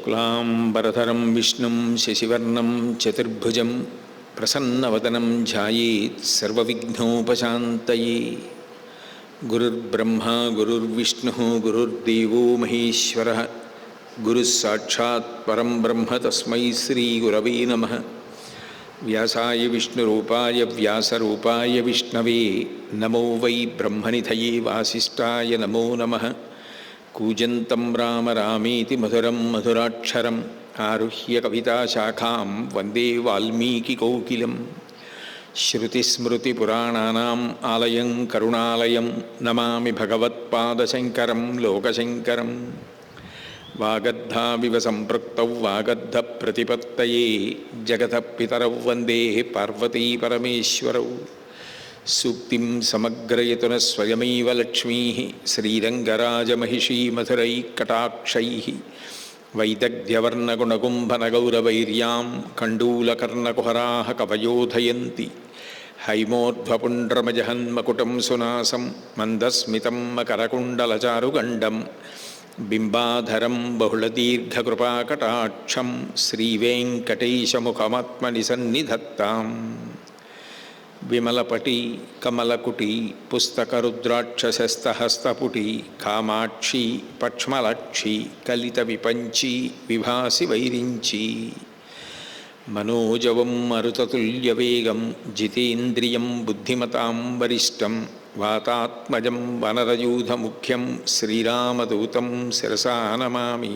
शुक्लांबरधरं विष्णुं शशिवर्णं चतुर्भुजं प्रसन्नवदनं ध्यायेत् सर्वविघ्नोपशान्तये। गुरुर्ब्रह्मा गुरुर्विष्णुः गुरुर्देवो महेश्वरः गुरुस्साक्षात् परं ब्रह्म तस्मै श्रीगुरवे नमः। व्यासाय विष्णुरूपाय व्यासरूपाय विष्णवे नमो वै ब्रह्मनिधये वासिष्ठाय नमो नमः। कूजन्तं राम रामेति मधुरं मधुराक्षरम् आरुह्य कविताशाखां वन्दे वाल्मीकिकोकिलं। श्रुतिस्मृतिपुराणानाम् आलयं करुणालयं नमामि भगवत्पादशङ्करं लोकशङ्करं। वागद्धाविव सम्पृक्तौ वागद्धप्रतिपत्तये जगतः पितरौ वन्दे पार्वती परमेश्वरौ। सूक्तिं समग्रयतुनः स्वयमेव लक्ष्मीः श्रीरङ्गराजमहिषी मधुरैकटाक्षैः वैदग्ध्यवर्णगुणकुम्भनगौरवैर्यां कण्डूलकर्णकुहराः कवयोधयन्ति। हैमोर्ध्वपुण्ड्रमजहन्मकुटं सुनासं मन्दस्मितं मकरकुण्डलचारुगण्डं बिम्बाधरं बहुलदीर्घकृपाकटाक्षं श्रीवेङ्कटेशमुखमात्मनि सन्निधत्ताम्। विमलपटी कमलकुटी पुस्तकरुद्राक्षसस्तहस्तपुटी कामाक्षी पक्ष्मलक्षी कलितविपञ्ची विभासि वैरिञ्ची। मनोजवं मरुततुल्यवेगं जितेन्द्रियं बुद्धिमतां वरिष्ठं वातात्मजं वनरयूथमुख्यं श्रीरामदूतं शिरसा नमामि।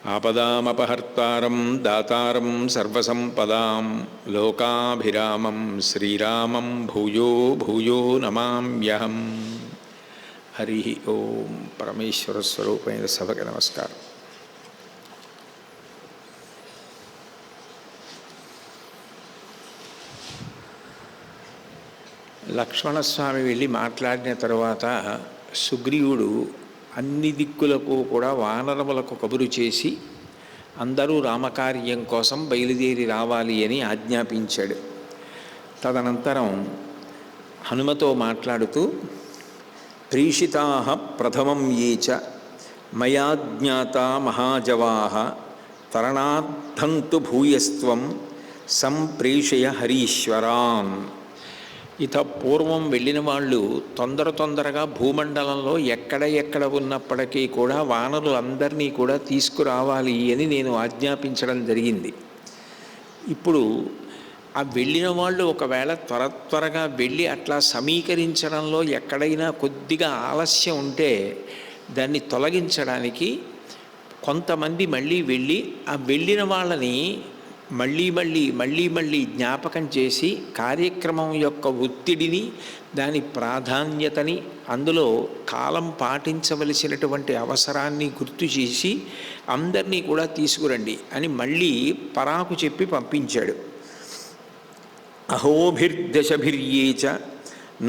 आपदामपहर्तारं दातारं सर्वसम्पदां लोकाभिरामं श्रीरामं भूयो भूयो नमाम्यहम्। हरि ओम। परमेश्वर स्वरूपैన సభకి నమస్కారం. లక్ష్మణస్వామి వెళ్ళి మాట్లాడిన తర్వాత సుగ్రీవుడు అన్ని దిక్కులకు కూడా వానరములకు కబురు చేసి అందరూ రామకార్యం కోసం బయలుదేరి రావాలి అని ఆజ్ఞాపించాడు. తదనంతరం హనుమతో మాట్లాడుతూ ప్రీషితాః ప్రథమం ఏ చ మయా జ్ఞాతా మహాజవాః తరణార్థం తు భూయస్త్వం సంప్రేషయ హరీశ్వరాన్. ఇత పూర్వం వెళ్ళిన వాళ్ళు తొందరగా భూమండలంలో ఎక్కడ ఉన్నప్పటికీ కూడా వానరులందరినీ కూడా తీసుకురావాలి అని నేను ఆజ్ఞాపించడం జరిగింది. ఇప్పుడు ఆ వెళ్ళిన వాళ్ళు ఒకవేళ త్వరగా వెళ్ళి అట్లా సమీకరించడంలో ఎక్కడైనా కొద్దిగా ఆలస్యం ఉంటే దాన్ని తొలగించడానికి కొంతమంది మళ్ళీ వెళ్ళి ఆ వెళ్ళిన వాళ్ళని మళ్ళీ జ్ఞాపకం చేసి కార్యక్రమం యొక్క ఒత్తిడిని దాని ప్రాధాన్యతని అందులో కాలం పాటించవలసినటువంటి అవసరాన్ని గుర్తు చేసి అందరినీ కూడా తీసుకురండి అని మళ్ళీ పరాకు చెప్పి పంపించాడు. అహోభిర్దశభిర్యే చ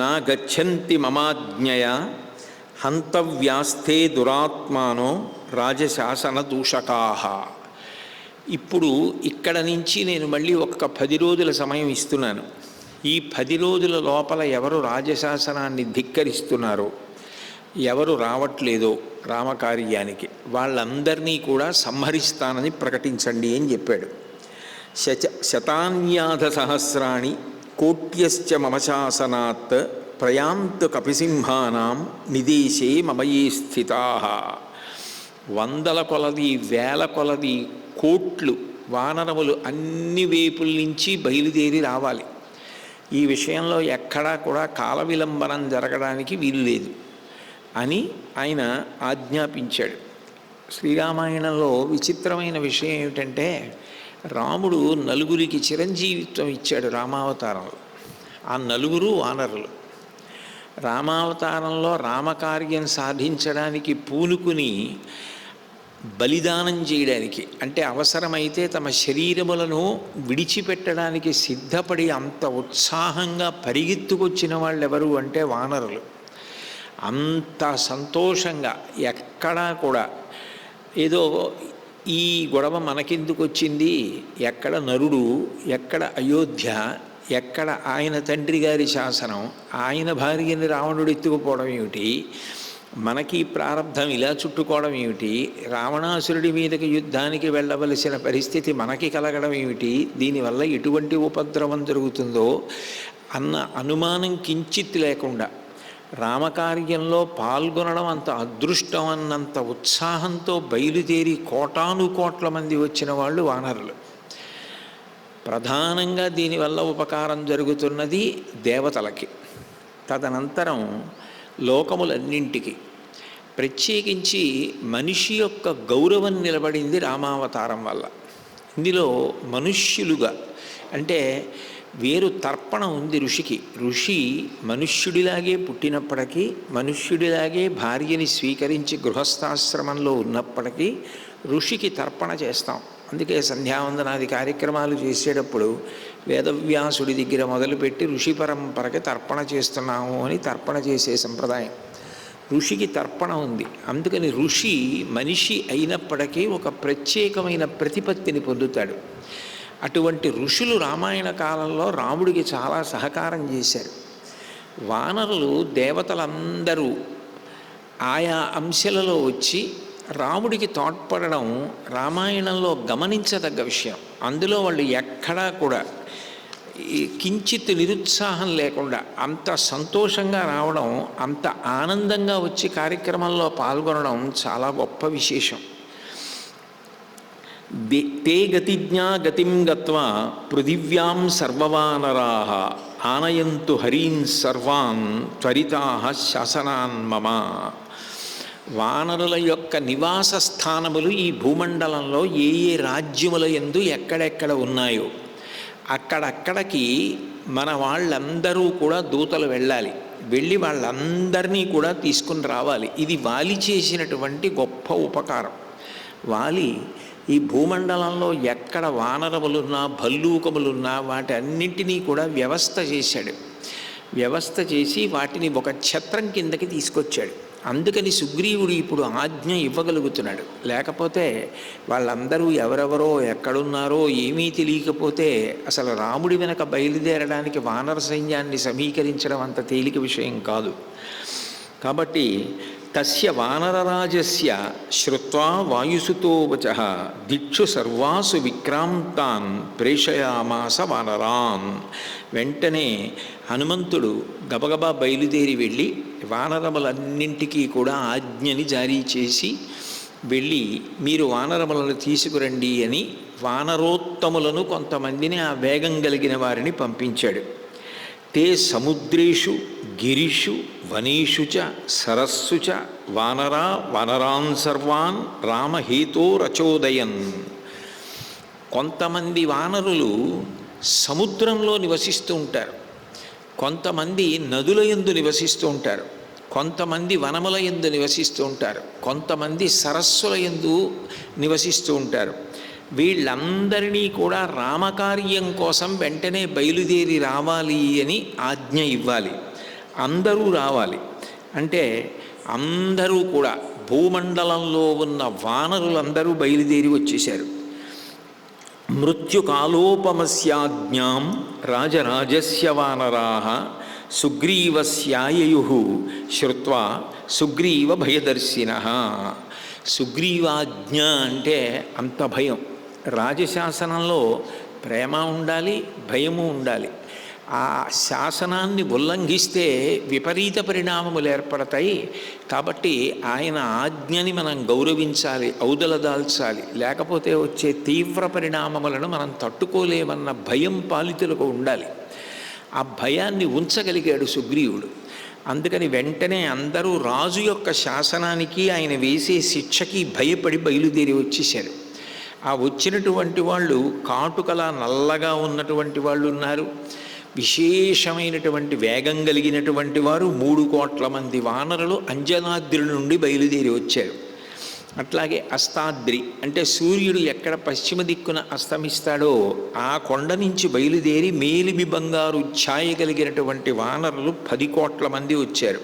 నా గచ్చంతి మమాజ్ఞయా హంతవ్యాస్తే దురాత్మానో రాజశాసన దూషకాః. ఇప్పుడు ఇక్కడ నుంచి నేను మళ్ళీ ఒక్క 10 రోజుల సమయం ఇస్తున్నాను. ఈ 10 రోజుల లోపల ఎవరు రాజశాసనాన్ని ధిక్కరిస్తున్నారో ఎవరు రావట్లేదో రామకార్యానికి వాళ్ళందరినీ కూడా సంహరిస్తానని ప్రకటించండి అని చెప్పాడు. శతాన్యాధ సహస్రాణి కోట్యశ్చ మమ శాసనాత్ ప్రయాంతు కపిసింహానాం నిదేశే మమయే స్థితాః. వందల కొలది వేల కొలది కోట్లు వానరములు అన్ని వైపుల నుంచి బయలుదేరి రావాలి. ఈ విషయంలో ఎక్కడా కూడా కాల విలంబనం జరగడానికి వీలు లేదు అని ఆయన ఆజ్ఞాపించాడు. శ్రీరామాయణంలో విచిత్రమైన విషయం ఏమిటంటే రాముడు నలుగురికి చిరంజీవిత్వం ఇచ్చాడు రామావతారంలో. ఆ నలుగురు వానరులు. రామావతారంలో రామకార్యం సాధించడానికి పూనుకుని బలిదానం చేయడానికి అంటే అవసరమైతే తమ శరీరములను విడిచిపెట్టడానికి సిద్ధపడి అంత ఉత్సాహంగా పరిగెత్తుకొచ్చిన వాళ్ళు ఎవరు అంటే వానరులు. అంత సంతోషంగా ఎక్కడా కూడా ఏదో ఈ గొడవ మనకెందుకు వచ్చింది, ఎక్కడ నరుడు, ఎక్కడ అయోధ్య, ఎక్కడ ఆయన తండ్రి గారి శాసనం, ఆయన భార్యని రావణుడు ఎత్తుకుపోవడం ఏమిటి, మనకి ప్రారంధం ఇలా చుట్టుకోవడం ఏమిటి, రావణాసురుడి మీదకి యుద్ధానికి వెళ్ళవలసిన పరిస్థితి మనకి కలగడం ఏమిటి, దీనివల్ల ఎటువంటి ఉపద్రవం జరుగుతుందో అన్న అనుమానం కించిత్ లేకుండా రామకార్యంలో పాల్గొనడం అంత అదృష్టం అన్నంత ఉత్సాహంతో బయలుదేరి కోటానుకోట్ల మంది వచ్చిన వాళ్ళు వానరులు. ప్రధానంగా దీనివల్ల ఉపకారం జరుగుతున్నది దేవతలకి, తదనంతరం లోకములన్నింటికి. ప్రత్యేకించి మనిషి యొక్క గౌరవం నిలబడింది రామావతారం వల్ల. ఇందులో మనుష్యులుగా అంటే వేరు తర్పణ ఉంది ఋషికి. ఋషి మనుష్యుడిలాగే పుట్టినప్పటికీ, మనుష్యుడిలాగే భార్యని స్వీకరించి గృహస్థాశ్రమంలో ఉన్నప్పటికీ ఋషికి తర్పణ చేస్తాం. అందుకే సంధ్యావందనాది కార్యక్రమాలు చేసేటప్పుడు వేదవ్యాసుడి దగ్గర మొదలుపెట్టి ఋషి పరంపరకి తర్పణ చేస్తున్నాము అని తర్పణ చేసే సంప్రదాయం. ఋషికి తర్పణ ఉంది. అందుకని ఋషి మనిషి అయినప్పటికీ ఒక ప్రత్యేకమైన ప్రతిపత్తిని పొందుతాడు. అటువంటి ఋషులు రామాయణ కాలంలో రాముడికి చాలా సహకారం చేశారు. వానరులు దేవతలందరూ ఆయా అంశాలలో వచ్చి రాముడికి తోడ్పడడం రామాయణంలో గమనించదగ్గ విషయం. అందులో వాళ్ళు ఎక్కడా కూడా కించిత్ నిరుత్సాహం లేకుండా అంత సంతోషంగా రావడం, అంత ఆనందంగా వచ్చి కార్యక్రమంలో పాల్గొనడం చాలా గొప్ప విశేషం. తే గతిజ్ఞా గతిం గత్వా పృథివ్యాం సర్వవానరాః ఆనయంతు హరీన్ సర్వాన్ త్వరితాః శాసనాన్ మమ. వానరుల యొక్క నివాస స్థానములు ఈ భూమండలంలో ఏ ఏ రాజ్యముల యందు ఎక్కడెక్కడ ఉన్నాయో అక్కడక్కడికి మన వాళ్ళందరూ కూడా దూతలు వెళ్ళాలి. వెళ్ళి వాళ్ళందరినీ కూడా తీసుకుని రావాలి. ఇది వాలి చేసినటువంటి గొప్ప ఉపకారం. వాలి ఈ భూమండలంలో ఎక్కడ వానరములున్నా భల్లూకములున్నా వాటి అన్నింటినీ కూడా వ్యవస్థ చేశాడు. వ్యవస్థ చేసి వాటిని ఒక ఛత్రం కిందకి తీసుకొచ్చాడు. అందుకని సుగ్రీవుడు ఇప్పుడు ఆజ్ఞ ఇవ్వగలుగుతున్నాడు. లేకపోతే వాళ్ళందరూ ఎవరెవరో ఎక్కడున్నారో ఏమీ తెలియకపోతే అసలు రాముడి వెనక బయలుదేరడానికి వానర సైన్యాన్ని సమీకరించడం అంత తేలిక విషయం కాదు. కాబట్టి తస్య వానరరాజస్య శ్రుత్వా వాయుసుతో వచః దిక్షు సర్వాసు విక్రాంతాన్ ప్రేషయామాస వానరాన్. వెంటనే హనుమంతుడు గబగబా బయలుదేరి వెళ్ళి వానరములన్నింటికీ కూడా ఆజ్ఞని జారీ చేసి వెళ్ళి మీరు వానరములను తీసుకురండి అని వానరోత్తములను కొంతమందిని, ఆ వేగం కలిగిన వారిని పంపించాడు. తే సముద్రేషు గిరిషు వనేషు చ సరస్సు చ వానరాన్ సర్వాన్ రామహేతో రచోదయన్. కొంతమంది వానరులు సముద్రంలో నివసిస్తూ ఉంటారు, కొంతమంది నదుల యందు నివసిస్తూ ఉంటారు, కొంతమంది వనముల యందు నివసిస్తూ ఉంటారు, కొంతమంది సరస్సుల యందు నివసిస్తూ ఉంటారు. వీళ్ళందరినీ కూడా రామకార్యం కోసం వెంటనే బయలుదేరి రావాలి అని ఆజ్ఞ ఇవ్వాలి. అందరూ రావాలి అంటే అందరూ కూడా భూమండలంలో ఉన్న వానరులందరూ బయలుదేరి వచ్చేశారు. మృత్యుకాలోపమస్యాజ్ఞాం రాజరాజస్య వానరాః సుగ్రీవస్యాయయుః శ్రుత్వా సుగ్రీవ భయదర్శినః. సుగ్రీవాజ్ఞ అంటే అంత భయం. రాజశాసనంలో ప్రేమ ఉండాలి, భయము ఉండాలి. ఆ శాసనాన్ని ఉల్లంఘిస్తే విపరీత పరిణామములు ఏర్పడతాయి. కాబట్టి ఆయన ఆజ్ఞని మనం గౌరవించాలి, ఔదలదాల్చాలి. లేకపోతే వచ్చే తీవ్ర పరిణామములను మనం తట్టుకోలేమన్న భయం పాలితులకు ఉండాలి. ఆ భయాన్ని ఉంచగలిగాడు సుగ్రీవుడు. అందుకని వెంటనే అందరూ రాజు యొక్క శాసనానికి, ఆయన వేసే శిక్షకి భయపడి బయలుదేరి వచ్చేశారు. ఆ వచ్చినటువంటి వాళ్ళు కాటుకలా నల్లగా ఉన్నటువంటి వాళ్ళు ఉన్నారు, విశేషమైనటువంటి వేగం కలిగినటువంటి వారు 3 కోట్ల మంది వానరులు అంజనాద్రి నుండి బయలుదేరి వచ్చారు. అట్లాగే అస్తాద్రి అంటే సూర్యుడు ఎక్కడ పశ్చిమ దిక్కున అస్తమిస్తాడో ఆ కొండ నుంచి బయలుదేరి మేలిమి బంగారు ఛాయ కలిగినటువంటి వానరులు 10 కోట్ల మంది వచ్చారు.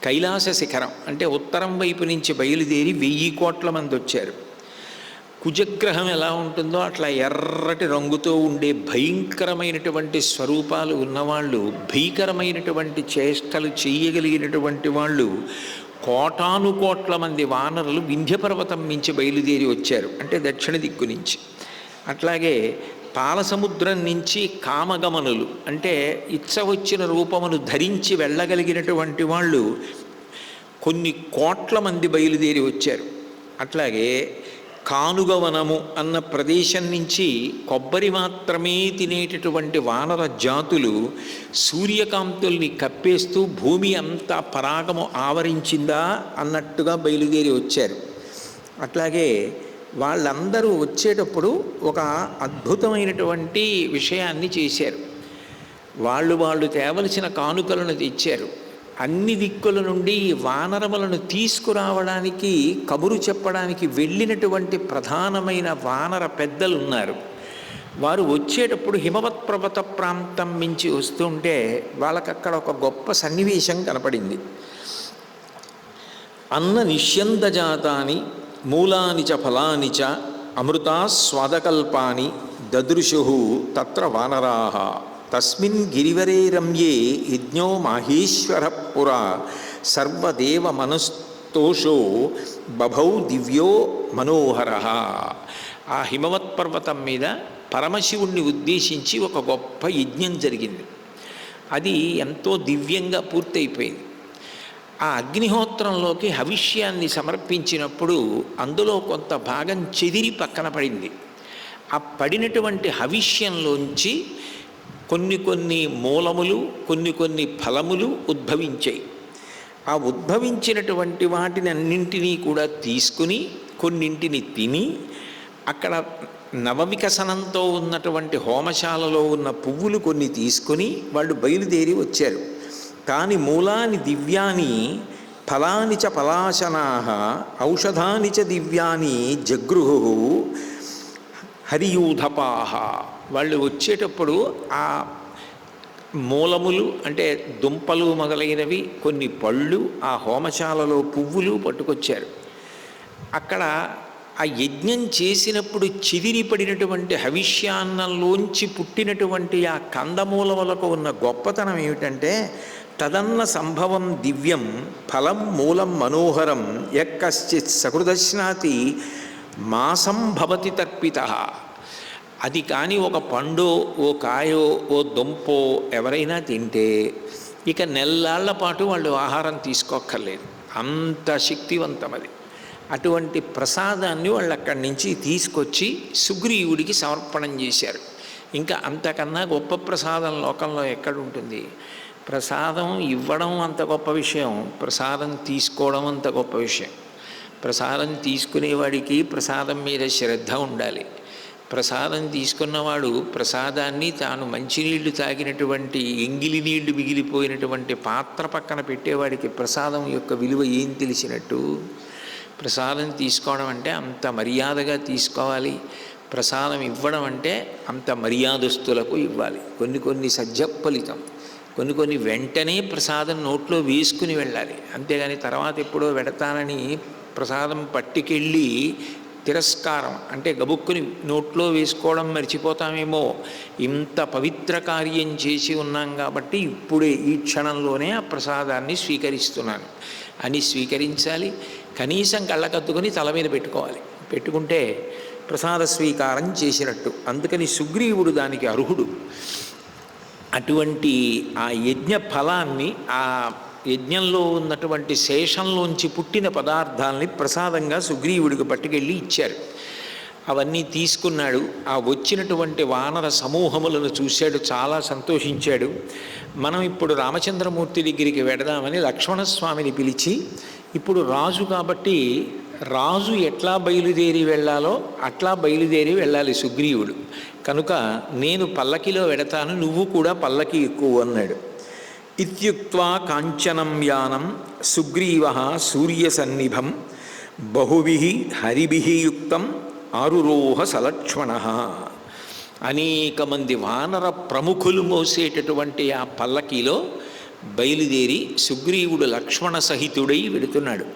కైలాస శిఖరం అంటే ఉత్తరం వైపు నుంచి బయలుదేరి 1000 కోట్ల మంది వచ్చారు. కుజగ్రహం ఎలా ఉంటుందో అట్లా ఎర్రటి రంగుతో ఉండే భయంకరమైనటువంటి స్వరూపాలు ఉన్నవాళ్ళు, భీకరమైనటువంటి చేష్టలు చేయగలిగినటువంటి వాళ్ళు కోటానుకోట్ల మంది వానరులు వింధ్యపర్వతం నుంచి బయలుదేరి వచ్చారు, అంటే దక్షిణ దిక్కు నుంచి. అట్లాగే పాలసముద్రం నుంచి కామగమనులు, అంటే ఇచ్చ వచ్చిన రూపమును ధరించి వెళ్ళగలిగినటువంటి వాళ్ళు కొన్ని కోట్ల మంది బయలుదేరి వచ్చారు. అట్లాగే కానుగవనము అన్న ప్రదేశం నుంచి కొబ్బరి మాత్రమే తినేటటువంటి వానర జాతులు సూర్యకాంతుల్ని కప్పేస్తూ భూమి అంతా పరాగము ఆవరించిందా అన్నట్టుగా బయలుదేరి వచ్చారు. అట్లాగే వాళ్ళందరూ వచ్చేటప్పుడు ఒక అద్భుతమైనటువంటి విషయాన్ని చేశారు. వాళ్ళు తేవలసిన కానుకలను తెచ్చారు. అన్ని దిక్కుల నుండి వానరములను తీసుకురావడానికి, కబురు చెప్పడానికి వెళ్ళినటువంటి ప్రధానమైన వానర పెద్దలు ఉన్నారు. వారు వచ్చేటప్పుడు హిమవత్ పర్వత ప్రాంతం నుంచి వస్తుంటే వాళ్ళకక్కడ ఒక గొప్ప సన్నివేశం కనపడింది. అన్న నిష్యందజాతాని మూలాని చ ఫలాని చ అమృతా స్వాదకల్పాని దదృశు తత్ర వానరాః తస్మిన్ గిరివరే రమ్యే యజ్ఞో మాహేశ్వర పురా సర్వదేవ మనస్తోషో బభౌ దివ్యో మనోహర. ఆ హిమవత్ పర్వతం మీద పరమశివుణ్ణి ఉద్దేశించి ఒక గొప్ప యజ్ఞం జరిగింది. అది ఎంతో దివ్యంగా పూర్తయిపోయింది. ఆ అగ్నిహోత్రంలోకి హవిష్యాన్ని సమర్పించినప్పుడు అందులో కొంత భాగం చెదిరి పక్కన పడింది. ఆ పడినటువంటి హవిష్యంలోంచి కొన్ని మూలములు, కొన్ని ఫలములు ఉద్భవించాయి. ఆ ఉద్భవించినటువంటి వాటిని అన్నింటినీ కూడా తీసుకుని కొన్నింటిని తిని, అక్కడ నవవికసనంతో ఉన్నటువంటి హోమశాలలో ఉన్న పువ్వులు కొన్ని తీసుకొని వాళ్ళు బయలుదేరి వచ్చారు. తాని మూలాని దివ్యాని ఫలాని చ పలాశనాః ఔషధాని చ దివ్యాని జగృహు హరియూధపాః. వాళ్ళు వచ్చేటప్పుడు ఆ మూలములు అంటే దుంపలు మొదలైనవి, కొన్ని పళ్ళు, ఆ హోమశాలలో పువ్వులు పట్టుకొచ్చారు. అక్కడ ఆ యజ్ఞం చేసినప్పుడు చిదిరిపడినటువంటి హవిష్యాన్నంలోంచి పుట్టినటువంటి ఆ కందమూలములకు ఉన్న గొప్పతనం ఏమిటంటే, తదన్న సంభవం దివ్యం ఫలం మూలం మనోహరం యక్కశ్చిత్ సకృదశ్నాతి మాసం భవతి తర్పితః. అది కానీ ఒక పండో, ఓ కాయో, ఓ దుంపో ఎవరైనా తింటే ఇక నెల్లాళ్ల పాటు వాళ్ళు ఆహారం తీసుకోక్కర్లేదు, అంత శక్తివంతం అది. అటువంటి ప్రసాదాన్ని వాళ్ళు అక్కడి నుంచి తీసుకొచ్చి సుగ్రీవుడికి సమర్పణం చేశారు. ఇంకా అంతకన్నా గొప్ప ప్రసాదం లోకంలో ఎక్కడుంటుంది? ప్రసాదం ఇవ్వడం అంత గొప్ప విషయం, ప్రసాదం తీసుకోవడం అంత గొప్ప విషయం. ప్రసాదం తీసుకునేవాడికి ప్రసాదం మీద శ్రద్ధ ఉండాలి. ప్రసాదం తీసుకున్నవాడు ప్రసాదాన్ని తాను మంచినీళ్లు తాగినటువంటి ఎంగిలి నీళ్లు మిగిలిపోయినటువంటి పాత్ర పక్కన పెట్టేవాడికి ప్రసాదం యొక్క విలువ ఏం తెలిసినట్టు? ప్రసాదం తీసుకోవడం అంటే అంత మర్యాదగా తీసుకోవాలి. ప్రసాదం ఇవ్వడం అంటే అంత మర్యాదస్తులకు ఇవ్వాలి. కొన్ని సజ్జఫలితం, కొన్ని వెంటనే ప్రసాదం నోట్లో వేసుకుని వెళ్ళాలి. అంతేగాని తర్వాత ఎప్పుడో వెడతానని ప్రసాదం పట్టుకెళ్ళి తిరస్కారం అంటే గబుక్కుని నోట్లో వేసుకోవడం మర్చిపోతామేమో. ఇంత పవిత్ర కార్యం చేసి ఉన్నాం కాబట్టి ఇప్పుడే ఈ క్షణంలోనే ఆ ప్రసాదాన్ని స్వీకరిస్తున్నాను అని స్వీకరించాలి. కనీసం కళ్ళకద్దుకొని తల మీద పెట్టుకోవాలి. పెట్టుకుంటే ప్రసాద స్వీకారం చేసినట్టు. అందుకని సుగ్రీవుడు దానికి అర్హుడు. అటువంటి ఆ యజ్ఞ ఫలాన్ని, ఆ యజ్ఞంలో ఉన్నటువంటి శేషంలోంచి పుట్టిన పదార్థాలని ప్రసాదంగా సుగ్రీవుడికి పట్టుకెళ్ళి ఇచ్చారు. అవన్నీ తీసుకున్నాడు. ఆ వచ్చినటువంటి వానర సమూహములను చూశాడు, చాలా సంతోషించాడు. మనం ఇప్పుడు రామచంద్రమూర్తి దగ్గరికి వెడదామని లక్ష్మణస్వామిని పిలిచి, ఇప్పుడు రాజు కాబట్టి రాజు ఎట్లా బయలుదేరి వెళ్ళాలో అట్లా బయలుదేరి వెళ్ళాలి సుగ్రీవుడు. కనుక నేను పల్లకిలో వెడతాను, నువ్వు కూడా పల్లకి ఎక్కువ అన్నాడు. ఇత్యుక్త్వా కాంచనం యానం సుగ్రీవః సూర్యసన్నిభం బహుభిః హరిభిః యుక్తం ఆరురోహ సలక్ష్మణః. అనేక మంది వానర ప్రముఖులు మోసేటటువంటి ఆ పల్లకీలో బయలుదేరి సుగ్రీవుడు లక్ష్మణ సహితుడై వెడుతున్నాడు.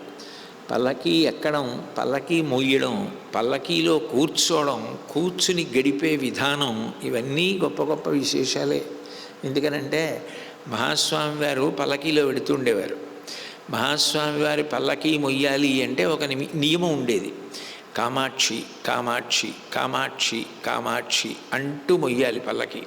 పల్లకీ ఎక్కడం, పల్లకీ మోయడం, పల్లకీలో కూర్చోవడం, కూర్చుని గడిపే విధానం, ఇవన్నీ గొప్ప గొప్ప విశేషాలే. ఎందుకనంటే మహాస్వామి వారు పల్లకీలో వెడుతుండేవారు. మహాస్వామి వారి పల్లకీ మొయ్యాలి అంటే ఒక నియమం ఉండేది. కామాక్షి కామాక్షి కామాక్షి కామాక్షి అంటూ మొయ్యాలి పల్లకి.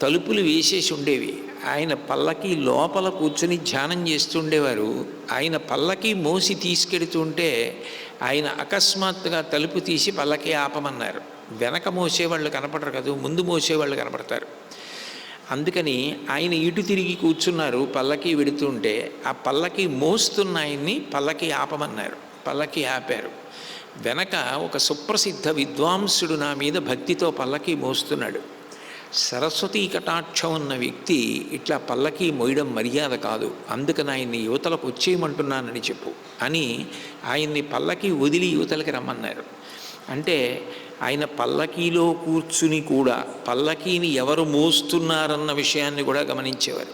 తలుపులు వేసేసి ఉండేవి. ఆయన పల్లకి లోపల కూర్చొని ధ్యానం చేస్తుండేవారు. ఆయన పల్లకి మోసి తీసుకెడుతుంటే ఆయన అకస్మాత్తుగా తలుపు తీసి పల్లకి ఆపమన్నారు. వెనక మోసేవాళ్ళు కనపడరు కదా, ముందు మోసేవాళ్ళు కనపడతారు. అందుకని ఆయన ఇటు తిరిగి కూర్చున్నారు. పల్లకి వెడుతుంటే ఆ పల్లకి మోస్తున్న ఆయన్ని పల్లకి ఆపమన్నారు. పల్లకి ఆపారు. వెనక ఒక సుప్రసిద్ధ విద్వాంసుడు నా మీద భక్తితో పల్లకి మోస్తున్నాడు. సరస్వతీ కటాక్షం ఉన్న వ్యక్తి ఇట్లా పల్లకి మోయడం మర్యాద కాదు, అందుకని ఆయన్ని యువతలకు వచ్చేయమంటున్నానని చెప్పు అని ఆయన్ని పల్లకి వదిలి యువతలకి రమ్మన్నారు. అంటే ఆయన పల్లకీలో కూర్చుని కూడా పల్లకీని ఎవరు మోస్తున్నారన్న విషయాన్ని కూడా గమనించేవారు.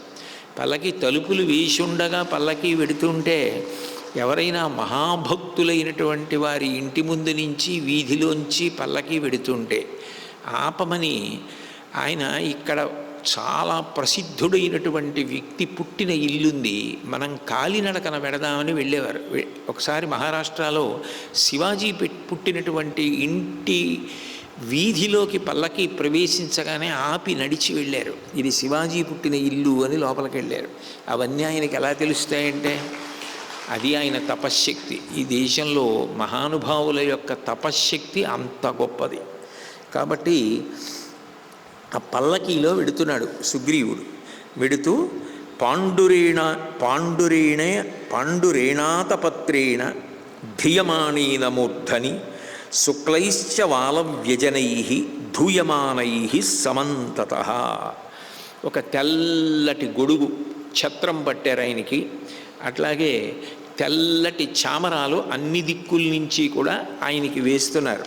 పల్లకి తలుపులు వేసి ఉండగా పల్లకి వెడుతుంటే ఎవరైనా మహాభక్తులైనటువంటి వారి ఇంటి ముందు నుంచి వీధిలోంచి పల్లకి వెడుతుంటే ఆపమని ఆయన, ఇక్కడ చాలా ప్రసిద్ధుడైనటువంటి వ్యక్తి పుట్టిన ఇల్లుంది, మనం కాలినడకన వెడదామని వెళ్ళేవారు. ఒకసారి మహారాష్ట్రలో శివాజీ పుట్టినటువంటి ఇంటి వీధిలోకి పల్లకి ప్రవేశించగానే ఆపి నడిచి వెళ్ళారు. ఇది శివాజీ పుట్టిన ఇల్లు అని లోపలికి వెళ్ళారు. అవన్నీ ఆయనకి ఎలా తెలుస్తాయంటే అది ఆయన తపశ్శక్తి. ఈ దేశంలో మహానుభావుల యొక్క తపశ్శక్తి అంత గొప్పది. కాబట్టి ఆ పల్లకీలో వెడుతున్నాడు సుగ్రీవుడు. వెడుతూ పాండురేణాతపత్రేణ ధియమానేన మూర్ధని శుక్లైశ్చ వాలవ్యజనై ధూయమానై సమంతతః. ఒక తెల్లటి గొడుగు ఛత్రం పట్టారు ఆయనకి. అట్లాగే తెల్లటి చామరాలు అన్ని దిక్కుల నుంచి కూడా ఆయనకి వేస్తున్నారు.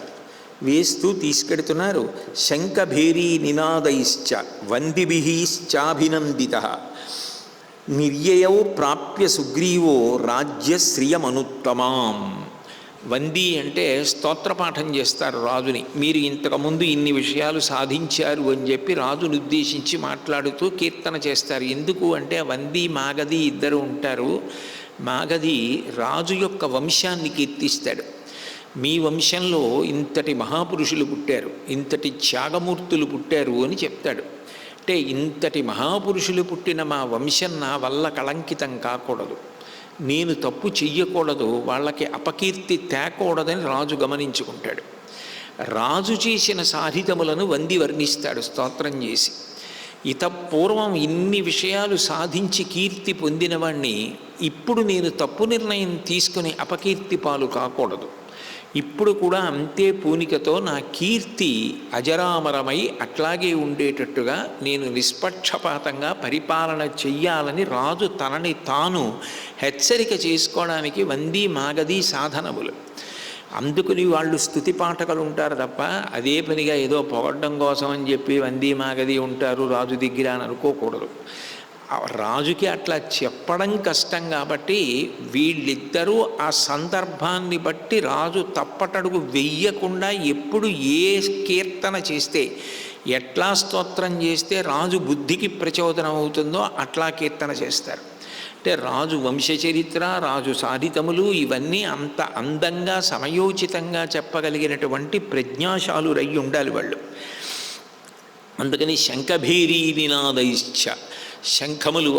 వేస్తూ తీసుకెడుతున్నారు. శంఖభేరీ నినాదైశ్చ వందిభిశ్చాభినందితః నిర్యయౌ ప్రాప్య సుగ్రీవో రాజ్యశ్రియమనుత్తమాం. వంది అంటే స్తోత్రపాఠం చేస్తారు రాజుని. మీరు ఇంతకుముందు ఇన్ని విషయాలు సాధించారు అని చెప్పి రాజును ఉద్దేశించి మాట్లాడుతూ కీర్తన చేస్తారు. ఎందుకు అంటే వంది మాగధి ఇద్దరు ఉంటారు. మాగధి రాజు యొక్క వంశాన్ని కీర్తిస్తాడు. మీ వంశంలో ఇంతటి మహాపురుషులు పుట్టారు, ఇంతటి త్యాగమూర్తులు పుట్టారు అని చెప్తాడు. అంటే ఇంతటి మహాపురుషులు పుట్టిన మా వంశం నా వల్ల కళంకితం కాకూడదు, నేను తప్పు చెయ్యకూడదు, వాళ్ళకి అపకీర్తి తేకూడదని రాజు గమనించుకుంటాడు. రాజు చేసిన సాధితములను వంది వర్ణిస్తాడు స్తోత్రం చేసి. పూర్వం ఇన్ని విషయాలు సాధించి కీర్తి పొందినవాణ్ణి ఇప్పుడు నేను తప్పు నిర్ణయం తీసుకుని అపకీర్తి పాలు కాకూడదు. ఇప్పుడు కూడా అంతే పూనికతో నా కీర్తి అజరామరమై అట్లాగే ఉండేటట్టుగా నేను నిష్పక్షపాతంగా పరిపాలన చెయ్యాలని రాజు తనని తాను హెచ్చరిక చేసుకోవడానికి వంది మాగధి సాధనములు. అందుకుని వాళ్ళు స్తుతి పాఠకులు ఉంటారు తప్ప అదే పనిగా ఏదో పొగడ్డం కోసం అని చెప్పి వంది మాగధి ఉంటారు రాజు దగ్గర అని అనుకోకూడదు. రాజుకి అట్లా చెప్పడం కష్టం కాబట్టి వీళ్ళిద్దరూ ఆ సందర్భాన్ని బట్టి రాజు తప్పటడుగు వెయ్యకుండా ఎప్పుడు ఏ కీర్తన చేస్తే, ఎట్లా స్తోత్రం చేస్తే రాజు బుద్ధికి ప్రచోదనం అవుతుందో అట్లా కీర్తన చేస్తారు. అంటే రాజు వంశచరిత్ర, రాజు సాధితములు ఇవన్నీ అంత అందంగా సమయోచితంగా చెప్పగలిగినటువంటి ప్రజ్ఞాశాలురై ఉండాలి వాళ్ళు. అందుకని శంఖభేరీ నినాదైశ్చ, శంఖములు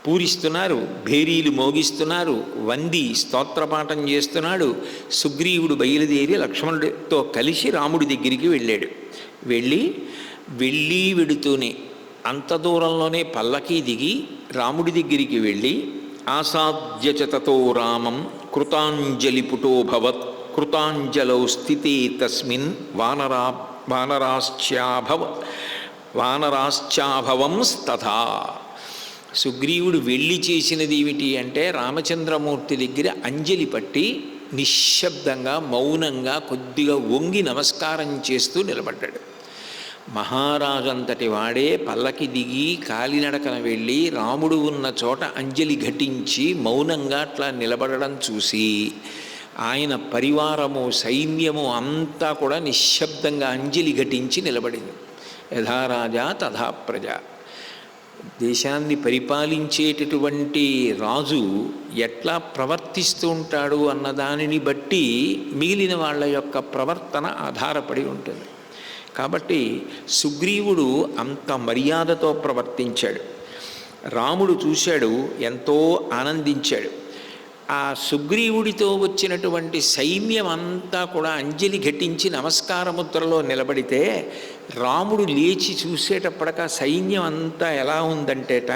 పూరిస్తున్నారు, భేరీలు మోగిస్తున్నారు, వంది స్తోత్రపాఠం చేస్తున్నాడు. సుగ్రీవుడు బయలుదేరి లక్ష్మణుడితో కలిసి రాముడి దగ్గరికి వెళ్ళాడు. వెళ్ళి వెడుతూనే అంత దూరంలోనే పల్లకీ దిగి రాముడి దగ్గరికి వెళ్ళి ఆసాద్యచతతో రామం కృతాంజలిపుటోభవత్ కృతాంజలౌ స్థితే తస్మిన్ వానరాశ్చాభవం తథా. సుగ్రీవుడు వెళ్ళి చేసినది ఏమిటి అంటే రామచంద్రమూర్తి దగ్గర అంజలి పట్టి నిశ్శబ్దంగా మౌనంగా కొద్దిగా వంగి నమస్కారం చేస్తూ నిలబడ్డాడు. మహారాజంతటి వాడే పల్లకి దిగి కాలినడకన వెళ్ళి రాముడు ఉన్న చోట అంజలి ఘటించి మౌనంగా అట్లా నిలబడడం చూసి ఆయన పరివారము సైన్యము అంతా కూడా నిశ్శబ్దంగా అంజలి ఘటించి నిలబడింది. యథా రాజా తథా ప్రజ. దేశాన్ని పరిపాలించేటటువంటి రాజు ఎట్లా ప్రవర్తిస్తూ ఉంటాడు అన్న దానిని బట్టి మిగిలిన వాళ్ళ యొక్క ప్రవర్తన ఆధారపడి ఉంటుంది. కాబట్టి సుగ్రీవుడు అంత మర్యాదతో ప్రవర్తించాడు. రాముడు చూశాడు, ఎంతో ఆనందించాడు. ఆ సుగ్రీవుడితో వచ్చినటువంటి సైన్యం అంతా కూడా అంజలి ఘటించి నమస్కార ముద్రలో నిలబడితే రాముడు లేచి చూసేటప్పటిక సైన్యం అంతా ఎలా ఉందంటేట,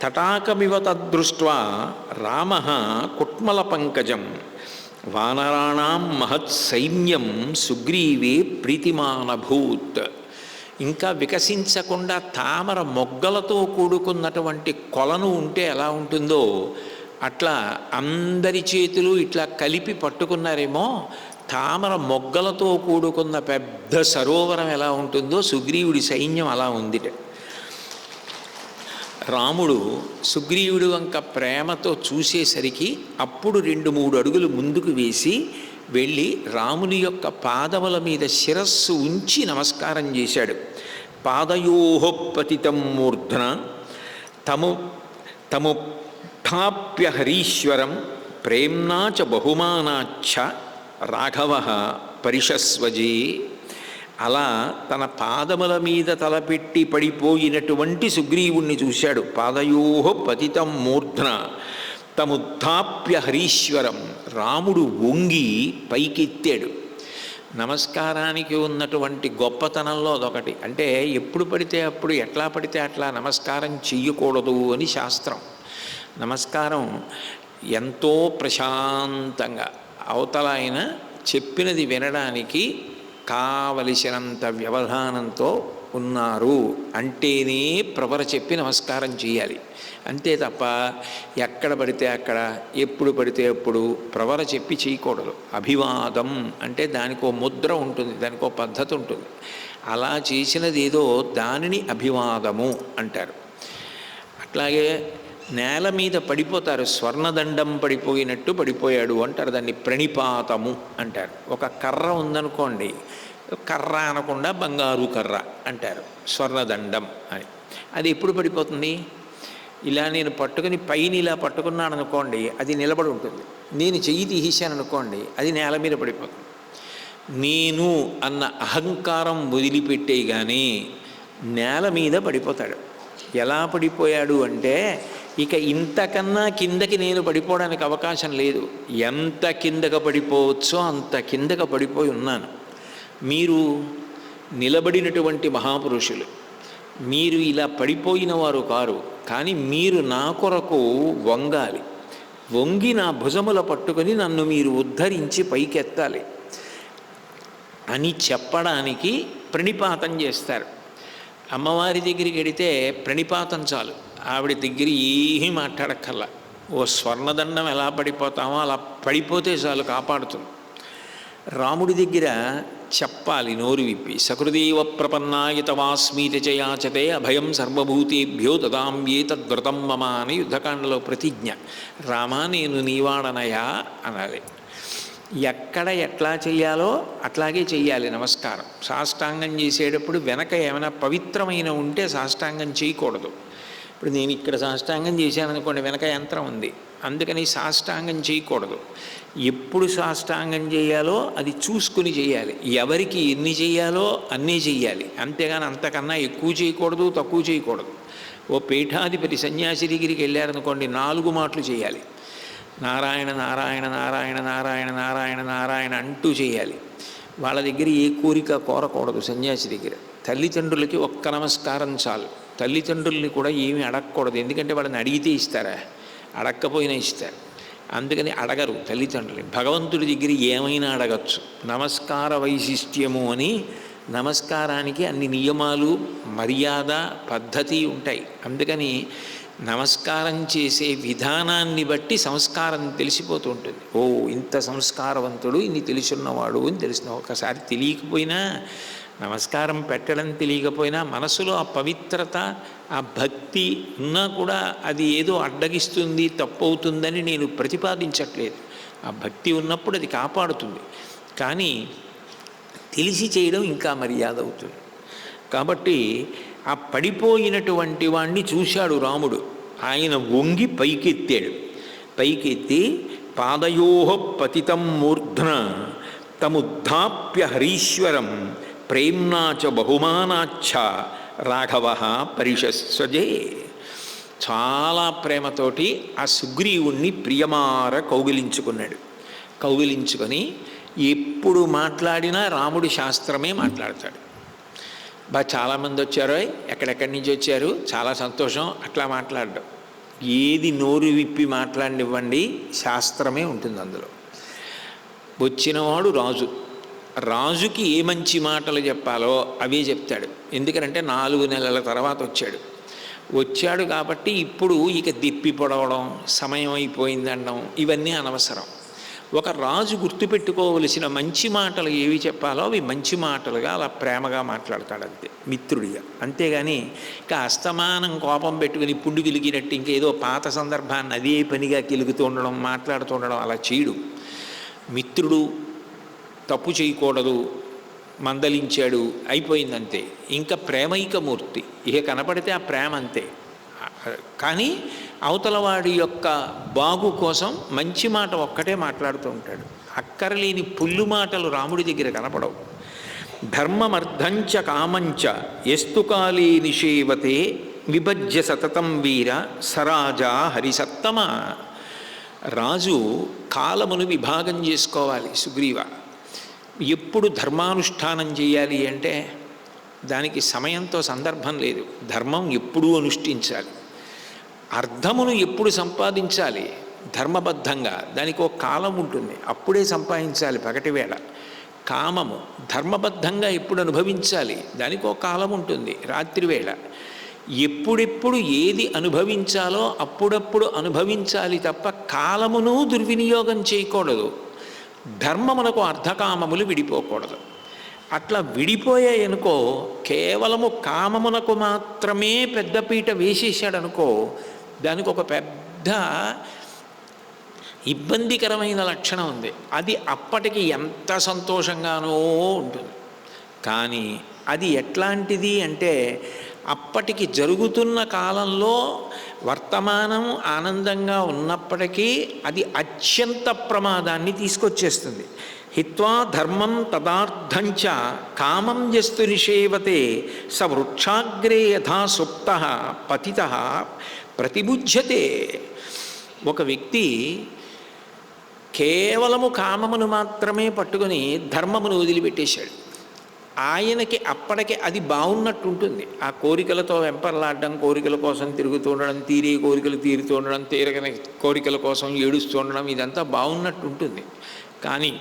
తటాకమివ తద్దృష్ట్వా రామ కుట్మల పంకజం వానరాణాం మహత్ సైన్యం సుగ్రీవే ప్రీతిమానభూత్. ఇంకా వికసించకుండా తామర మొగ్గలతో కూడుకున్నటువంటి కొలను ఉంటే ఎలా ఉంటుందో అట్లా అందరి చేతులు ఇట్లా కలిపి పట్టుకున్నారేమో, తామర మొగ్గలతో కూడుకున్న పెద్ద సరోవరం ఎలా ఉంటుందో సుగ్రీవుడి సైన్యం అలా ఉంది. రాముడు సుగ్రీవుడి వంక ప్రేమతో చూసేసరికి అప్పుడు 2-3 అడుగులు ముందుకు వేసి వెళ్ళి రాముని యొక్క పాదముల మీద శిరస్సు ఉంచి నమస్కారం చేశాడు. పాదయోః పతితం మూర్ధన తముత్థాప్య హరీశ్వరం ప్రేమ్నా చ బహుమానాచ్చ రాఘవ పరిషస్వజే. అలా తన పాదముల మీద తలపెట్టి పడిపోయినటువంటి సుగ్రీవుణ్ణి చూశాడు. పాదయోః పతితం మూర్ధన తముత్థాప్య హరీశ్వరం. రాముడు వంగి పైకెత్తాడు. నమస్కారానికి ఉన్నటువంటి గొప్పతనంలో అదొకటి. అంటే ఎప్పుడు పడితే అప్పుడు ఎట్లా పడితే అట్లా నమస్కారం చెయ్యకూడదు అని శాస్త్రం. నమస్కారం ఎంతో ప్రశాంతంగా, అవతల ఆయన చెప్పినది వినడానికి కావలసినంత వ్యవధానంతో ఉన్నారు అంటేనే ప్రవర చెప్పి నమస్కారం చేయాలి. అంతే తప్ప ఎక్కడ పడితే అక్కడ ఎప్పుడు పడితే అప్పుడు ప్రవర చెప్పి చేయకూడదు. అభివాదం అంటే దానికో ముద్ర ఉంటుంది, దానికో పద్ధతి ఉంటుంది. అలా చేసినది ఏదో దానిని అభివాదము అంటారు. అట్లాగే నేల మీద పడిపోతారు, స్వర్ణదండం పడిపోయినట్టు పడిపోయాడు అంటారు, దాన్ని ప్రణిపాతము అంటారు. ఒక కర్ర ఉందనుకోండి, కర్ర అనకుండా బంగారు కర్ర అంటారు, స్వర్ణదండం అని. అది ఎప్పుడు పడిపోతుంది? ఇలా నేను పట్టుకుని పైన ఇలా పట్టుకున్నాను అనుకోండి, అది నిలబడి ఉంటుంది. నేను చెయ్యి తీసేశాను అనుకోండి, అది నేల మీద పడిపోతుంది. నేను అన్న అహంకారం వదిలిపెట్టే కానీ నేల మీద పడిపోతాడు. ఎలా పడిపోయాడు అంటే, ఇక ఇంతకన్నా కిందకి నేను పడిపోవడానికి అవకాశం లేదు. ఎంత కిందకు పడిపోవచ్చో అంత కిందకు పడిపోయి ఉన్నాను. మీరు నిలబడినటువంటి మహాపురుషులు, మీరు ఇలా పడిపోయిన వారు కారు. కానీ మీరు నా కొరకు వంగాలి, వంగి నా భుజముల పట్టుకొని నన్ను మీరు ఉద్ధరించి పైకెత్తాలి అని చెప్పడానికి ప్రణిపాతం చేస్తారు. అమ్మవారి దగ్గరికి వెడితే ప్రణిపాతం చాలు, ఆవిడ దగ్గర ఏమీ మాట్లాడక్కర్లా. ఓ స్వర్ణదండం ఎలా పడిపోతామో అలా పడిపోతే చాలు, కాపాడుతుంది. రాముడి దగ్గర చెప్పాలి నోరు విప్పి, సకృదేవ ప్రపన్నాయ తవాస్మీతి చయాచతే అభయం సర్వభూతేభ్యో దదామ్యేతద్వ్రతం మమ అని యుద్ధకాండలో ప్రతిజ్ఞ. రామా నేను నీవాడనయా అనాలి. ఎక్కడ ఎట్లా చెయ్యాలో అట్లాగే చెయ్యాలి నమస్కారం. సాష్టాంగం చేసేటప్పుడు వెనక ఏమైనా పవిత్రమైన ఉంటే సాష్టాంగం చేయకూడదు. ఇప్పుడు నేను ఇక్కడ సాష్టాంగం చేశాననుకోండి, వెనక యంత్రం ఉంది, అందుకని సాష్టాంగం చేయకూడదు. ఎప్పుడు సాష్టాంగం చేయాలో అది చూసుకుని చేయాలి. ఎవరికి ఎన్ని చేయాలో అన్నీ చెయ్యాలి, అంతేగాని అంతకన్నా ఎక్కువ చేయకూడదు, తక్కువ చేయకూడదు. ఓ పీఠాధిపతి సన్యాసి దగ్గరికి వెళ్ళారనుకోండి, 4 మాటలు చేయాలి. నారాయణ నారాయణ నారాయణ నారాయణ నారాయణ నారాయణ అంటూ చేయాలి. వాళ్ళ దగ్గర ఏ కోరిక కోరకూడదు. సన్యాసి దగ్గర తల్లిదండ్రులకి ఒక్క నమస్కారం చాలు. తల్లిదండ్రుల్ని కూడా ఏమీ అడగకూడదు, ఎందుకంటే వాళ్ళని అడిగితే ఇస్తారా, అడగకపోయినా ఇస్తారు. అందుకని అడగరు తల్లిదండ్రులని. భగవంతుడి దగ్గర ఏమైనా అడగచ్చు. నమస్కార వైశిష్ట్యము అని నమస్కారానికి అన్ని నియమాలు, మర్యాద, పద్ధతి ఉంటాయి. అందుకని నమస్కారం చేసే విధానాన్ని బట్టి సంస్కారం తెలిసిపోతూ ఉంటుంది. ఓ ఇంత సంస్కారవంతుడు, ఇన్ని తెలుసున్నవాడు అని తెలిసిన. ఒకసారి తెలియకపోయినా, నమస్కారం పెట్టడం తెలియకపోయినా మనసులో ఆ పవిత్రత, ఆ భక్తి ఉన్నా కూడా అది ఏదో అడ్డగిస్తుంది, తప్పవుతుందని నేను ప్రతిపాదించట్లేదు. ఆ భక్తి ఉన్నప్పుడు అది కాపాడుతుంది. కానీ తెలిసి చేయడం ఇంకా మర్యాద అవుతుంది. కాబట్టి ఆ పడిపోయినటువంటి వాణ్ణి చూశాడు రాముడు. ఆయన వంగి పైకెత్తాడు. పైకెత్తి పాదయోః పతితం మూర్ధ్న తముద్ధాప్య హరీశ్వరం ప్రేమ్నా చ బహుమానాచ్చ రాఘవ పరిషస్వజే. చాలా ప్రేమతోటి ఆ సుగ్రీవుణ్ణి ప్రియమార కౌగిలించుకున్నాడు. కౌగిలించుకొని ఎప్పుడు మాట్లాడినా రాముడి శాస్త్రమే మాట్లాడతాడు. చాలామంది వచ్చారో, ఎక్కడెక్కడి నుంచి వచ్చారు, చాలా సంతోషం, అట్లా మాట్లాడడం. ఏది నోరు విప్పి మాట్లాడినివ్వండి, శాస్త్రమే ఉంటుంది అందులో. వచ్చినవాడు రాజు. రాజుకి ఏ మంచి మాటలు చెప్పాలో అవే చెప్తాడు. ఎందుకంటే 4 నెలల తర్వాత వచ్చాడు కాబట్టి ఇప్పుడు ఇక దిప్పి పొడవడం, సమయం అయిపోయిందనడం ఇవన్నీ అనవసరం. ఒక రాజు గుర్తుపెట్టుకోవలసిన మంచి మాటలు ఏవి చెప్పాలో అవి మంచి మాటలుగా అలా ప్రేమగా మాట్లాడతాడు, అంతే, మిత్రుడిగా. అంతేగాని ఇంకా అస్తమానం కోపం పెట్టుకుని పుండు కిలిగినట్టు ఇంకేదో పాత సందర్భాన్ని అదే పనిగా కిలుగుతూ ఉండడం, మాట్లాడుతూ ఉండడం అలా చేయడు. మిత్రుడు తప్పు చేయకూడదు, మందలించాడు, అయిపోయిందంతే. ఇంకా ప్రేమైకమూర్తి, ఇక కనపడితే ఆ ప్రేమ అంతే. కానీ అవతలవాడి యొక్క బాగు కోసం మంచి మాట ఒక్కటే మాట్లాడుతూ ఉంటాడు. అక్కరలేని పుల్లు మాటలు రాముడి దగ్గర కనపడవు. ధర్మమర్థంచ కామంచ ఎస్తుకాలే నిషేవతే విభజ్య సతతం వీర సరాజా హరిసత్తమ. రాజు కాలమును విభాగం చేసుకోవాలి. సుగ్రీవ, ఎప్పుడు ధర్మానుష్ఠానం చేయాలి అంటే దానికి సమయంతో సందర్భం లేదు. ధర్మం ఎప్పుడూ అనుష్ఠించాలి. అర్థమును ఎప్పుడు సంపాదించాలి ధర్మబద్ధంగా, దానికి ఒక కాలం ఉంటుంది, అప్పుడే సంపాదించాలి పగటివేళ. కామము ధర్మబద్ధంగా ఎప్పుడు అనుభవించాలి, దానికి ఒక కాలం ఉంటుంది, రాత్రివేళ. ఎప్పుడెప్పుడు ఏది అనుభవించాలో అప్పుడప్పుడు అనుభవించాలి తప్ప కాలమును దుర్వినియోగం చేయకూడదు. ధర్మమునకు అర్ధకామములు విడిపోకూడదు. అట్లా విడిపోయాయనుకో, కేవలము కామమునకు మాత్రమే పెద్దపీట వేసేసాడనుకో, దానికి ఒక పెద్ద ఇబ్బందికరమైన లక్షణం ఉంది. అది అప్పటికి ఎంత సంతోషంగానో ఉంటుంది. కానీ అది ఎట్లాంటిది అంటే, అప్పటికి జరుగుతున్న కాలంలో వర్తమానం ఆనందంగా ఉన్నప్పటికీ అది అత్యంత ప్రమాదాన్ని తీసుకొచ్చేస్తుంది. హిత్వా ధర్మం తదార్థంచ కామం యస్తు నిషేవతే స వృక్షాగ్రే యథా సుప్త పతిత ప్రతిబుధ్యతే. ఒక వ్యక్తి కేవలము కామమును మాత్రమే పట్టుకొని ధర్మమును వదిలిపెట్టేశాడు. ఆయనకి అప్పటికి అది బాగున్నట్టు ఉంటుంది. ఆ కోరికలతో వెంపర్లాడడం, కోరికల కోసం తిరుగుతూ ఉండడం, తీరే కోరికలు తీరుతూ ఉండడం, తీరగని కోరికల కోసం ఏడుస్తూ ఉండడం, ఇదంతా బాగున్నట్టు ఉంటుంది. కానీ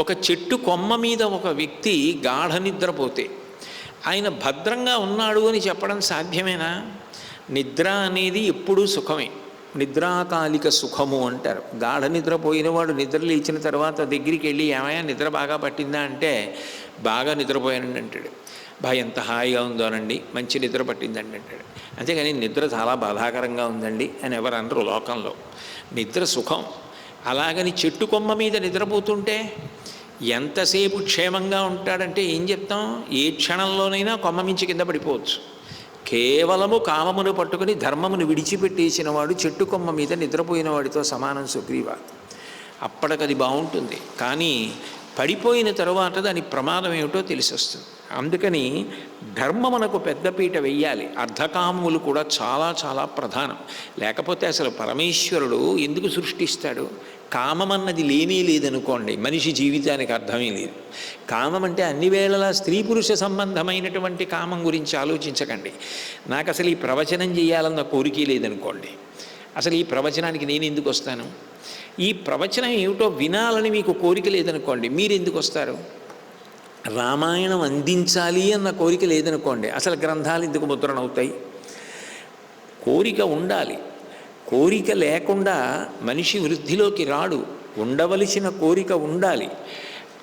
ఒక చెట్టు కొమ్మ మీద ఒక వ్యక్తి గాఢ నిద్రపోతే ఆయన భద్రంగా ఉన్నాడు అని చెప్పడం సాధ్యమేనా? నిద్ర అనేది ఎప్పుడూ సుఖమే. నిద్రాకాలిక సుఖము అంటారు. గాఢ నిద్రపోయినవాడు నిద్ర లేచిన తర్వాత దగ్గరికి వెళ్ళి ఏమయ్యా నిద్ర బాగా పట్టిందా అంటే బాగా నిద్రపోయానండి అంటాడు. ఎంత హాయిగా ఉందోనండి, మంచి నిద్ర పట్టిందండి అంటాడు. అంతేగాని నిద్ర చాలా బాధాకరంగా ఉందండి అని ఎవరు అనరు లోకంలో. నిద్ర సుఖం. అలాగని చెట్టు కొమ్మ మీద నిద్రపోతుంటే ఎంతసేపు క్షేమంగా ఉంటాడంటే ఏం చెప్తాం? ఏ క్షణంలోనైనా కొమ్మ మించి కింద పడిపోవచ్చు. కేవలము కామమును పట్టుకుని ధర్మమును విడిచిపెట్టేసిన వాడు చెట్టు కొమ్మ మీద నిద్రపోయిన వాడితో సమానం సుగ్రీవ. అప్పటికది బాగుంటుంది, కానీ పడిపోయిన తరువాత దాని ప్రమాదం ఏమిటో తెలిసి వస్తుంది. అందుకని ధర్మమునకు పెద్దపీట వెయ్యాలి. అర్ధకామములు కూడా చాలా చాలా ప్రధానం. లేకపోతే అసలు పరమేశ్వరుడు ఎందుకు సృష్టిస్తాడు? కామమన్నది లేనే లేదనుకోండి, మనిషి జీవితానికి అర్థమే లేదు. కామం అంటే అన్ని వేళలా స్త్రీ పురుష సంబంధమైనటువంటి కామం గురించి ఆలోచించకండి. నాకు అసలు ఈ ప్రవచనం చేయాలన్న కోరికే లేదనుకోండి, అసలు ఈ ప్రవచనానికి నేను ఎందుకు వస్తాను? ఈ ప్రవచనం ఏమిటో వినాలని మీకు కోరిక లేదనుకోండి, మీరు ఎందుకు వస్తారు? రామాయణం అందించాలి అన్న కోరిక లేదనుకోండి, అసలు గ్రంథాలు ఎందుకు ముద్రణవుతాయి? కోరిక ఉండాలి. కోరిక లేకుండా మనిషి వృద్ధిలోకి రాడు. ఉండవలసిన కోరిక ఉండాలి.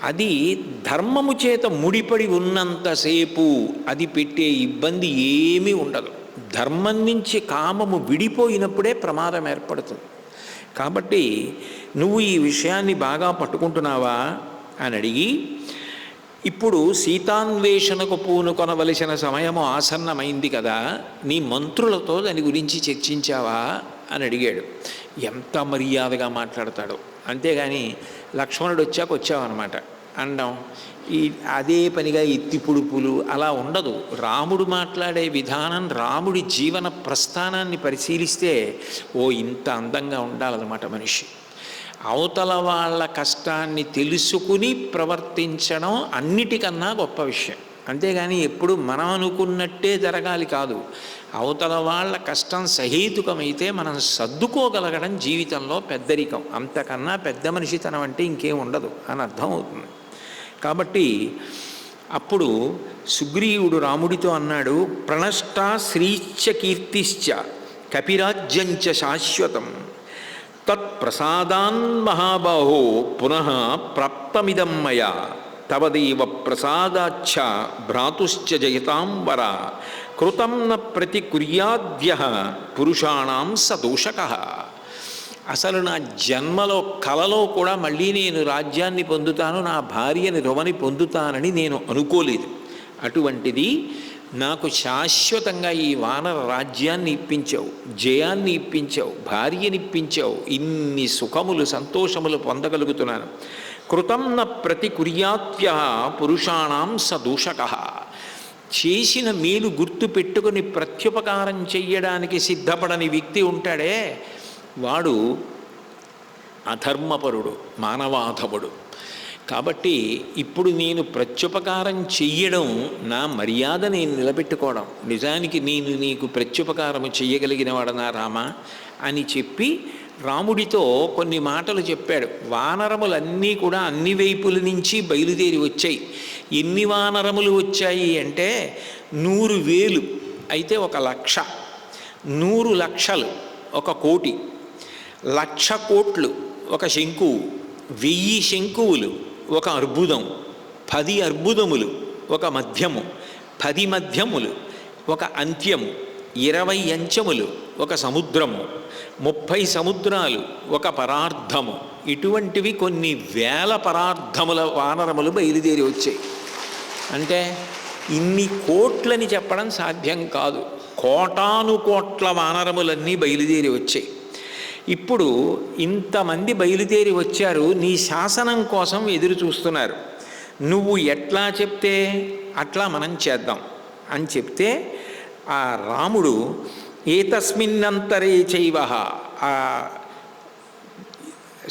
అది ధర్మము చేత ముడిపడి ఉన్నంతసేపు అది పెట్టే ఇబ్బంది ఏమీ ఉండదు. ధర్మం నుంచి కామము విడిపోయినప్పుడే ప్రమాదం ఏర్పడుతుంది. కాబట్టి నువ్వు ఈ విషయాన్ని బాగా పట్టుకుంటున్నావా అని అడిగి, ఇప్పుడు సీతాన్వేషణకు పూనుకొనవలసిన సమయము ఆసన్నమైంది కదా, నీ మంత్రులతో దాని గురించి చర్చించావా అని అడిగాడు. ఎంత మర్యాదగా మాట్లాడతాడు. అంతేగాని లక్ష్మణుడు వచ్చావన్నమాట అండం, ఈ అదే పనిగా ఎత్తి పుడుపులు అలా ఉండదు. రాముడు మాట్లాడే విధానం, రాముడి జీవన ప్రస్థానాన్ని పరిశీలిస్తే ఇంత అందంగా ఉండాలన్నమాట మనిషి. అవతల వాళ్ళ కష్టాన్ని తెలుసుకుని ప్రవర్తించడం అన్నిటికన్నా గొప్ప విషయం. అంతేగాని ఎప్పుడు మనం అనుకున్నట్టే జరగాలి కాదు. అవతల వాళ్ళ కష్టం సహేతుకమైతే మనం సర్దుకోగలగడం జీవితంలో పెద్దరికం. అంతకన్నా పెద్ద మనిషితనం అంటే ఇంకేం ఉండదు అని అర్థం అవుతుంది. కాబట్టి అప్పుడు సుగ్రీవుడు రాముడితో అన్నాడు, ప్రణష్ట శ్రీశ్చ కీర్తిశ్చ కపిరాజ్యంచ శాశ్వతం తత్ప్రసాదాన్ మహాబాహో పునః ప్రాప్తమిదం మయా తవదేవ ప్రసాదాచ్చ భ్రాతుశ్చ జయతాం వర కృతం న ప్రతికుర్యాద్యః పురుషాణం సదోషకః. అసలు నా జన్మలో కలలో కూడా మళ్ళీ నేను రాజ్యాన్ని పొందుతాను, నా భార్యని రువని పొందుతానని నేను అనుకోలేదు. అటువంటిది నాకు శాశ్వతంగా ఈ వానర రాజ్యాన్ని ఇప్పించావు, జయాన్ని ఇప్పించావు, భార్యనిప్పించావు, ఇన్ని సుఖములు సంతోషములు పొందగలుగుతున్నాను. కృతం న ప్రతికుర్యాత్యః పురుషాణం సదూషకః. చేసిన మేలు గుర్తు పెట్టుకుని ప్రత్యుపకారం చెయ్యడానికి సిద్ధపడని వ్యక్తి ఉంటాడే, వాడు అధర్మపరుడు, మానవాధముడు. కాబట్టి ఇప్పుడు నేను ప్రత్యుపకారం చెయ్యడం నా మర్యాద, నేను నిలబెట్టుకోవడం. నిజానికి నేను నీకు ప్రత్యుపకారము చెయ్యగలిగిన వాడనా రామా అని చెప్పి రాముడితో కొన్ని మాటలు చెప్పాడు. వానరములన్నీ కూడా అన్ని వైపుల నుంచి బయలుదేరి వచ్చాయి. ఎన్ని వానరములు వచ్చాయి అంటే 100,000 అయితే 1,00,000, 100,00,000 1,00,00,000, 1,00,00,000 కోట్లు ఒక శంకువు, 1000 శంకువులు ఒక అర్బుదం, 10 అర్బుదములు ఒక మధ్యము, 10 మధ్యములు ఒక అంత్యము, 20 అంచెములు ఒక సముద్రము, 30 సముద్రాలు ఒక పరార్థము. ఇటువంటివి కొన్ని వేల పరార్థముల వానరములు బయలుదేరి వచ్చాయి. అంటే ఇన్ని కోట్లని చెప్పడం సాధ్యం కాదు. కోటాను కోట్ల వానరములన్నీ బయలుదేరి వచ్చాయి. ఇప్పుడు ఇంతమంది బయలుదేరి వచ్చారు, నీ శాసనం కోసం ఎదురు చూస్తున్నారు. నువ్వు ఎట్లా చెప్తే అట్లా మనం చేద్దాం అని చెప్తే ఆ రాముడు ఏతస్మిన్నంతరే చైవ, ఆ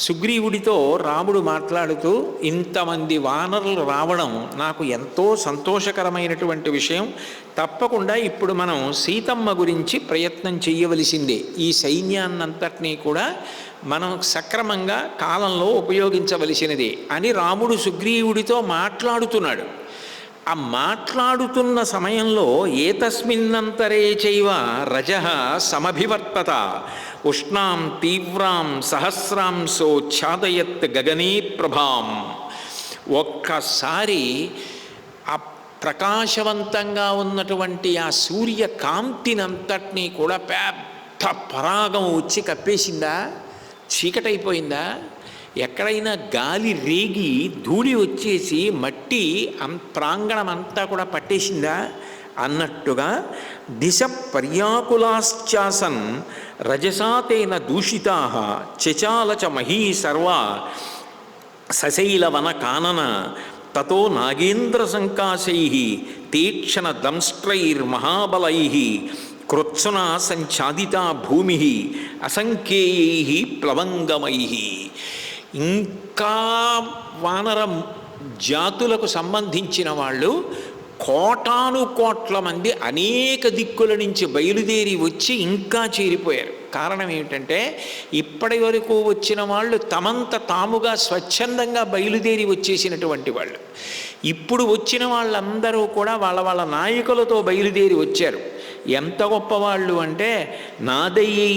సుగ్రీవుడితో రాముడు మాట్లాడుతూ, ఇంతమంది వానరులు రావడం నాకు ఎంతో సంతోషకరమైనటువంటి విషయం. తప్పకుండా ఇప్పుడు మనం సీతమ్మ గురించి ప్రయత్నం చేయవలసిందే. ఈ సైన్యాన్నంతటినీ కూడా మనం సక్రమంగా కాలంలో ఉపయోగించవలసినదే అని రాముడు సుగ్రీవుడితో మాట్లాడుతున్నాడు. ఆ మాట్లాడుతున్న సమయంలో ఏతస్మిన్నంతరే చైవ రజః సమభివర్తత ఉష్ణాం తీవ్రాం సహస్రాంశో ఛాదయత్ గగనే ప్రభాం. ఒక్కసారి ఆ ప్రకాశవంతంగా ఉన్నటువంటి ఆ సూర్యకాంతినంతటినీ కూడా పెద్ద పరాగం వచ్చి కప్పేసిందా, చీకటైపోయిందా, ఎక్కడైనా గాలి రేగి ధూళి వచ్చేసి మట్టి ప్రాంగణం అంతా కూడా పట్టేసిందా అన్నట్టుగా దిశ పర్యాకులాశ్చాసన్ రజసాతేన దూషితా చచాలచ మహీ సర్వా సశైలవన కానన తతో నాగేంద్ర సంకాశై తీక్షణ దంష్ట్రైర్మహాబలై కృత్సునా సంఛాదితా భూమి అసంఖ్యేయై ప్లవంగమై. ఇంకా వానర జాతులకు సంబంధించిన వాళ్ళు కోటాను కోట్ల మంది అనేక దిక్కుల నుంచి బయలుదేరి వచ్చి ఇంకా చేరిపోయారు. కారణం ఏమిటంటే ఇప్పటి వరకు వచ్చిన వాళ్ళు తమంత తాముగా స్వచ్ఛందంగా బయలుదేరి వచ్చేసినటువంటి వాళ్ళు. ఇప్పుడు వచ్చిన వాళ్ళందరూ కూడా వాళ్ళ వాళ్ళ నాయకులతో బయలుదేరి వచ్చారు. ఎంత గొప్పవాళ్ళు అంటే నాదేయై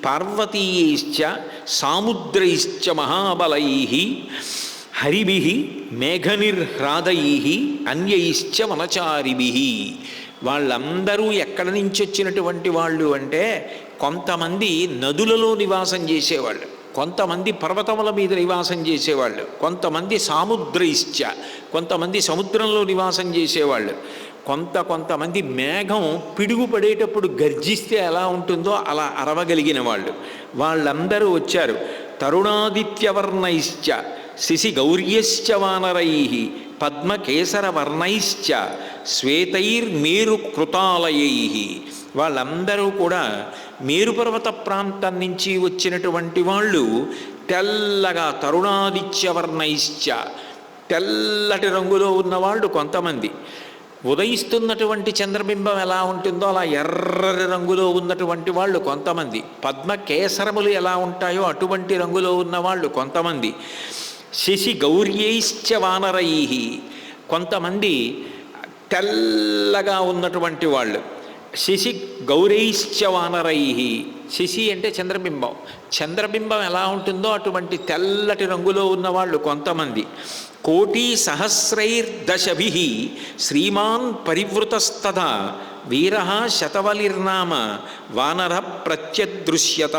పార్వతీయైశ్చ సాముద్రైశ్చ మహాబలై హరిభిః మేఘనిర్హ్రాదైః అన్యైశ్చ వనచారిభిః. వాళ్ళందరూ ఎక్కడి నుంచి వచ్చినటువంటి వాళ్ళు అంటే కొంతమంది నదులలో నివాసం చేసేవాళ్ళు, కొంతమంది పర్వతముల మీద నివాసం చేసేవాళ్ళు, కొంతమంది సాముద్రైశ్చ, కొంతమంది సముద్రంలో నివాసం చేసేవాళ్ళు, కొంతమంది మేఘం పిడుగు పడేటప్పుడు గర్జిస్తే ఎలా ఉంటుందో అలా అరవగలిగిన వాళ్ళు. వాళ్ళందరూ వచ్చారు. తరుణాదిత్యవర్ణైశ్చ శిశిగౌర్యశ్చ వానరై పద్మకేసరవర్ణైశ్చ శ్వేతైర్మేరు కృతాలయై. వాళ్ళందరూ కూడా మేరుపర్వత ప్రాంతం నుంచి వచ్చినటువంటి వాళ్ళు. తెల్లగా తరుణాదిత్యవర్ణైశ్చ, తెల్లటి రంగులో ఉన్నవాళ్ళు కొంతమంది. ఉదయిస్తున్నటువంటి చంద్రబింబం ఎలా ఉంటుందో అలా ఎర్రని రంగులో ఉన్నటువంటి వాళ్ళు కొంతమంది. పద్మకేసరములు ఎలా ఉంటాయో అటువంటి రంగులో ఉన్నవాళ్ళు కొంతమంది. శశి గౌర్యైశ్చ వానరై, కొంతమంది తెల్లగా ఉన్నటువంటి వాళ్ళు. శశి గౌరైశ్చ వానరై, శశి అంటే చంద్రబింబం, చంద్రబింబం ఎలా ఉంటుందో అటువంటి తెల్లటి రంగులో ఉన్నవాళ్ళు కొంతమంది. కోటి సహస్రైర్దశభి శ్రీమాన్ పరివృతస్తథా వీర శతవలిర్నామ వానర ప్రత్యదృశ్యత.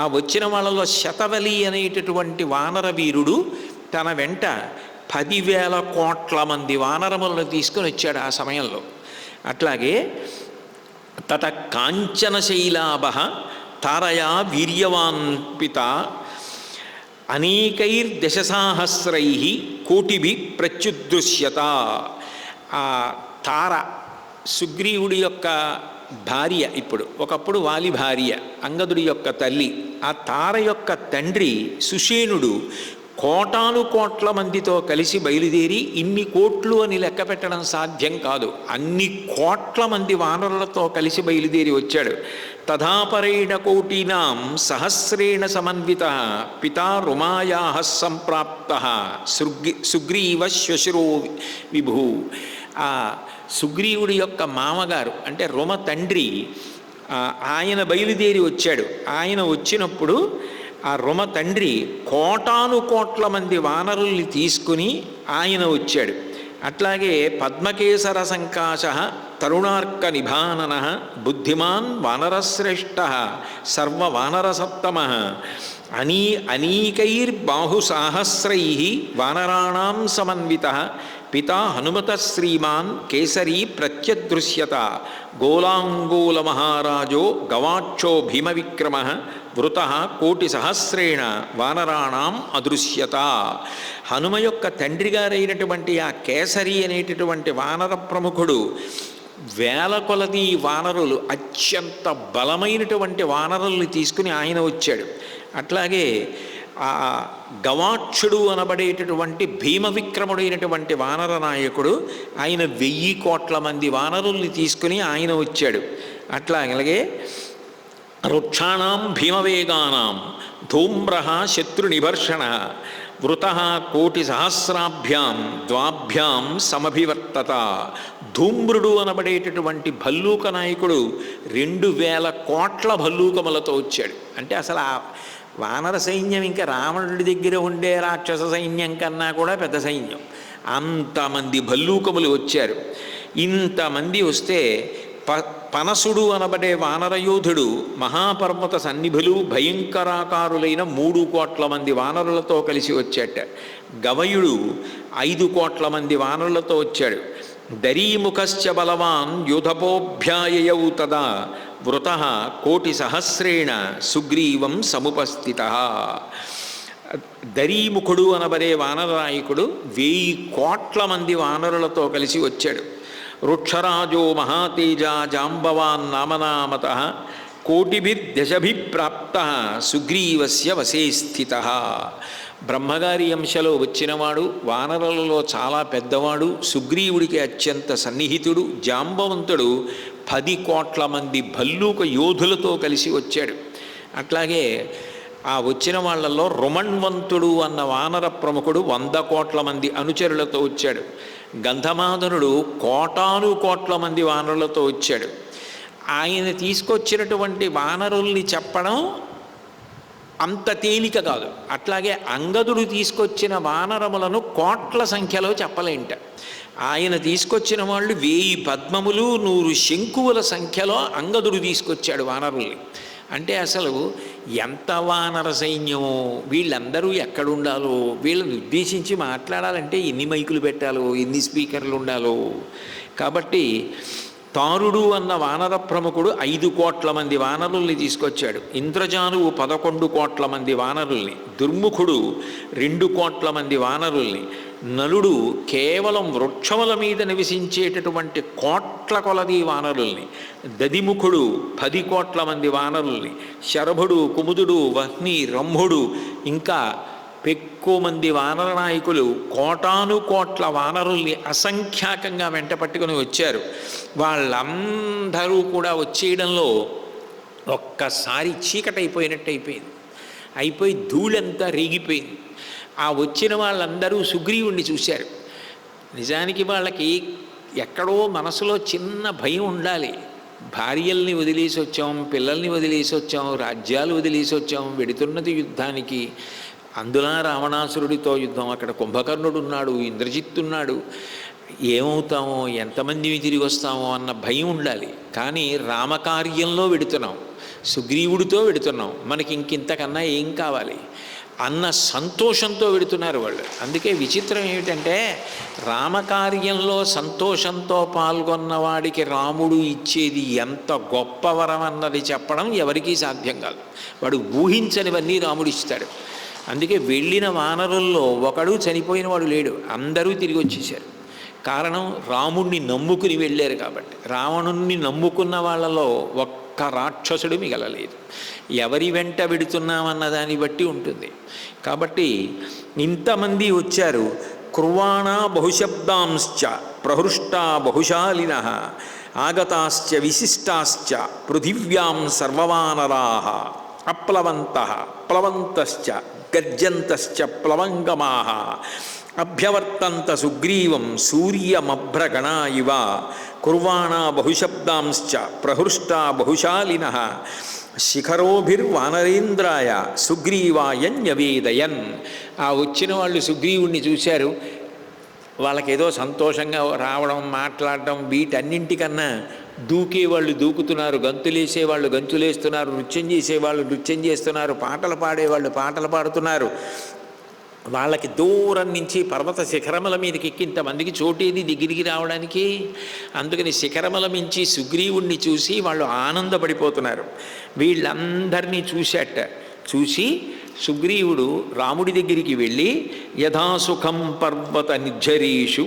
ఆ వచ్చిన వాళ్ళలో శతవలి అనేటటువంటి వానర వీరుడు తన వెంట 10,000 కోట్ల మంది వానరములను తీసుకొని వచ్చాడు ఆ సమయంలో. అట్లాగే తత కాంచనశైలాభ తారయా వీర్యవాన్ పిత అనేకైర్దశసాహస్రై కోటిభి ప్రత్యుదృశ్యత. ఆ తార సుగ్రీవుడి యొక్క భార్య, ఒకప్పుడు వాలి భార్య, అంగదుడి యొక్క తల్లి. ఆ తార యొక్క తండ్రి సుషేణుడు కోటాను కోట్ల మందితో కలిసి బయలుదేరి, ఇన్ని కోట్లు అని లెక్క పెట్టడం సాధ్యం కాదు, అన్ని కోట్ల మంది వానరులతో కలిసి బయలుదేరి వచ్చాడు. తథాపరేణ కోటీనాం సహస్రేణ సమన్విత పితా రుమాయా సంప్రాప్త సుగ్రీవ శ్వశురో విభూ. ఆ సుగ్రీవుడి యొక్క మామగారు అంటే రుమ తండ్రి, ఆయన బయలుదేరి వచ్చాడు. ఆయన వచ్చినప్పుడు ఆ రుమ తండ్రి కోటాను కోట్ల మంది వానరుల్ని తీసుకుని ఆయన వచ్చాడు. అట్లాగే పద్మకేసర సంకాశ తరుణార్క నిభానన బుద్ధిమాన్ వానరశ్రేష్ఠ సర్వవానరసప్తమ అనేకైర్బాహుసాహస్రై వానరాణాం సమన్విత పితా హనుమత శ్రీమాన్ కేసరీ ప్రత్యదృశ్యత గోలాంగోల మహారాజో గవాక్షో భీమవిక్రమ వృత కోటి సహస్రేణ వానరాణం అదృశ్యత. హనుమ యొక్క తండ్రి గారైనటువంటి ఆ కేసరి అనేటటువంటి వానర ప్రముఖుడు వేల కొలది వానరులు, అత్యంత బలమైనటువంటి వానరుల్ని తీసుకుని ఆయన వచ్చాడు. అట్లాగే ఆ గవాక్షుడు అనబడేటటువంటి భీమవిక్రముడైనటువంటి వానర నాయకుడు, ఆయన 1000 కోట్ల మంది వానరుల్ని తీసుకుని ఆయన వచ్చాడు. అట్లాగే వృక్షాణం భీమవేగానాం ధూమ్ర శత్రునిభర్షణ వృత కోటి సహస్రాభ్యాం ద్వాభ్యాం సమభివర్తత. ధూమ్రుడు అనబడేటటువంటి భల్లూక నాయకుడు 2000 కోట్ల భల్లూకములతో వచ్చాడు. అంటే అసలు ఆ వానర సైన్యం ఇంకా రావణుడి దగ్గర ఉండే రాక్షస సైన్యం కన్నా కూడా పెద్ద సైన్యం. అంతమంది భల్లూకములు వచ్చారు. ఇంతమంది వస్తే పనసుడు అనబడే వానరయోధుడు మహాపర్వత సన్నిభులు భయంకరాకారులైన 3 కోట్ల మంది వానరులతో కలిసి వచ్చాట. గవయుడు 5 కోట్ల మంది వానరులతో వచ్చాడు. దరీముఖశ్చ బలవాన్ యూధపోభ్యాయయౌ తదా వృత కోటి సహస్రేణ సుగ్రీవం సముపస్థిత. దరీముఖుడు అనబడే వానరనాయకుడు 1000 కోట్ల మంది వానరులతో కలిసి వచ్చాడు. వృక్షరాజో మహాతేజ జాంబవాన్ నామనామత కోటిభిర్దశభిప్రాప్త సుగ్రీవస్య వశే స్థిత. బ్రహ్మగారి అంశలో వచ్చినవాడు, వానరులలో చాలా పెద్దవాడు, సుగ్రీవుడికి అత్యంత సన్నిహితుడు, జాంబవంతుడు 10 కోట్ల మంది భల్లూక యోధులతో కలిసి వచ్చాడు. అట్లాగే ఆ వచ్చిన వాళ్ళల్లో రుమణ్వంతుడు అన్న వానర ప్రముఖుడు 100 కోట్ల మంది అనుచరులతో వచ్చాడు. గంధమాదనుడు కోటాను కోట్ల మంది వానరులతో వచ్చాడు. ఆయన తీసుకొచ్చినటువంటి వానరుల్ని చెప్పడం అంత తేలిక కాదు. అట్లాగే అంగదుడు తీసుకొచ్చిన వానరములను కోట్ల సంఖ్యలో చెప్పలేంట. ఆయన తీసుకొచ్చిన వాళ్ళు 1000 పద్మములు 100 శంకువుల సంఖ్యలో అంగదుడు తీసుకొచ్చాడు వానరుల్ని. అంటే అసలు ఎంత వానర సైన్యమో, వీళ్ళందరూ ఎక్కడుండాలో, వీళ్ళని ఉద్దేశించి మాట్లాడాలంటే ఎన్ని మైకులు పెట్టాలో, ఎన్ని స్పీకర్లు ఉండాలో. కాబట్టి తారుడు అన్న వానర ప్రముఖుడు 5 కోట్ల మంది వానరుల్ని తీసుకొచ్చాడు. ఇంద్రజానువు 11 కోట్ల మంది వానరుల్ని, దుర్ముఖుడు 2 కోట్ల మంది వానరుల్ని, నలుడు కేవలం వృక్షముల మీద నివసించేటటువంటి కోట్ల కొలది వానరుల్ని, దదిముఖుడు 10 కోట్ల మంది వానరుల్ని, శరభుడు, కుముదుడు, వహ్ని, రంభుడు, ఇంకా ఎక్కువ మంది వానర నాయకులు కోటాను కోట్ల వానరుల్ని అసంఖ్యాకంగా వెంట పట్టుకుని వచ్చారు. వాళ్ళందరూ కూడా వచ్చేయడంలో ఒక్కసారి చీకటైపోయినట్టు అయిపోయి ధూళంతా రేగిపోయింది. ఆ వచ్చిన వాళ్ళందరూ సుగ్రీవుణ్ణి చూశారు. నిజానికి వాళ్ళకి ఎక్కడో మనసులో చిన్న భయం ఉండాలి. భార్యల్ని వదిలేసి వచ్చాం, పిల్లల్ని వదిలేసి వచ్చాం, రాజ్యాలు వదిలేసి వచ్చాం, వెడుతున్నది యుద్ధానికి, అందున రావణాసురుడితో యుద్ధం, అక్కడ కుంభకర్ణుడు ఉన్నాడు, ఇంద్రజిత్తు ఉన్నాడు, ఏమవుతామో, ఎంతమంది తిరిగి వస్తామో అన్న భయం ఉండాలి. కానీ రామకార్యంలో వెడుతున్నాం, సుగ్రీవుడితో వెడుతున్నాం, మనకి ఇంకింతకన్నా ఏం కావాలి అన్న సంతోషంతో వెడుతున్నారు వాళ్ళు. అందుకే విచిత్రం ఏమిటంటే, రామకార్యంలో సంతోషంతో పాల్గొన్న వాడికి రాముడు ఇచ్చేది ఎంత గొప్ప వరం అన్నది చెప్పడం ఎవరికీ సాధ్యం కాదు. వాడు ఊహించనివన్నీ రాముడు ఇస్తాడు. అందుకే వెళ్ళిన వానరుల్లో ఒకడు చనిపోయిన వాడు లేడు, అందరూ తిరిగి వచ్చేసారు. కారణం రాముణ్ణి నమ్ముకుని వెళ్ళారు కాబట్టి. రావణుణ్ణి నమ్ముకున్న వాళ్ళలో ఒక్క రాక్షసుడు మిగలలేదు. ఎవరి వెంట వెడుతున్నామన్న దాన్ని బట్టి ఉంటుంది. కాబట్టి ఇంతమంది వచ్చారు. కుర్వాణ బహుశబ్దాంశ్చ ప్రహృష్టా బహుశాలిన ఆగతాశ్చ విశిష్టాశ్చ పృథివ్యాం సర్వవానరాః అప్లవంతః ప్లవంతశ్చ గర్జంతశ్చ ప్లవంగమాః అభ్యవర్తంత సుగ్రీవం సూర్యమభ్రగణా ఇవ కుర్వాణ బహుశబ్దాంశ్చ ప్రహృష్టా బహుశాలినః శిఖరోభిర్వానరేంద్రాయ సుగ్రీవాయన్యవేదయన్. ఆ వచ్చిన వాళ్ళు సుగ్రీవుణ్ణి చూశారు. వాళ్ళకేదో సంతోషంగా రావడం, మాట్లాడడం, వీటన్నింటికన్నా దూకేవాళ్ళు దూకుతున్నారు, గంతులేసేవాళ్ళు గంతులేస్తున్నారు, నృత్యం చేసేవాళ్ళు నృత్యం చేస్తున్నారు, పాటలు పాడేవాళ్ళు పాటలు పాడుతున్నారు. వాళ్ళకి దూరం నుంచి పర్వత శిఖరముల మీదకి ఎక్కి ఇంతమందికి చోటేది దగ్గరికి రావడానికి. అందుకని శిఖరముల మించి సుగ్రీవుణ్ణి చూసి వాళ్ళు ఆనందపడిపోతున్నారు. వీళ్ళందరినీ చూసి సుగ్రీవుడు రాముడి దగ్గరికి వెళ్ళి యథాసుఖం పర్వత నిర్జరీషు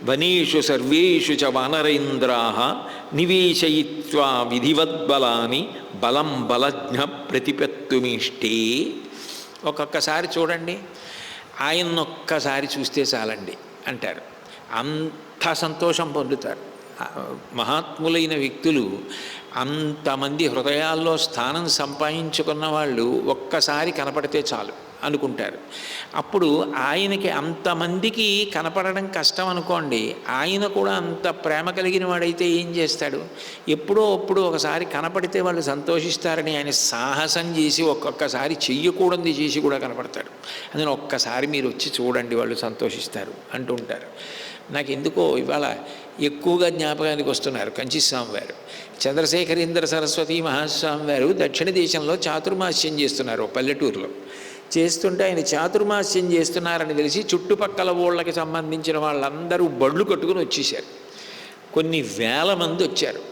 వనేషు సర్వేషు చ వానరేంద్రాః నివేశయిత్వా విధివద్బలాని బలం బలజ్ఞ ప్రతిపత్తుమిష్టే. ఒక్కొక్కసారి చూడండి, ఆయన్నొక్కసారి చూస్తే చాలండి అంటారు. అంత సంతోషం పొందుతారు. మహాత్ములైన వ్యక్తులు, అంతమంది హృదయాల్లో స్థానం సంపాదించుకున్న వాళ్ళు ఒక్కసారి కనపడితే చాలు అనుకుంటారు. అప్పుడు ఆయనకి అంతమందికి కనపడడం కష్టం అనుకోండి, ఆయన కూడా అంత ప్రేమ కలిగిన వాడైతే ఏం చేస్తాడు? ఎప్పుడో అప్పుడు ఒకసారి కనపడితే వాళ్ళు సంతోషిస్తారని ఆయన సాహసం చేసి ఒక్కొక్కసారి చెయ్యకూడదు చేసి కూడా కనపడతాడు. అందుకని ఒక్కసారి మీరు వచ్చి చూడండి, వాళ్ళు సంతోషిస్తారు అంటుంటారు. నాకు ఎందుకో ఇవాళ ఎక్కువగా జ్ఞాపకానికి వస్తున్నారు కంచిస్వామి వారు. చంద్రశేఖరేంద్ర సరస్వతి మహాస్వామి వారు దక్షిణ దేశంలో చాతుర్మాస్యం చేస్తున్నారు పల్లెటూరులో. చేస్తుంటే ఆయన చాతుర్మాస్యం చేస్తున్నారని తెలిసి చుట్టుపక్కల ఊళ్ళకి సంబంధించిన వాళ్ళందరూ బళ్ళు కట్టుకుని వచ్చేసారు. కొన్ని వేల మంది వచ్చారు.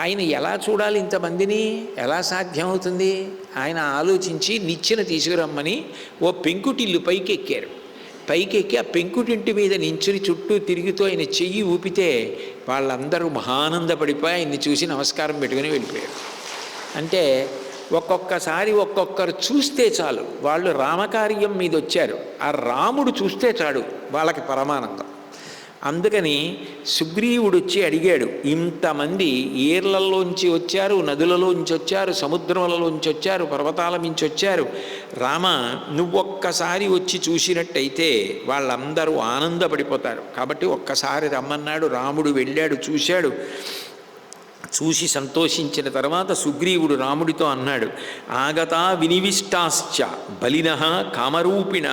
ఆయన ఎలా చూడాలి ఇంతమందిని? ఎలా సాధ్యమవుతుంది? ఆయన ఆలోచించి నిచ్చెన తీసుకురమ్మని ఓ పెంకుటిల్లు పైకి ఎక్కారు. పైకెక్కి ఆ పెంకుటింటి మీద నించుని చుట్టూ తిరుగుతూ ఆయన చెయ్యి ఊపితే వాళ్ళందరూ మహానందపడిపోయి ఆయన్ని చూసి నమస్కారం పెట్టుకుని వెళ్ళిపోయారు. అంటే ఒక్కొక్కసారి ఒక్కొక్కరు చూస్తే చాలు, వాళ్ళు రామకార్యం మీద వచ్చారు, ఆ రాముడు చూస్తే చాలు వాళ్ళకి పరమానందం. అందుకని సుగ్రీవుడు వచ్చి అడిగాడు, ఇంతమంది ఏర్లలోంచి వచ్చారు, నదులలోంచి వచ్చారు, సముద్రములలోంచి వచ్చారు, పర్వతాల నుంచి వచ్చారు, రామ నువ్వొక్కసారి వచ్చి చూసినట్టయితే వాళ్ళందరూ ఆనందపడిపోతారు. కాబట్టి ఒక్కసారి రమ్మన్నాడు. రాముడు వెళ్ళాడు, చూశాడు. చూసి సంతోషించిన తర్వాత సుగ్రీవుడు రాముడితో అన్నాడు, ఆగతా వినివిష్టాశ్చ బలిన కామరూపిణ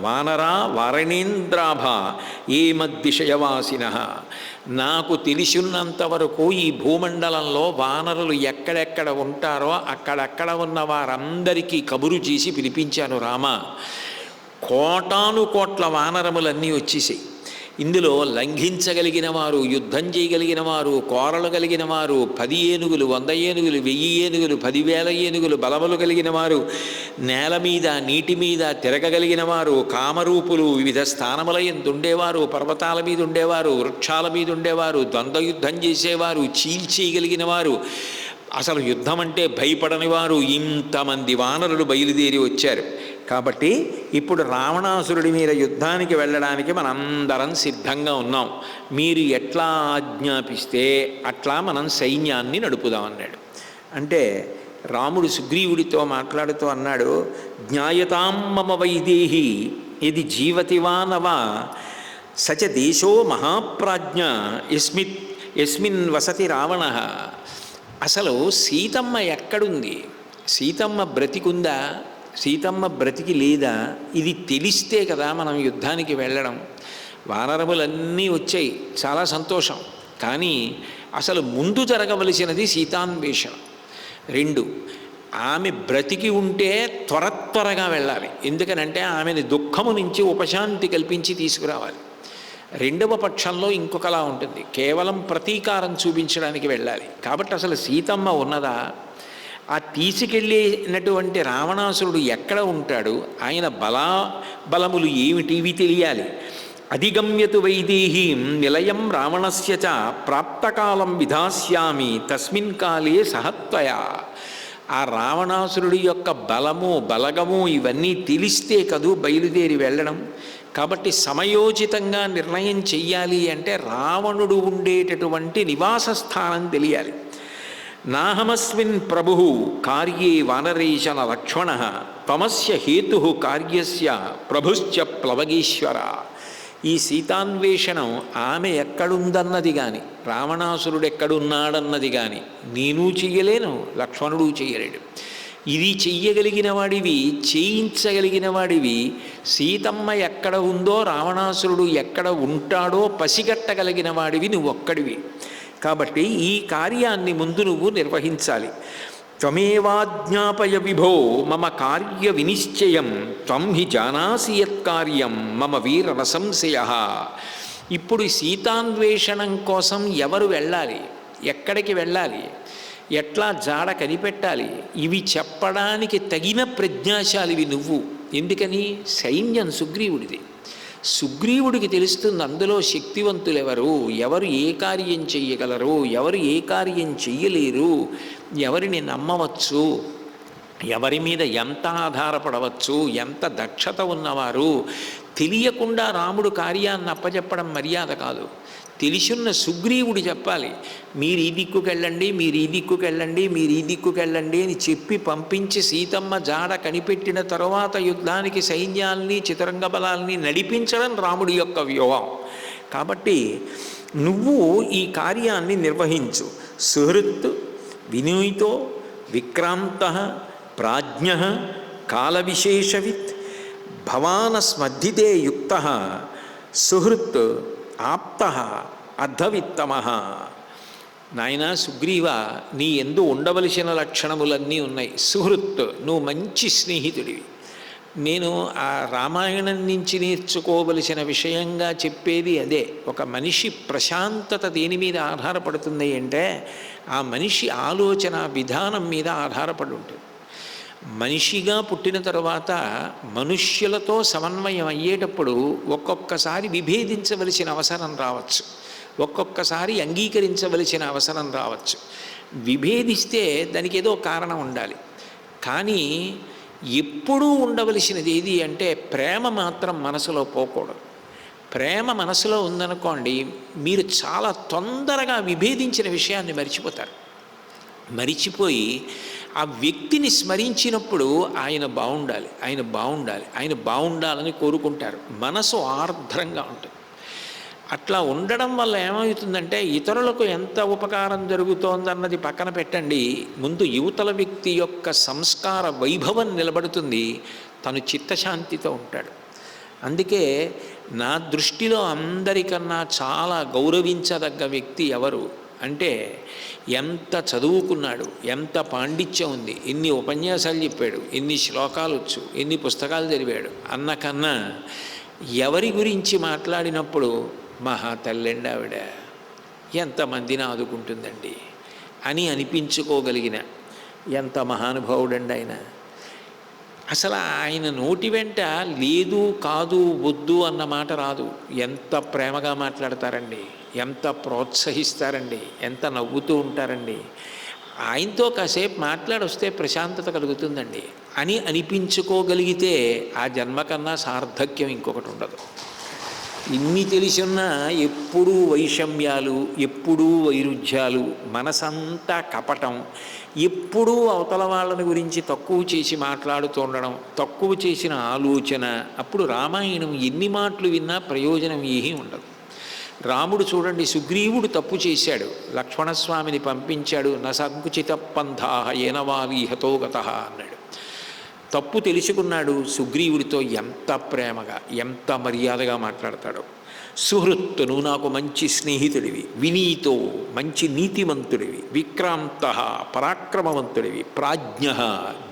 వానరా వారణేంద్రాభ ఏ మద్విషయవాసిన. నాకు తెలిసినంతవరకు ఈ భూమండలంలో వానరులు ఎక్కడెక్కడ ఉంటారో అక్కడక్కడ ఉన్న వారందరికీ కబురు చేసి పిలిపించాను రామ. కోటాను కోట్ల వానరములన్నీ వచ్చేసాయి. ఇందులో లంఘించగలిగిన వారు, యుద్ధం చేయగలిగిన వారు, కోరలు కలిగిన వారు, 10 ఏనుగులు, 100 ఏనుగులు, 1000 ఏనుగులు, 10,000 ఏనుగులు బలములు కలిగిన వారు, నేల మీద నీటి మీద తిరగగలిగిన వారు, కామరూపులు, వివిధ స్థానముల యందు ఉండేవారు, పర్వతాల మీద ఉండేవారు, వృక్షాల మీద ఉండేవారు, ద్వంద్వ యుద్ధం చేసేవారు, చీల్చేయగలిగిన వారు, అసలు యుద్ధం అంటే భయపడని వారు, ఇంతమంది వానరులు బయలుదేరి వచ్చారు. కాబట్టి ఇప్పుడు రావణాసురుడి మీద యుద్ధానికి వెళ్ళడానికి మనందరం సిద్ధంగా ఉన్నాం. మీరు ఎట్లా ఆజ్ఞాపిస్తే అట్లా మనం సైన్యాన్ని నడుపుదామన్నాడు. అంటే రాముడు సుగ్రీవుడితో మాట్లాడుతూ అన్నాడు, జ్ఞాయతాం మమ వైదేహి ఇది జీవతివానవా సచ దేశో మహాప్రాజ్ఞ యస్మిన్ వసతి రావణ. అసలు సీతమ్మ ఎక్కడుంది? సీతమ్మ బ్రతికుందా? సీతమ్మ బ్రతికి లేదా? ఇది తెలిస్తే కదా మనం యుద్ధానికి వెళ్ళడం. వానరములన్నీ వచ్చాయి, చాలా సంతోషం. కానీ అసలు ముందు జరగవలసినది సీతాన్వేషణ. 2, ఆమె బ్రతికి ఉంటే త్వరగా వెళ్ళాలి. ఎందుకనంటే ఆమెని దుఃఖము నుంచి ఉపశాంతి కల్పించి తీసుకురావాలి. 2వ పక్షంలో ఇంకొకలా ఉంటుంది, కేవలం ప్రతీకారం చూపించడానికి వెళ్ళాలి. కాబట్టి అసలు సీతమ్మ ఉన్నదా? ఆ తీసుకెళ్ళినటువంటి రావణాసురుడు ఎక్కడ ఉంటాడు? ఆయన బలములు ఏమిటి? ఇవి తెలియాలి. అధిగమ్యతు వైదేహీం నిలయం రావణస్య చ ప్రాప్తకాలం విధాస్యామి తస్మిన్ కాలే సహత్వయా. ఆ రావణాసురుడి యొక్క బలము బలగము ఇవన్నీ తెలిస్తే కదూ బయలుదేరి వెళ్ళడం. కాబట్టి సమయోచితంగా నిర్ణయం చెయ్యాలి అంటే రావణుడు ఉండేటటువంటి నివాస స్థానం తెలియాలి. నాహమస్మిన్ ప్రభు కార్యే వానరేశన లక్ష్మణ తమస్య హేతు కార్యస్య ప్రభుశ్చ ప్లవగేశ్వర. ఈ సీతాన్వేషణం ఆమె ఎక్కడుందన్నది కానీ, రావణాసురుడు ఎక్కడున్నాడన్నది కానీ నేను చెయ్యలేను, లక్ష్మణుడు చెయ్యలేడు. ఇది చెయ్యగలిగిన వాడివి, చేయించగలిగిన వాడివి, సీతమ్మ ఎక్కడ ఉందో రావణాసురుడు ఎక్కడ ఉంటాడో పసిగట్టగలిగిన వాడివి నువ్వొక్కడివి. కాబట్టి ఈ కార్యాన్ని ముందు నువ్వు నిర్వహించాలి. త్వమేవాజ్ఞాపయ విభో మమ కార్య వినిశ్చయం త్వం హి జానాసి యత్కార్యం మమ వీరరసంశయ. ఇప్పుడు సీతాన్వేషణం కోసం ఎవరు వెళ్ళాలి, ఎక్కడికి వెళ్ళాలి, ఎట్లా జాడ కనిపెట్టాలి, ఇవి చెప్పడానికి తగిన ప్రజ్ఞాశాలివి నువ్వు. ఎందుకని? సైన్యం సుగ్రీవుడిది. సుగ్రీవుడికి తెలుస్తుంది అందులో శక్తివంతులు ఎవరు, ఎవరు ఏ కార్యం చెయ్యగలరు, ఎవరు ఏ కార్యం చెయ్యలేరు, ఎవరిని నమ్మవచ్చు, ఎవరి మీద ఎంత ఆధారపడవచ్చు, ఎంత దక్షత ఉన్నవారు. తెలియకుండా రాముడు కార్యాన్ని అప్పచెప్పడం మర్యాద కాదు. తెలిసున్న సుగ్రీవుడు చెప్పాలి, మీరు ఈ దిక్కుకెళ్ళండి, మీరు ఈ దిక్కుకెళ్ళండి, మీరు ఈ దిక్కుకెళ్ళండి అని చెప్పి పంపించి సీతమ్మ జాడ కనిపెట్టిన తరువాత యుద్ధానికి సైన్యాల్ని చతురంగ బలాల్ని నడిపించడం రాముడి యొక్క వ్యూహం. కాబట్టి నువ్వు ఈ కార్యాన్ని నిర్వహించు. సుహృత్ వినీతో విక్రాంత ప్రాజ్ఞ కాలవిశేషవిత్ భవానస్మద్ధితే యుక్త సుహృత్ ఆప్త అర్ధవిత్తమ. నాయన సుగ్రీవ, నీ ఎందు ఉండవలసిన లక్షణములన్నీ ఉన్నాయి. సుహృత్, నువ్వు మంచి స్నేహితుడివి. నేను ఆ రామాయణం నుంచి నేర్చుకోవలసిన విషయంగా చెప్పేది అదే. ఒక మనిషి ప్రశాంతత దేని మీద ఆధారపడుతుంది అంటే ఆ మనిషి ఆలోచన విధానం మీద ఆధారపడి ఉంటుంది. మనిషిగా పుట్టిన తరువాత మనుష్యులతో సమన్వయం అయ్యేటప్పుడు ఒక్కొక్కసారి విభేదించవలసిన అవసరం రావచ్చు, ఒక్కొక్కసారి అంగీకరించవలసిన అవసరం రావచ్చు. విభేదిస్తే దానికి ఏదో కారణం ఉండాలి. కానీ ఎప్పుడూ ఉండవలసినది ఏది అంటే ప్రేమ మాత్రం మనసులో పోకూడదు. ప్రేమ మనసులో ఉందనుకోండి, మీరు చాలా తొందరగా విభేదించిన విషయాన్ని మరిచిపోతారు. మరిచిపోయి ఆ వ్యక్తిని స్మరించినప్పుడు ఆయన బాగుండాలి, ఆయన బాగుండాలి, ఆయన బాగుండాలని కోరుకుంటారు. మనసు ఆర్ద్రంగా ఉంటుంది. అట్లా ఉండడం వల్ల ఏమవుతుందంటే ఇతరులకు ఎంత ఉపకారం జరుగుతోందన్నది పక్కన పెట్టండి, ముందు యువతల వ్యక్తి యొక్క సంస్కార వైభవం నిలబడుతుంది, తను చిత్తశాంతితో ఉంటాడు. అందుకే నా దృష్టిలో అందరికన్నా చాలా గౌరవించదగ్గ వ్యక్తి ఎవరు అంటే, ఎంత చదువుకున్నాడు, ఎంత పాండిత్యం ఉంది, ఎన్ని ఉపన్యాసాలు చెప్పాడు, ఎన్ని శ్లోకాలు వచ్చు, ఎన్ని పుస్తకాలు చదివాడు అన్నకన్నా ఎవరి గురించి మాట్లాడినప్పుడు మహా తల్లండి ఆవిడ, ఎంతమందిని ఆదుకుంటుందండి అని అనిపించుకోగలిగిన ఎంత మహానుభావుడండి ఆయన. అసలు ఆయన నోటి వెంట లేదు కాదు వద్దు అన్న మాట రాదు. ఎంత ప్రేమగా మాట్లాడతారండి, ఎంత ప్రోత్సహిస్తారండి, ఎంత నవ్వుతూ ఉంటారండి. ఆయనతో కాసేపు మాట్లాడొస్తే ప్రశాంతత కలుగుతుందండి అని అనిపించుకోగలిగితే ఆ జన్మ కన్నా సార్థక్యం ఇంకొకటి ఉండదు. ఇన్ని తెలిసున్నా ఎప్పుడూ వైషమ్యాలు, ఎప్పుడూ వైరుధ్యాలు, మనసంతా కపటం, ఎప్పుడూ అవతల వాళ్ళని గురించి తక్కువ చేసి మాట్లాడుతూ ఉండడం, తక్కువ చేసిన ఆలోచన. అప్పుడు రామాయణం ఎన్ని మాటలు విన్నా ప్రయోజనం ఏమీ ఉండదు. రాముడు చూడండి, సుగ్రీవుడు తప్పు చేశాడు, లక్ష్మణస్వామిని పంపించాడు, న సంకుచిత పంథా ఏనవాలీహతో గతః అన్నాడు. తప్పు తెలుసుకున్నాడు, సుగ్రీవుడితో ఎంత ప్రేమగా ఎంత మర్యాదగా మాట్లాడతాడు. సుహృత్తు, నువ్వు నాకు మంచి స్నేహితుడివి, వినీతో మంచి నీతిమంతుడివి, విక్రాంత పరాక్రమవంతుడివి, ప్రాజ్ఞ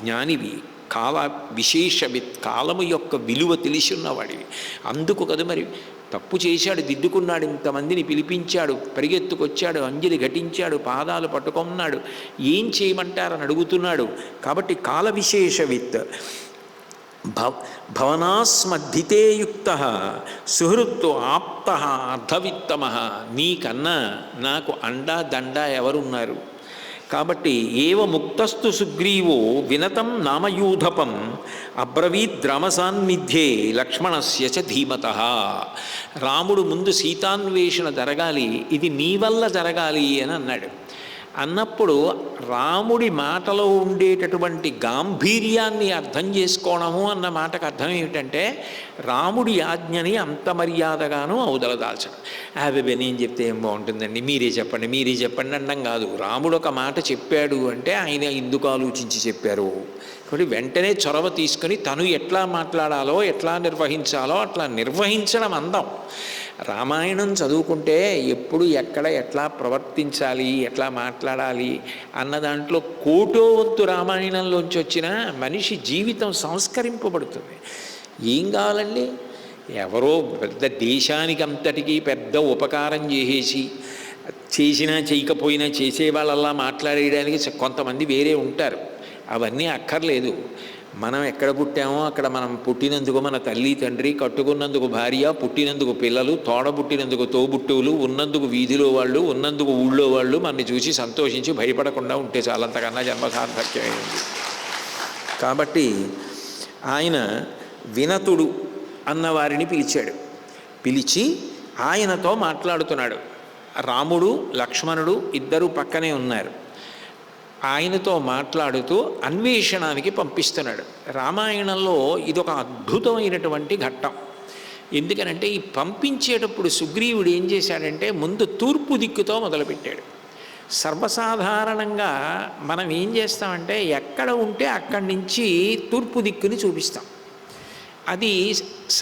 జ్ఞానివి, కాల విశేషవిత్ కాలము యొక్క విలువ తెలిసిన్నవాడివి. అందుకు కదా మరి తప్పు చేశాడు, దిద్దుకున్నాడు, ఇంతమందిని పిలిపించాడు, పరిగెత్తుకొచ్చాడు, అంజలి ఘటించాడు, పాదాలు పట్టుకున్నాడు, ఏం చేయమంటారని అడుగుతున్నాడు. కాబట్టి కాల విశేషవిత్ భవనాస్మద్ధితే యుక్త సుహృత్తు ఆప్త అర్ధవిత్తమ, నీకన్నా నాకు అండా దండా ఎవరున్నారు? కాబట్టి ఏవ ముక్తస్తు సుగ్రీవో వినతం నామయూధపం అబ్రవీద్రామసాన్నిధ్యే లక్ష్మణస్య చ ధీమతః. రాముడు ముందు సీతాన్వేషణ జరగాలి, ఇది నీ వల్ల జరగాలి అని అన్నాడు. అన్నప్పుడు రాముడి మాటలో ఉండేటటువంటి గాంభీర్యాన్ని అర్థం చేసుకోవడము అన్న మాటకు అర్థం ఏమిటంటే, రాముడి ఆజ్ఞని అంత మర్యాదగాను అవదలదాల్చడం. అవి నేను చెప్తే ఏం బాగుంటుందండి, మీరే చెప్పండి మీరే చెప్పండి అనడం కాదు. రాముడు ఒక మాట చెప్పాడు అంటే ఆయన ఎందుకు ఆలోచించి చెప్పారు. కాబట్టి వెంటనే చొరవ తీసుకొని తను ఎట్లా మాట్లాడాలో ఎట్లా నిర్వహించాలో అట్లా నిర్వహించడం అందం. రామాయణం చదువుకుంటే ఎప్పుడు ఎక్కడ ఎట్లా ప్రవర్తించాలి, ఎట్లా మాట్లాడాలి అన్న దాంట్లో కోటో వంతు రామాయణంలోంచి వచ్చిన మనిషి జీవితం సంస్కరింపబడుతుంది. ఏం కావాలండి, ఎవరో పెద్ద దేశానికి అంతటికీ పెద్ద ఉపకారం చేసేసి చేసినా చేయకపోయినా చేసే వాళ్ళల్లా మాట్లాడేయడానికి కొంతమంది వేరే ఉంటారు. అవన్నీ అక్కర్లేదు. మనం ఎక్కడ పుట్టామో అక్కడ మనం పుట్టినందుకు మన తల్లి తండ్రి, కట్టుకున్నందుకు భార్య, పుట్టినందుకు పిల్లలు, తోడబుట్టినందుకు తోబుట్టువులు, ఉన్నందుకు వీధిలో వాళ్ళు, ఉన్నందుకు ఊళ్ళో వాళ్ళు మనని చూసి సంతోషించి భయపడకుండా ఉంటే చాలంతకన్నా జన్మసార్థక్యమైంది. కాబట్టి ఆయన వినతుడు అన్నవారిని పిలిచాడు. పిలిచి ఆయనతో మాట్లాడుతున్నాడు. రాముడు లక్ష్మణుడు ఇద్దరు పక్కనే ఉన్నారు. ఆయనతో మాట్లాడుతూ అన్వేషణానికి పంపిస్తున్నాడు. రామాయణంలో ఇదొక అద్భుతమైనటువంటి ఘట్టం. ఎందుకనంటే ఈ పంపించేటప్పుడు సుగ్రీవుడు ఏం చేశాడంటే ముందు తూర్పు దిక్కుతో మొదలుపెట్టాడు. సర్వసాధారణంగా మనం ఏం చేస్తామంటే ఎక్కడ ఉంటే అక్కడి నుంచి తూర్పు దిక్కుని చూపిస్తాం. అది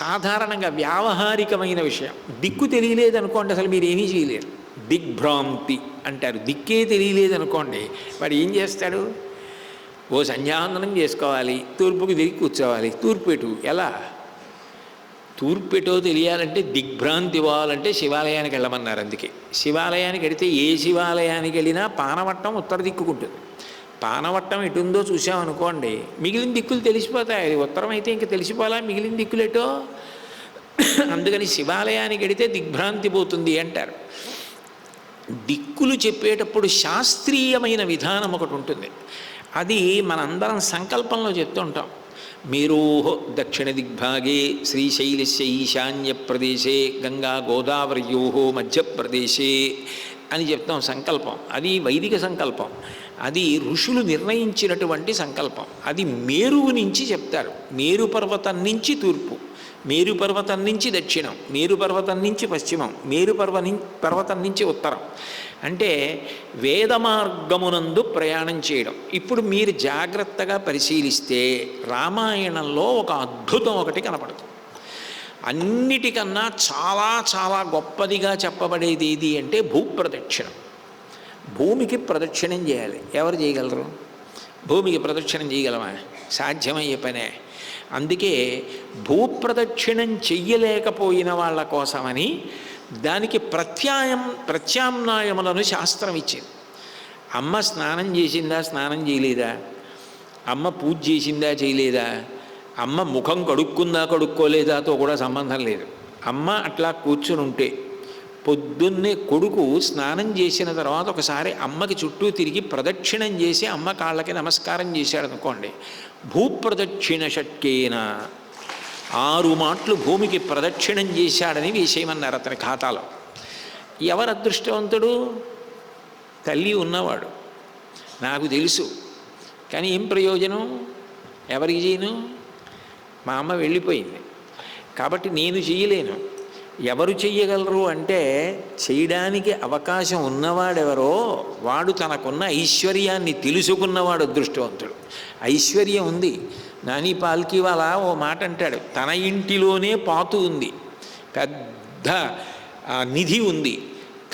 సాధారణంగా వ్యావహారికమైన విషయం. దిక్కు తెలియలేదనుకోండి అసలు మీరు ఏమీ చేయలేరు. దిగ్భ్రాంతి అంటారు. దిక్కే తెలియలేదనుకోండి వాడు ఏం చేస్తాడు, ఓ సంధ్యావందనం చేసుకోవాలి, తూర్పుకి తిరిగి కూర్చోవాలి. తూర్పెటు ఎలా? తూర్పెటో తెలియాలంటే దిగ్భ్రాంతి ఇవ్వాలంటే శివాలయానికి వెళ్ళమన్నారు. అందుకే శివాలయానికి వెళితే ఏ శివాలయానికి వెళ్ళినా పానవట్టం ఉత్తర దిక్కుకుంటుంది. పానవట్టం ఎటుందో చూసామనుకోండి మిగిలిన దిక్కులు తెలిసిపోతాయి. అది ఉత్తరం అయితే ఇంకా తెలిసిపోలా మిగిలిన దిక్కులేటో. అందుకని శివాలయానికి వెళితే దిగ్భ్రాంతి పోతుంది అంటారు. దిక్కులు చెప్పేటప్పుడు శాస్త్రీయమైన విధానం ఒకటి ఉంటుంది. అది మనందరం సంకల్పంలో చెప్తుంటాం. మేరోహ దక్షిణ దిగ్భాగే శ్రీశైలస్య ఈశాన్య ప్రదేశే గంగా గోదావర్యోహో మధ్యప్రదేశే అని చెప్తాం సంకల్పం. అది వైదిక సంకల్పం. అది ఋషులు నిర్ణయించినటువంటి సంకల్పం. అది మేరువు నుంచి చెప్తారు. మేరు పర్వతం నుంచి తూర్పు, మేరు పర్వతం నుంచి దక్షిణం, మేరు పర్వతం నుంచి పశ్చిమం, పర్వతం నుంచి ఉత్తరం. అంటే వేద మార్గమునందు ప్రయాణం చేయడం. ఇప్పుడు మీరు జాగ్రత్తగా పరిశీలిస్తే రామాయణంలో ఒక అద్భుతం ఒకటి కనపడుతుంది. అన్నిటికన్నా చాలా చాలా గొప్పదిగా చెప్పబడేది ఏది అంటే భూప్రదక్షిణం. భూమికి ప్రదక్షిణం చేయాలి. ఎవరు చేయగలరు? భూమికి ప్రదక్షిణం చేయగలమా? సాధ్యమయ్యే పనే. అందుకే భూప్రదక్షిణం చెయ్యలేకపోయిన వాళ్ళ కోసమని దానికి ప్రత్యామ్నాయములను శాస్త్రం ఇచ్చింది. అమ్మ స్నానం చేసిందా, స్నానం చేయలేదా? అమ్మ పూజ చేసిందా, చేయలేదా? అమ్మ ముఖం కడుక్కోలేదాతో కూడా సంబంధం లేదు. అమ్మ అట్లా కూర్చుని ఉంటే పొద్దున్నే కొడుకు స్నానం చేసిన తర్వాత ఒకసారి అమ్మకి చుట్టూ తిరిగి ప్రదక్షిణం చేసి అమ్మ కాళ్ళకి నమస్కారం చేశాడు అనుకోండి, భూప్రదక్షిణ షట్కేన 6 మాటలు భూమికి ప్రదక్షిణం చేశాడని వేసేయమన్నారు అతని ఖాతాలో. ఎవరు అదృష్టవంతుడు? తల్లి ఉన్నవాడు. నాకు తెలుసు, కానీ ఏం ప్రయోజనం? ఎవరికి చేయను? మా అమ్మ వెళ్ళిపోయింది కాబట్టి నేను చెయ్యలేను. ఎవరు చెయ్యగలరు అంటే చేయడానికి అవకాశం ఉన్నవాడెవరో వాడు తనకున్న ఐశ్వర్యాన్ని తెలుసుకున్నవాడు అదృష్టవంతుడు. ఐశ్వర్యం ఉంది. నాని పాల్కీవాల ఓ మాట అంటాడు, తన ఇంటిలోనే పాతు ఉంది, పెద్ద నిధి ఉంది,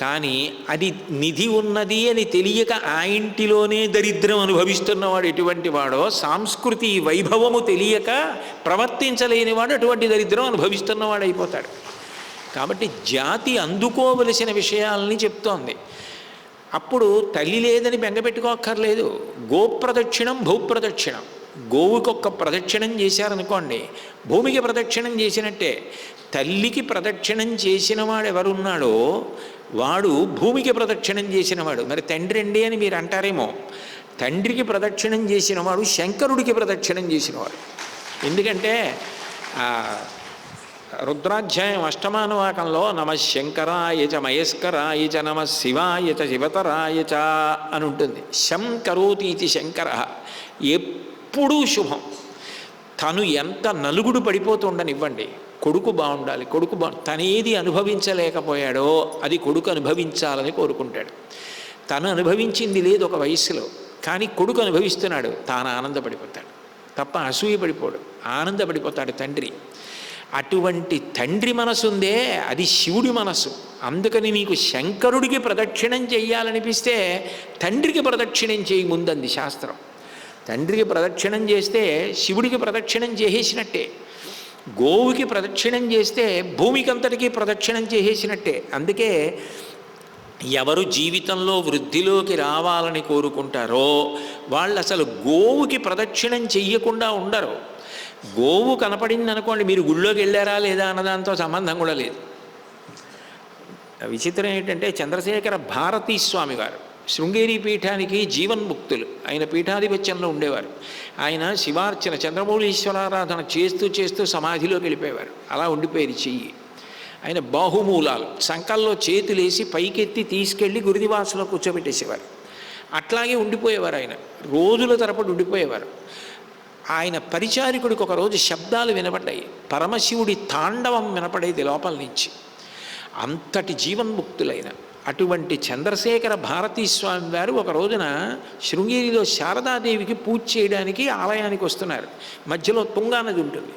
కానీ అది నిధి ఉన్నది అని తెలియక ఆ ఇంటిలోనే దరిద్రం అనుభవిస్తున్నవాడు ఎటువంటి వాడో, సాంస్కృతి వైభవము తెలియక ప్రవర్తించలేనివాడు అటువంటి దరిద్రం అనుభవిస్తున్నవాడు అయిపోతాడు. కాబట్టి జాతి అందుకోవలసిన విషయాలని చెప్తోంది. అప్పుడు తల్లి లేదని బెంగపెట్టుకోక్కర్లేదు. గోప్రదక్షిణం భూప్రదక్షిణం. గోవుకొక్క ప్రదక్షిణం చేశారనుకోండి, భూమికి ప్రదక్షిణం చేసినట్టే. తల్లికి ప్రదక్షిణం చేసిన వాడు ఎవరున్నాడో వాడు భూమికి ప్రదక్షిణం చేసినవాడు. మరి తండ్రి అండి అని మీరు అంటారేమో, తండ్రికి ప్రదక్షిణం చేసినవాడు శంకరుడికి ప్రదక్షిణం చేసినవాడు. ఎందుకంటే రుద్రాధ్యాయం అష్టమానువాకంలో నమ శంకరాయ చ మయస్కరాయ చ నమ శివాయ చ శివతరాయ చ అని ఉంటుంది. శం కరోతీతి శంకర, ఎప్పుడూ శుభం. తను ఎంత నలుగుడు పడిపోతుండనివ్వండి, కొడుకు బాగుండాలి, తనేది అనుభవించలేకపోయాడో అది కొడుకు అనుభవించాలని కోరుకుంటాడు. తను అనుభవించింది లేదు ఒక వయస్సులో, కానీ కొడుకు అనుభవిస్తున్నాడు, తాను ఆనందపడిపోతాడు తప్ప అసూయ పడిపోడు, ఆనందపడిపోతాడు తండ్రి. అటువంటి తండ్రి మనసు ఉందే అది శివుడి మనసు. అందుకని నీకు శంకరుడికి ప్రదక్షిణం చెయ్యాలనిపిస్తే తండ్రికి ప్రదక్షిణం చేయి ముందంది శాస్త్రం. తండ్రికి ప్రదక్షిణం చేస్తే శివుడికి ప్రదక్షిణం చేసేసినట్టే. గోవుకి ప్రదక్షిణం చేస్తే భూమికంతటికి ప్రదక్షిణం చేసేసినట్టే. అందుకే ఎవరు జీవితంలో వృద్ధిలోకి రావాలని కోరుకుంటారో వాళ్ళు అసలు గోవుకి ప్రదక్షిణం చెయ్యకుండా ఉండరు. గోవు కనపడింది అనుకోండి, మీరు గుళ్ళోకి వెళ్ళారా లేదా అన్నదాంతో సంబంధం కూడా లేదు. విచిత్రం ఏంటంటే చంద్రశేఖర భారతీ స్వామి వారు శృంగేరి పీఠానికి జీవన్ముక్తులు, ఆయన పీఠాధిపత్యంలో ఉండేవారు. ఆయన శివార్చన చంద్రమౌళీశ్వరారాధన చేస్తూ చేస్తూ సమాధిలోకి వెళ్ళిపోయేవారు. అలా ఉండిపోయేది చెయ్యి. ఆయన బాహుమూలాలు సంకల్లో చేతులేసి పైకెత్తి తీసుకెళ్ళి గురుదివాసలో కూర్చోబెట్టేసేవారు. అట్లాగే ఉండిపోయేవారు. ఆయన రోజుల తరబడి ఉండిపోయేవారు. ఆయన పరిచారికుడికి ఒకరోజు శబ్దాలు వినపడ్డాయి, పరమశివుడి తాండవం వినపడేది లోపల నుంచి. అంతటి జీవన్ముక్తులైన అటువంటి చంద్రశేఖర భారతీ స్వామి వారు ఒక రోజున శృంగేరిలో శారదాదేవికి పూజ చేయడానికి ఆలయానికి వస్తున్నారు. మధ్యలో తుంగానది ఉంటుంది.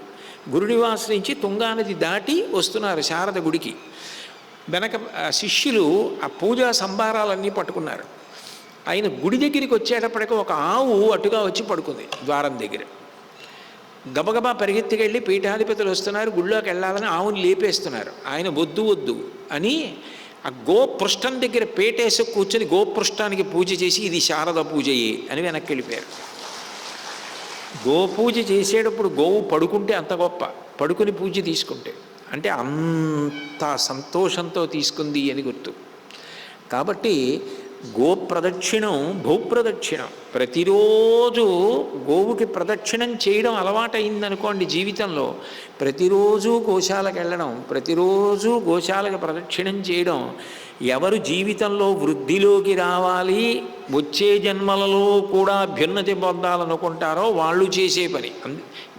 గురునివాస్ నుంచి తుంగానది దాటి వస్తున్నారు శారద గుడికి. వెనక శిష్యులు ఆ పూజా సంభారాలన్నీ పట్టుకున్నారు. ఆయన గుడి దగ్గరికి వచ్చేటప్పటికి ఒక ఆవు అటుగా వచ్చి పడుకుంది ద్వారం దగ్గర. గబగబా పరిగెత్తికెళ్ళి పీఠాధిపతులు వస్తున్నారు, గుళ్ళోకి వెళ్ళాలని ఆవుని లేపేస్తున్నారు. ఆయన వద్దు వద్దు అని ఆ గోపృష్టం దగ్గర పేటేసి కూర్చొని గోపృష్టానికి పూజ చేసి ఇది శారద పూజయే అని వెనక్కి వెళ్ళిపోయారు. గోపూజ చేసేటప్పుడు గోవు పడుకుంటే అంత గొప్ప, పడుకుని పూజ తీసుకుంటే అంటే అంత సంతోషంతో తీసుకుంది అని గుర్తు. కాబట్టి గోప్రదక్షిణం భూప్రదక్షిణం. ప్రతిరోజు గోవుకి ప్రదక్షిణం చేయడం అలవాటైందనుకోండి జీవితంలో, ప్రతిరోజు గోశాలకు వెళ్ళడం, ప్రతిరోజు గోశాలకు ప్రదక్షిణం చేయడం, ఎవరు జీవితంలో వృద్ధిలోకి రావాలి, వచ్చే జన్మలలో కూడా అభ్యున్నతి పొందాలనుకుంటారో వాళ్ళు చేసే పని.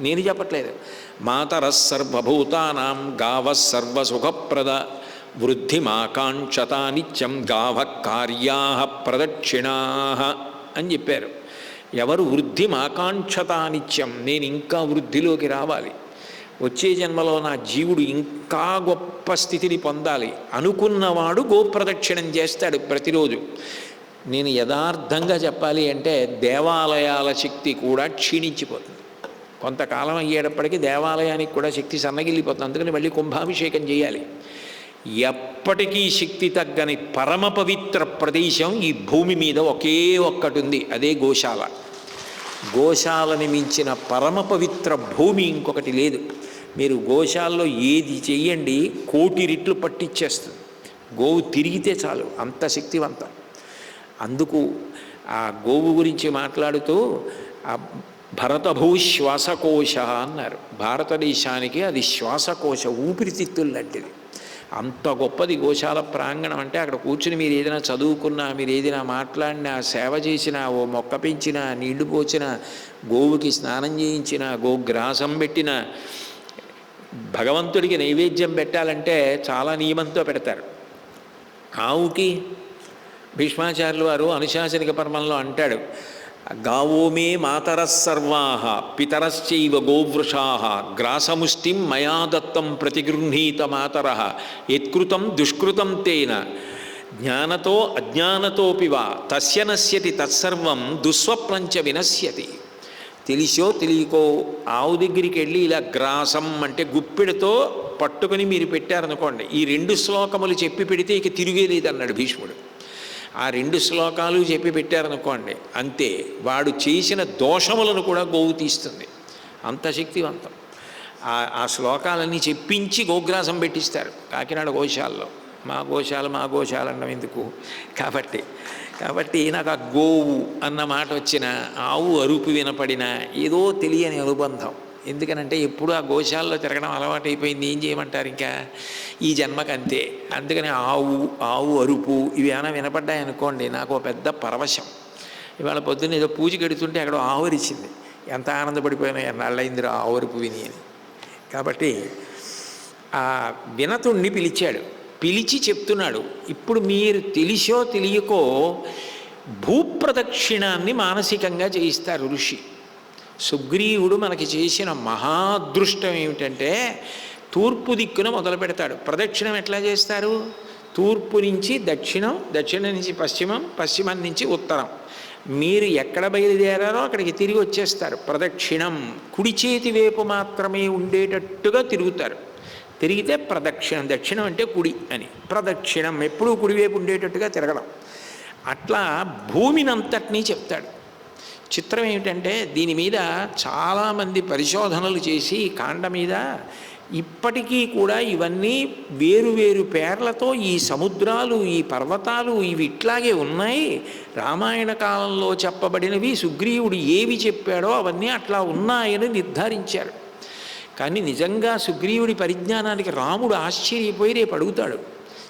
నేను చెప్పట్లేదు. మాతరః సర్వభూతానాం గావః సర్వసుఖప్రద వృద్ధిమాకాంక్షతా నిత్యం గావః కార్యాః ప్రదక్షిణాః అని చెప్పారు. ఎవరు వృద్ధిమాకాంక్షతా నిత్యం, నేను ఇంకా వృద్ధిలోకి రావాలి, వచ్చే జన్మలో నా జీవుడు ఇంకా గొప్ప స్థితిని పొందాలి అనుకున్నవాడు గోప్రదక్షిణం చేస్తాడు ప్రతిరోజు. నేను యథార్థంగా చెప్పాలి అంటే దేవాలయాల శక్తి కూడా క్షీణించిపోతుంది. కొంతకాలం అయ్యేటప్పటికీ దేవాలయానికి కూడా శక్తి సన్నగిల్లిపోతుంది. అందుకని మళ్ళీ కుంభాభిషేకం చేయాలి. ఎప్పటికీ శక్తి తగ్గని పరమ పవిత్ర ప్రదేశం ఈ భూమి మీద ఒకే ఒక్కటి ఉంది, అదే గోశాల. గోశాలని మించిన పరమ పవిత్ర భూమి ఇంకొకటి లేదు. మీరు గోశాలలో ఏది చెయ్యండి 1,000,000 రెట్లు పట్టించేస్తుంది. గోవు తిరిగితే చాలు, అంత శక్తివంతం. అందుకు ఆ గోవు గురించి మాట్లాడుతూ ఆ భరతభూ శ్వాసకోశ అన్నారు. భారతదేశానికి అది శ్వాసకోశ, ఊపిరితిత్తులు లాంటిది. అంత గొప్పది గోశాల ప్రాంగణం. అంటే అక్కడ కూర్చుని మీరు ఏదైనా చదువుకున్నా, మీరు ఏదైనా మాట్లాడినా, సేవ చేసినా, ఓ మొక్క పెంచినా, నీళ్లు పోసినా, గోవుకి స్నానం చేయించినా, గోగ్రాసం పెట్టినా, భగవంతుడికి నైవేద్యం పెట్టాలంటే చాలా నియమంతో పెడతారు. ఆవుకి భీష్మాచార్యులు వారు అనుశాసనిక పర్వంలో అంటాడు, గావో మే మాతరః సర్వాః పితరశ్చైవ గోవృషాః గ్రాసముష్టిం మయా దత్తం ప్రతిగృహీత మాతరః యత్కృతం దుష్కృతం తేన జ్ఞానతో అజ్ఞానతోపి వా తస్య నశ్యతి తత్సర్వం దుస్వప్నంచ వినశ్యతి. తెలిసో తెలియకో ఆవు దగ్గరికి వెళ్ళి ఇలా గ్రాసం అంటే గుప్పెడితో పట్టుకుని మీరు పెట్టారనుకోండి, ఈ 2 శ్లోకములు చెప్పి పెడితే ఇక తిరిగేలేదు అన్నాడు భీష్ముడు. ఆ 2 శ్లోకాలు చెప్పి పెట్టారనుకోండి, అంతే, వాడు చేసిన దోషములను కూడా గోవు తీస్తుంది. అంత శక్తివంతం. ఆ శ్లోకాలన్నీ చెప్పించి గోగ్రాసం పెట్టిస్తారు కాకినాడ గోశాలలో. మా గోశాల అన్నం ఎందుకు కాబట్టి నాకు ఆ గోవు అన్న మాట వచ్చిన, ఆవు అరుపు వినపడిన ఏదో తెలియని అనుబంధం. ఎందుకనంటే ఎప్పుడు ఆ గోశాలలో తిరగడం అలవాటైపోయింది. ఏం చేయమంటారు, ఇంకా ఈ జన్మకంతే. అందుకని ఆవు అరుపు ఇవి ఏమైనా వినపడ్డాయనుకోండి, నాకు పెద్ద పరవశం. ఇవాళ పొద్దున్న ఏదో పూజ కడుతుంటే అక్కడ ఆవు అరిచింది, ఎంత ఆనందపడిపోయినా ఎన్నాళ్ళైందిరా ఆవు అరుపు విని అని. కాబట్టి ఆ వినతుణ్ణి పిలిచి చెప్తున్నాడు, ఇప్పుడు మీరు తెలిసో తెలియకో భూప్రదక్షిణాన్ని మానసికంగా చేయిస్తారు ఋషి. సుగ్రీవుడు మనకి చేసిన మహాదృష్టం ఏమిటంటే తూర్పు దిక్కున మొదలు పెడతాడు. ప్రదక్షిణం ఎట్లా చేస్తారు? తూర్పు నుంచి దక్షిణం, దక్షిణం నుంచి పశ్చిమం, పశ్చిమం నుంచి ఉత్తరం. మీరు ఎక్కడ బయలుదేరారో అక్కడికి తిరిగి వచ్చేస్తారు. ప్రదక్షిణం కుడి చేతి వైపు మాత్రమే ఉండేటట్టుగా తిరుగుతారు. తిరిగితే ప్రదక్షిణం, దక్షిణం అంటే కుడి అని, ప్రదక్షిణం ఎప్పుడూ కుడివైపు ఉండేటట్టుగా తిరగడం. అట్లా భూమినంతటినీ చెప్తాడు. చిత్రం ఏమిటంటే దీని మీద చాలామంది పరిశోధనలు చేసి కాండ మీద ఇప్పటికీ కూడా ఇవన్నీ వేరు పేర్లతో ఈ సముద్రాలు, ఈ పర్వతాలు ఇవి ఇట్లాగే ఉన్నాయి. రామాయణ కాలంలో చెప్పబడినవి సుగ్రీవుడు ఏవి చెప్పాడో అవన్నీ అట్లా ఉన్నాయని నిర్ధారించారు. కానీ నిజంగా సుగ్రీవుడి పరిజ్ఞానానికి రాముడు ఆశ్చర్యపోయి రేపు అడుగుతాడు,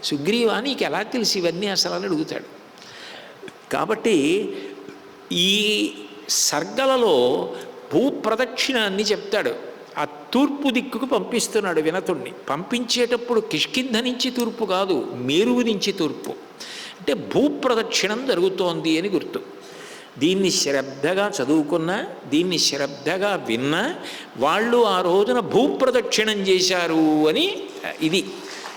సుగ్రీవా నీకు ఎలా తెలిసి ఇవన్నీ అసలు అని అడుగుతాడు. కాబట్టి ఈ సర్గలలో భూప్రదక్షిణాన్ని చెప్తాడు. ఆ తూర్పు దిక్కుకు పంపిస్తున్నాడు వినతుణ్ణి. పంపించేటప్పుడు కిష్కింధ నుంచి తూర్పు కాదు, మేరువు నుంచి తూర్పు. అంటే భూప్రదక్షిణం జరుగుతోంది అని గుర్తు. దీన్ని శ్రద్ధగా చదువుకున్నా, దీన్ని శ్రద్ధగా విన్నా వాళ్ళు ఆ రోజున భూప్రదక్షిణం చేశారు అని. ఇది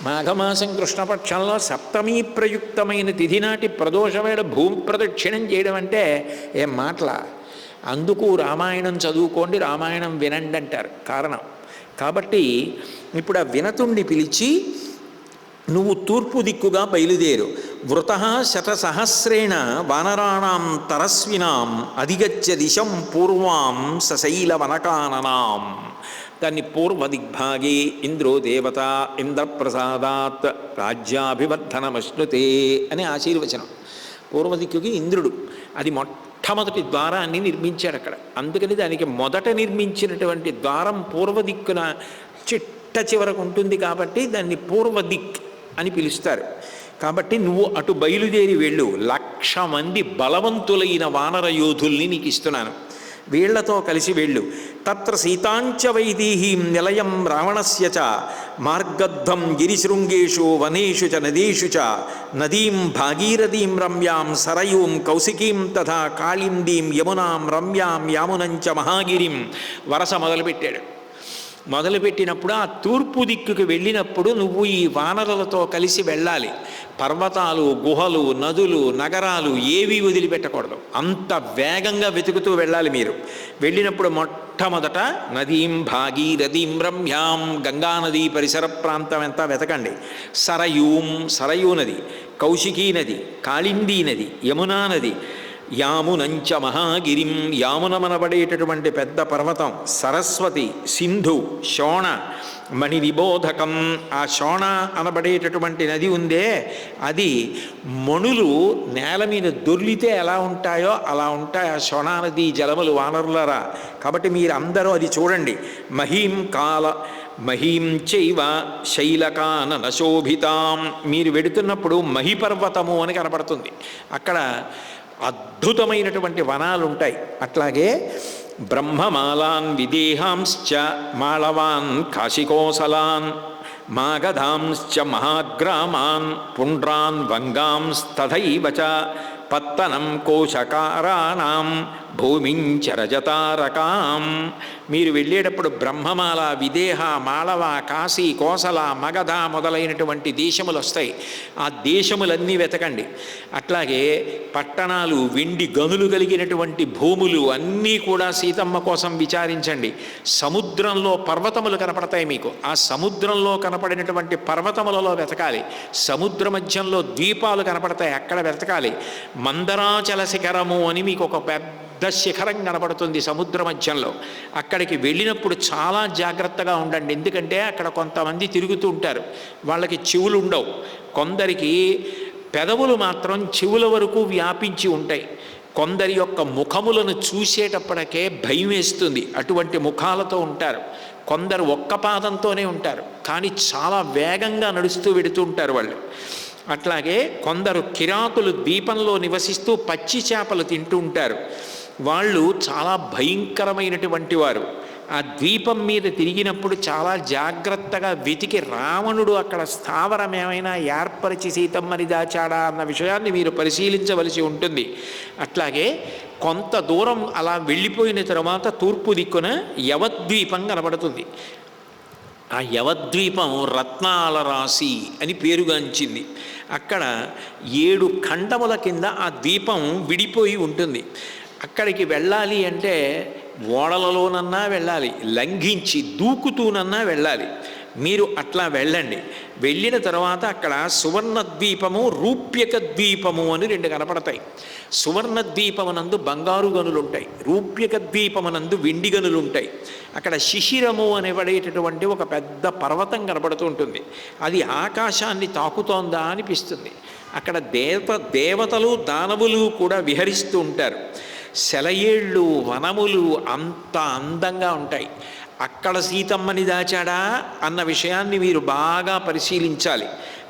మాఘమాసం కృష్ణపక్షంలో సప్తమీ ప్రయుక్తమైన తిథి నాటి ప్రదోషవేళ భూప్రదక్షిణం చేయడం అంటే ఏం మాటల. అందుకు రామాయణం చదువుకోండి, రామాయణం వినండి అంటారు కారణం. కాబట్టి ఇప్పుడు ఆ వినతుణ్ణి పిలిచి నువ్వు తూర్పు దిక్కుగా బయలుదేరు. వృత శతసహస్రేణ వానరాణం తరస్వినాం అధిగత్య దిశం పూర్వాం సశైల వనకాననాం. దాన్ని పూర్వదిగ్భాగే ఇంద్రో దేవత ఇంద్రప్రసాదాత్ రాజ్యాభివర్ధనమశ్నుతే అని ఆశీర్వచనం. పూర్వదిక్కుకి ఇంద్రుడు. అది మొట్టమొదటి ద్వారాన్ని నిర్మించాడు అక్కడ. అందుకని దానికి మొదట నిర్మించినటువంటి ద్వారం పూర్వదిక్కున చిట్ట చివరకు ఉంటుంది కాబట్టి దాన్ని పూర్వదిక్ అని పిలుస్తారు. కాబట్టి నువ్వు అటు బయలుదేరి వెళ్ళు. 1,00,000 మంది బలవంతులైన వానర యోధుల్ని నీకు ఇస్తున్నాను, వీళ్లతో కలిసి వెళ్ళు. తత్ర సీతాంచ వైదేహీం నిలయం రావణస్య చ మార్గద్ధం గిరిశృంగేషు వనేషు చ నదీషు చ నదీం భాగీరథీం రమ్యాం సరయూం కౌశికీం తథా కాళిందీం యమునాం రమ్యాం యామునంచ మహాగిరిం వరస మొదలుపెట్టాడు. మొదలుపెట్టినప్పుడు ఆ తూర్పు దిక్కుకు వెళ్ళినప్పుడు నువ్వు ఈ వానరులతో కలిసి వెళ్ళాలి. పర్వతాలు, గుహలు, నదులు, నగరాలు ఏవీ వదిలిపెట్టకూడదు. అంత వేగంగా వెతుకుతూ వెళ్ళాలి. మీరు వెళ్ళినప్పుడు మొట్టమొదట నదీం భాగీరథీం రమ్యాం, గంగానది పరిసర ప్రాంతం అంతా వెతకండి. సరయూ నది, కౌశికీ నది, కాళిందీ నది, యమునా నది, యామునంచ మహాగిరిం, యామునమనబడేటటువంటి పెద్ద పర్వతం, సరస్వతి, సింధు, శోణ, మణి విబోధకం. ఆ శోణ అనబడేటటువంటి నది ఉందే, అది మణులు నేల మీద దొర్లితే ఎలా ఉంటాయో అలా ఉంటాయి ఆ శోణా నది జలములు వానరులరా. కాబట్టి మీరు అందరూ అది చూడండి. మహీం చైవ శైలకానన శోభితాం. మీరు వెడుతున్నప్పుడు మహిపర్వతము అని కనపడుతుంది. అక్కడ అద్భుతమైనటువంటి వనాలు ఉంటాయి. అట్లాగే బ్రహ్మమాలాన్ విదేహాంశ్చ మాళవాన్ కాశికోసలాన్ మాగధాంశ్చ మహాగ్రామాన్ పుండ్రాన్ వంగాంస్తథైవ చ పత్తనం కోశకారాణం భూమించ రజతారకాం. మీరు వెళ్ళేటప్పుడు బ్రహ్మమాల, విదేహ, మాళవ, కాశీ, కోసల, మగధ మొదలైనటువంటి దేశములు వస్తాయి. ఆ దేశములన్నీ వెతకండి. అట్లాగే పట్టణాలు, వెండి గనులు కలిగినటువంటి భూములు అన్నీ కూడా సీతమ్మ కోసం విచారించండి. సముద్రంలో పర్వతములు కనపడతాయి మీకు. ఆ సముద్రంలో కనపడినటువంటి పర్వతములలో వెతకాలి. సముద్ర మధ్యంలో ద్వీపాలు కనపడతాయి, అక్కడ వెతకాలి. మందరాచల శిఖరము అని మీకు ఒక పెద్ద శిఖరం కనపడుతుంది సముద్ర మధ్యంలో. అక్కడికి వెళ్ళినప్పుడు చాలా జాగ్రత్తగా ఉండండి. ఎందుకంటే అక్కడ కొంతమంది తిరుగుతూ ఉంటారు, వాళ్ళకి చెవులు ఉండవు. కొందరికి పెదవులు మాత్రం చెవుల వరకు వ్యాపించి ఉంటాయి. కొందరి యొక్క ముఖములను చూసేటప్పటికే భయం వేస్తుంది, అటువంటి ముఖాలతో ఉంటారు. కొందరు ఒక్క పాదంతోనే ఉంటారు, కానీ చాలా వేగంగా నడుస్తూ వెడుతూ ఉంటారు వాళ్ళు. అట్లాగే కొందరు కిరాతులు ద్వీపంలో నివసిస్తూ పచ్చి చేపలు తింటూ ఉంటారు. వాళ్ళు చాలా భయంకరమైనటువంటి వారు. ఆ ద్వీపం మీద తిరిగినప్పుడు చాలా జాగ్రత్తగా వెతికి రావణుడు అక్కడ స్థావరం ఏమైనా ఏర్పరిచి సీతమ్మని దాచాడా అన్న విషయాన్ని మీరు పరిశీలించవలసి ఉంటుంది. అట్లాగే కొంత దూరం అలా వెళ్ళిపోయిన తర్వాత తూర్పు దిక్కున యవద్వీపం కనబడుతుంది. ఆ యవద్వీపం రత్నాల రాశి అని పేరుగాంచింది. అక్కడ 7 ఖండముల కింద ఆ ద్వీపం విడిపోయి ఉంటుంది. అక్కడికి వెళ్ళాలి అంటే ఓడలలోనన్నా వెళ్ళాలి, లంఘించి దూకుతూనన్నా వెళ్ళాలి. మీరు అట్లా వెళ్ళండి. వెళ్ళిన తర్వాత అక్కడ సువర్ణ ద్వీపము, రూప్యక ద్వీపము అని 2 కనపడతాయి. సువర్ణ ద్వీపమునందు బంగారు గనులు ఉంటాయి, రూప్యక ద్వీపమునందు వెండి గనులు ఉంటాయి. అక్కడ శిశిరము అనేబడేటటువంటి ఒక పెద్ద పర్వతం కనపడుతూ ఉంటుంది. అది ఆకాశాన్ని తాకుతోందా అనిపిస్తుంది. అక్కడ దేవతలు, దానవులు కూడా విహరిస్తూ ఉంటారు. సెలయేళ్ళు, వనములు అంత అందంగా ఉంటాయి. అక్కడ సీతమ్మని దాచాడా అన్న విషయాన్ని మీరు బాగా పరిశీలించాలి.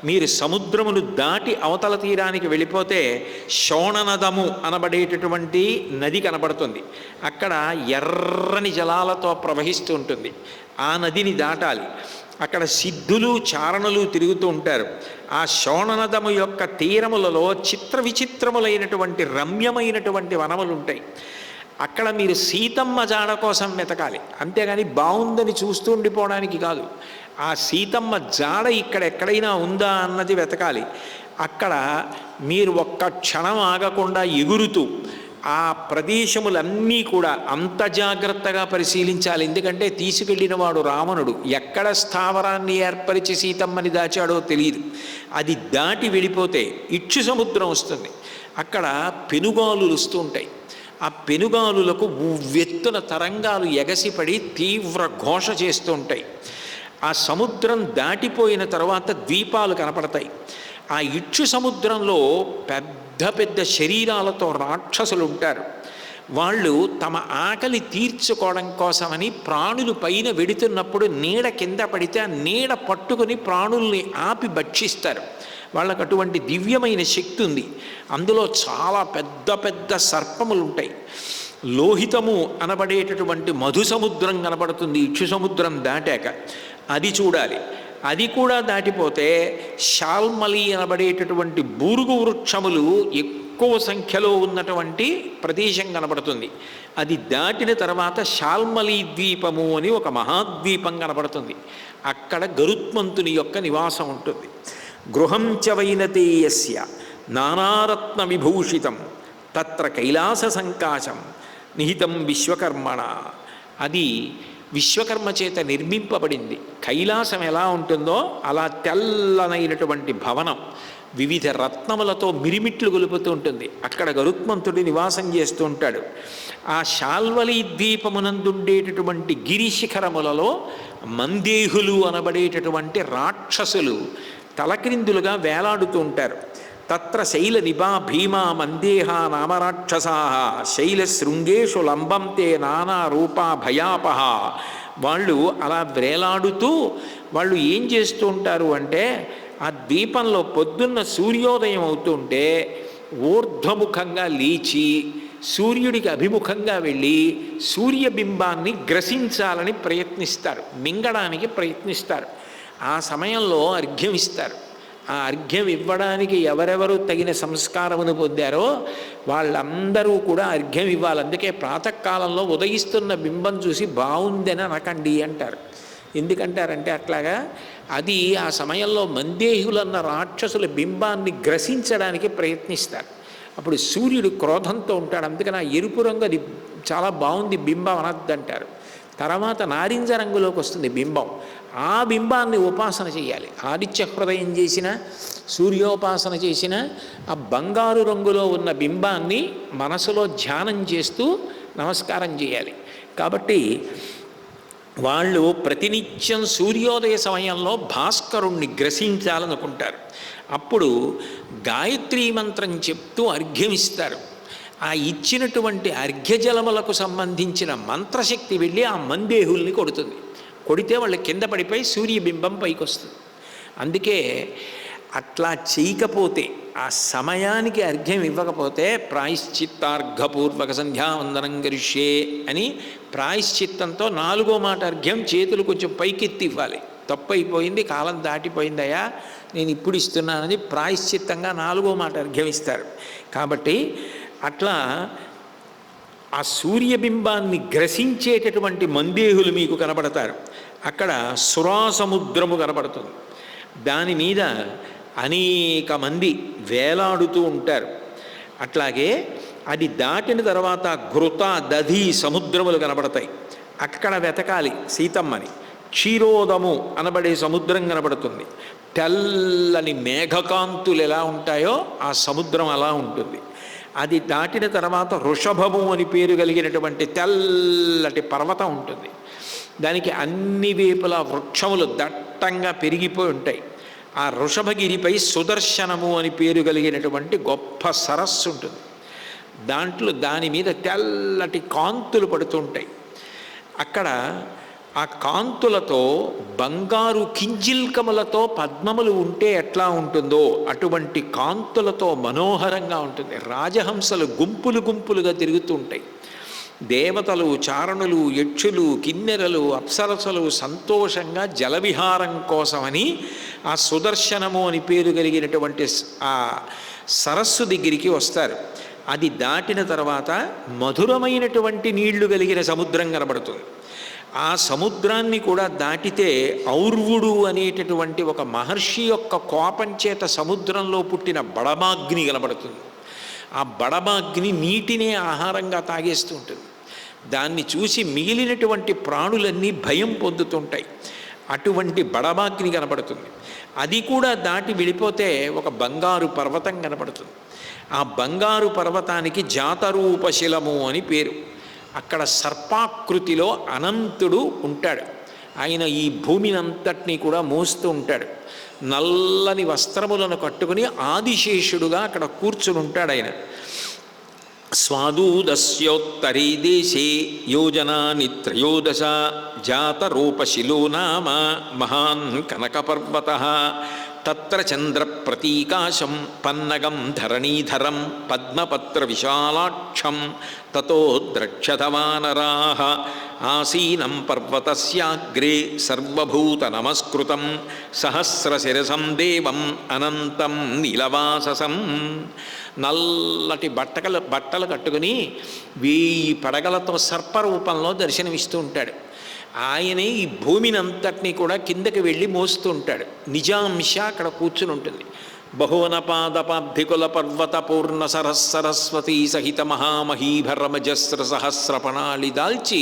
మీరు సముద్రమును దాటి అవతల తీరానికి వెళ్ళిపోతే శోణనదము అనబడేటటువంటి నది కనబడుతుంది. అక్కడ ఎర్రని జలాలతో ప్రవహిస్తూ ఉంటుంది. ఆ నదిని దాటాలి. అక్కడ సిద్ధులు, చారణులు తిరుగుతూ ఉంటారు. ఆ శోణనదము యొక్క తీరములలో చిత్ర విచిత్రములైనటువంటి రమ్యమైనటువంటి వనములు ఉంటాయి. అక్కడ మీరు సీతమ్మ జాడ కోసం వెతకాలి, అంతేగాని బాగుందని చూస్తూ ఉండిపోవడానికి కాదు. ఆ సీతమ్మ జాడ ఇక్కడ ఎక్కడైనా ఉందా అన్నది వెతకాలి. అక్కడ మీరు ఒక్క క్షణం ఆగకుండా ఎగురుతూ ఆ ప్రదేశములన్నీ కూడా అంత జాగ్రత్తగా పరిశీలించాలి. ఎందుకంటే తీసుకెళ్ళిన వాడు రావణుడు. ఎక్కడ స్థావరాన్ని ఏర్పరిచి సీతమ్మని దాచాడో తెలియదు. అది దాటి వెళ్ళిపోతే ఇచ్చు సముద్రం వస్తుంది. అక్కడ పెనుగాలులు వస్తూ ఉంటాయి. ఆ పెనుగాలులకు ఉవ్వెత్తున తరంగాలు ఎగసిపడి తీవ్ర ఘోష చేస్తూ ఉంటాయి. ఆ సముద్రం దాటిపోయిన తర్వాత ద్వీపాలు కనపడతాయి. ఆ ఇక్షు సముద్రంలో పెద్ద పెద్ద శరీరాలతో రాక్షసులు ఉంటారు. వాళ్ళు తమ ఆకలి తీర్చుకోవడం కోసమని ప్రాణులు పైన వెడుతున్నప్పుడు నీడ కింద పడితే ఆ నీడ పట్టుకుని ప్రాణుల్ని ఆపి భక్షిస్తారు. వాళ్ళకు అటువంటి దివ్యమైన శక్తి ఉంది. అందులో చాలా పెద్ద పెద్ద సర్పములు ఉంటాయి. లోహితము అనబడేటటువంటి మధు సముద్రం కనబడుతుంది ఇక్షు సముద్రం దాటాక, అది చూడాలి. అది కూడా దాటిపోతే శాల్మలి అనబడేటటువంటి బూరుగు వృక్షములు ఎక్కువ సంఖ్యలో ఉన్నటువంటి ప్రదేశం కనబడుతుంది. అది దాటిన తర్వాత శాల్మలి ద్వీపము అని ఒక మహాద్వీపం కనబడుతుంది. అక్కడ గరుత్మంతుని యొక్క నివాసం ఉంటుంది. గృహం చ వైనతేయస్య నానారత్న విభూషితం తత్ర కైలాస సంకాశం నిహితం విశ్వకర్మణ. అది విశ్వకర్మ చేత నిర్మింపబడింది. కైలాసం ఎలా ఉంటుందో అలా తెల్లనైనటువంటి భవనం వివిధ రత్నములతో మిరిమిట్లు గొలుపుతూ ఉంటుంది. అక్కడ గరుత్మంతుడి నివాసం చేస్తూ ఉంటాడు. ఆ శాల్వలి ద్వీపమునందుండేటటువంటి గిరిశిఖరములలో మందేహులు అనబడేటటువంటి రాక్షసులు తలక్రిందులుగా వేలాడుతూ ఉంటారు. తత్ర శైల నిభా భీమా మందేహ నామరాక్షసా శైలశృంగేషు లంబంతే నానా రూపా భయాపహ. వాళ్ళు అలా వేలాడుతూ వాళ్ళు ఏం చేస్తూ ఉంటారు అంటే, ఆ ద్వీపంలో పొద్దున్న సూర్యోదయం అవుతుంటే ఊర్ధ్వముఖంగా లేచి సూర్యుడికి అభిముఖంగా వెళ్ళి సూర్యబింబాన్ని గ్రసించాలని ప్రయత్నిస్తారు, మింగడానికి ప్రయత్నిస్తారు. ఆ సమయంలో అర్ఘ్యం ఇస్తారు. ఆ అర్ఘ్యం ఇవ్వడానికి ఎవరెవరు తగిన సంస్కారమును పొందారో వాళ్ళందరూ కూడా అర్ఘ్యం ఇవ్వాలి. అందుకే ప్రాతకాలంలో ఉదయిస్తున్న బింబం చూసి బాగుందని అనకండి అంటారు. ఎందుకంటారంటే అట్లాగా అది ఆ సమయంలో మందేహులన్న రాక్షసుల బింబాన్ని గ్రసించడానికి ప్రయత్నిస్తారు. అప్పుడు సూర్యుడు క్రోధంతో ఉంటాడు. అందుకని ఆ ఎరుపు రంగు అది చాలా బాగుంది బింబం అనద్దంటారు. తర్వాత నారింజ రంగులోకి వస్తుంది బింబం. ఆ బింబాన్ని ఉపాసన చేయాలి. ఆదిత్య హృదయం చేసిన, సూర్యోపాసన చేసిన ఆ బంగారు రంగులో ఉన్న బింబాన్ని మనసులో ధ్యానం చేస్తూ నమస్కారం చేయాలి. కాబట్టి వాళ్ళు ప్రతినిత్యం సూర్యోదయ సమయంలో భాస్కరుణ్ణి గ్రసించాలనుకుంటారు. అప్పుడు గాయత్రీ మంత్రం చెప్తూ అర్ఘ్యమిస్తారు. ఆ ఇచ్చినటువంటి అర్ఘ్యజలములకు సంబంధించిన మంత్రశక్తి వెళ్ళి ఆ మందేహుల్ని కొడుతుంది. కొడితే వాళ్ళు కింద పడిపోయి సూర్యబింబం పైకి వస్తుంది. అందుకే అట్లా చేయకపోతే, ఆ సమయానికి అర్ఘ్యం ఇవ్వకపోతే ప్రాయశ్చిత్తార్ఘపూర్వక సంధ్యావందనం గరిష్యే అని ప్రాయశ్చిత్తంతో 4వ మాట అర్ఘ్యం చేతులు కొంచెం పైకెత్తి ఇవ్వాలి. తప్పు అయిపోయింది, కాలం దాటిపోయిందయ్యా, నేను ఇప్పుడు ఇస్తున్నానని ప్రాయశ్చిత్తంగా 4వ మాట అర్ఘ్యం ఇస్తారు. కాబట్టి అట్లా ఆ సూర్యబింబాన్ని గ్రసించేటటువంటి మందేహులు మీకు కనబడతారు. అక్కడ సురాసముద్రము కనబడుతుంది. దాని మీద అనేక మంది వేలాడుతూ ఉంటారు. అట్లాగే అది దాటిన తర్వాత ఘృత దధి సముద్రములు కనబడతాయి. అక్కడ వెతకాలి సీతమ్మని. క్షీరోదము అనబడే సముద్రం కనబడుతుంది. తెల్లని మేఘకాంతులు ఎలా ఉంటాయో ఆ సముద్రం అలా ఉంటుంది. అది దాటిన తర్వాత వృషభము అని పేరు కలిగినటువంటి తెల్లటి పర్వతం ఉంటుంది. దానికి అన్ని వైపులా వృక్షములు దట్టంగా పెరిగిపోయి ఉంటాయి. ఆ వృషభగిరిపై సుదర్శనము అని పేరు కలిగినటువంటి గొప్ప సరస్సు ఉంటుంది. దాని మీద తెల్లటి కాంతులు పడుతుంటాయి. అక్కడ ఆ కాంతులతో బంగారు కింజిల్కములతో పద్మములు ఉంటే ఎట్లా ఉంటుందో అటువంటి కాంతులతో మనోహరంగా ఉంటుంది. రాజహంసలు గుంపులు గుంపులుగా తిరుగుతూ ఉంటాయి. దేవతలు, చారణులు, యక్షులు, కిన్నెరలు, అప్సరసలు సంతోషంగా జలవిహారం కోసమని ఆ సుదర్శనము అని పేరు కలిగినటువంటి ఆ సరస్సు దగ్గరికి వస్తారు. అది దాటిన తర్వాత మధురమైనటువంటి నీళ్లు కలిగిన సముద్రం కనబడుతుంది. ఆ సముద్రాన్ని కూడా దాటితే ఔర్వుడు అనేటటువంటి ఒక మహర్షి యొక్క కోపం చేత సముద్రంలో పుట్టిన బడబాగ్ని కనబడుతుంది. ఆ బడబాగ్ని నీటినే ఆహారంగా తాగేస్తూ ఉంటుంది. దాన్ని చూసి మిగిలినటువంటి ప్రాణులన్నీ భయం పొందుతుంటాయి. అటువంటి బడబాగ్ని కనబడుతుంది. అది కూడా దాటి వెళ్ళిపోతే ఒక బంగారు పర్వతం కనబడుతుంది. ఆ బంగారు పర్వతానికి జాతరూపశిలము అని పేరు. అక్కడ సర్పాకృతిలో అనంతుడు ఉంటాడు. ఆయన ఈ భూమిని అంతటినీ కూడా మోస్తూ ఉంటాడు. నల్లని వస్త్రములను కట్టుకుని ఆదిశేషుడుగా అక్కడ కూర్చుని ఉంటాడు ఆయన. స్వాదూదస్యోత్తరే దేశే యోజనాని త్రయోదశ జాతరూపశిలో నామ మహాన్ కనకపర్వతః తత్ర చంద్ర ప్రతీకాశం పన్నగం ధరణీధరం పద్మపత్ర విశాలాక్షం తతో ద్రక్ష్యత వానరాః ఆసీనం పర్వతస్యాగ్రే సర్వభూత నమస్కృతం సహస్రశిరసం దేవం అనంతం నీలవాససం. నల్లటి బట్టలు కట్టుకుని 1000 పడగలతో సర్పరూపంలో దర్శనమిస్తూ ఉంటాడు. ఆయనే ఈ భూమిని అంతటినీ కూడా కిందకి వెళ్ళి మోస్తూ ఉంటాడు. నిజాంశ అక్కడ కూర్చుని ఉంటుంది. బహువనపాదపాబ్ధికుల పర్వత పూర్ణ సరస్వతీ సహిత మహామహీభరమజస్ర సహస్రపణాళి దాల్చి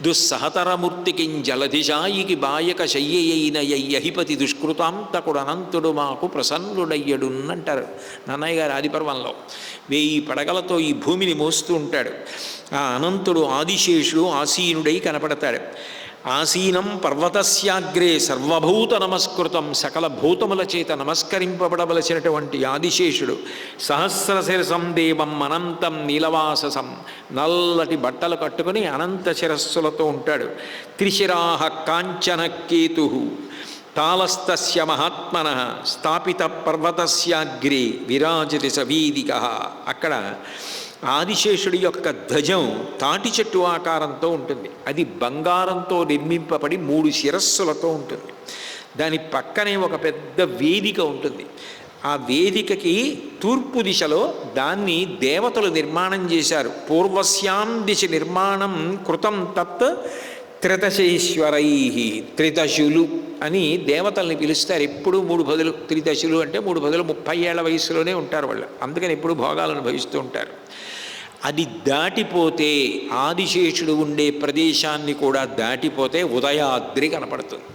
దుస్సహతరమూర్తికింజలధిశాయికి బాయక శయ్యయైన యయ్యహిపతి దుష్కృతాంతకుడు అనంతుడు మాకు ప్రసన్నుడయ్యడున్నంటారు నన్నయ్య గారు ఆదిపర్వంలో. 1000 పడగలతో ఈ భూమిని మోస్తూ ఉంటాడు. ఆ అనంతుడు ఆదిశేషుడు ఆసీనుడై కనపడతాడు. ఆసీనం పర్వతస్యాగ్రే సర్వభూత నమస్కృతం సకల భూతముల చేత నమస్కరింపబడవలసినటువంటి ఆదిశేషుడు. సహస్రశిరసం దేవం అనంతం నీలవాససం, నల్లటి బట్టలు కట్టుకుని అనంత శిరస్సులతో ఉంటాడు. త్రిశిరాహ కాంచన కేతు తాళస్తస్య మహాత్మనః స్థాపిత పర్వతస్యాగ్రే విరాజతి సవీదిక. అక్కడ ఆదిశేషుడి యొక్క ధ్వజం తాటి చెట్టు ఆకారంతో ఉంటుంది. అది బంగారంతో నిర్మింపబడి 3 శిరస్సులతో ఉంటుంది. దాని పక్కనే ఒక పెద్ద వేదిక ఉంటుంది. ఆ వేదికకి తూర్పు దిశలో దాన్ని దేవతలు నిర్మాణం చేశారు. పూర్వస్యాం దిశ నిర్మాణం కృతం తత్ త్రిదశైశ్వరై, త్రిదశులు అని దేవతల్ని పిలుస్తారు. ఎప్పుడు 3 బదులు త్రిదశులు అంటే 3 బదులు 30 ఏళ్ల వయసులోనే ఉంటారు వాళ్ళు. అందుకని ఎప్పుడు భోగాలను భవిస్తూ ఉంటారు. అది దాటిపోతే ఆదిశేషుడు ఉండే ప్రదేశాన్ని కూడా దాటిపోతే ఉదయాద్రి కనపడుతుంది.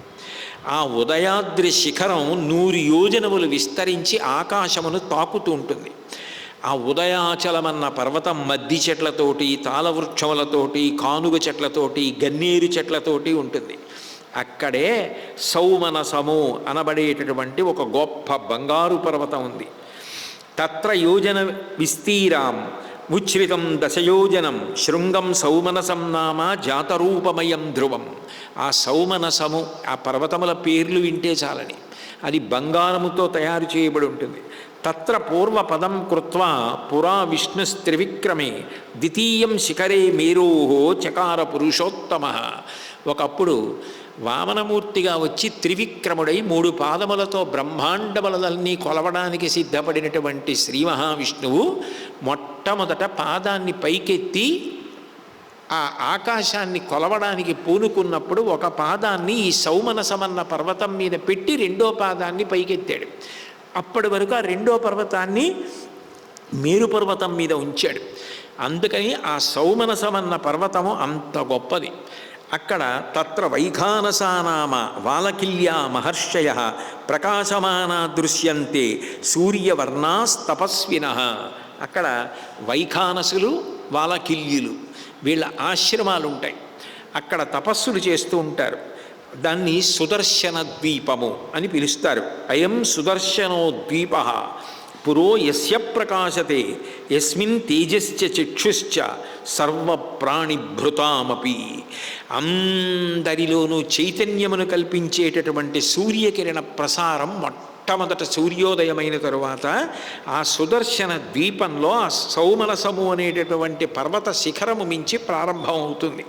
ఆ ఉదయాద్రి శిఖరం 100 యోజనములు విస్తరించి ఆకాశమును తాకుతూ ఉంటుంది. ఆ ఉదయాచలమన్న పర్వతం మద్ది చెట్లతోటి, తాళవృక్షములతోటి, కానుగ చెట్లతోటి, గన్నేరు చెట్లతోటి ఉంటుంది. అక్కడే సౌమనసము అనబడేటటువంటి ఒక గొప్ప బంగారు పర్వతం ఉంది. తత్ర యోజన విస్తీరాం ఉచ్ఛ్రితం దశయోజనం శృంగం సౌమనసం నామ జాతరూపమయం ధ్రువం. ఆ సౌమనసము, ఆ పర్వతముల పేర్లు వింటే చాలని, అది బంగారముతో తయారు చేయబడి ఉంటుంది. తత్ర పూర్వపదం కృత్వా పురా విష్ణుస్త్రివిక్రమే ద్వితీయం శిఖరే మేరోహో చకార పురుషోత్తమ. ఒకప్పుడు వామనమూర్తిగా వచ్చి త్రివిక్రముడై 3 పాదములతో బ్రహ్మాండములన్నీ కొలవడానికి సిద్ధపడినటువంటి శ్రీ మహావిష్ణువు మొట్టమొదట పాదాన్ని పైకెత్తి ఆ ఆకాశాన్ని కొలవడానికి పూనుకున్నప్పుడు ఒక పాదాన్ని ఈ సౌమనసమన్న పర్వతం మీద పెట్టి 2వ పాదాన్ని పైకెత్తాడు. అప్పటి వరకు ఆ 2వ పర్వతాన్ని మేరు పర్వతం మీద ఉంచాడు. అందుకని ఆ సౌమనసమన్న పర్వతము అంత గొప్పది. అక్కడ తత్ర వైఖానసానామ వాలకిల్యా మహర్షయ ప్రకాశమానా దృశ్యంతే సూర్యవర్ణాస్తపస్వినః. అక్కడ వైఖానసులు, వాలకిల్యులు వీళ్ళ ఆశ్రమాలు ఉంటాయి. అక్కడ తపస్సులు చేస్తూ ఉంటారు. దాన్ని సుదర్శన ద్వీపము అని పిలుస్తారు. అయం సుదర్శనో ద్వీప పురో యస్య ప్రకాశతే యస్మిన్ తేజశ్చ చక్షుశ్చ సర్వప్రాణిభృతామపి. అందరిలోనూ చైతన్యమును కల్పించేటటువంటి సూర్యకిరణ ప్రసారం మొట్టమొదట సూర్యోదయమైన తరువాత ఆ సుదర్శన ద్వీపంలో ఆ సౌమనసము అనేటటువంటి పర్వత శిఖరము మించి ప్రారంభం అవుతుంది.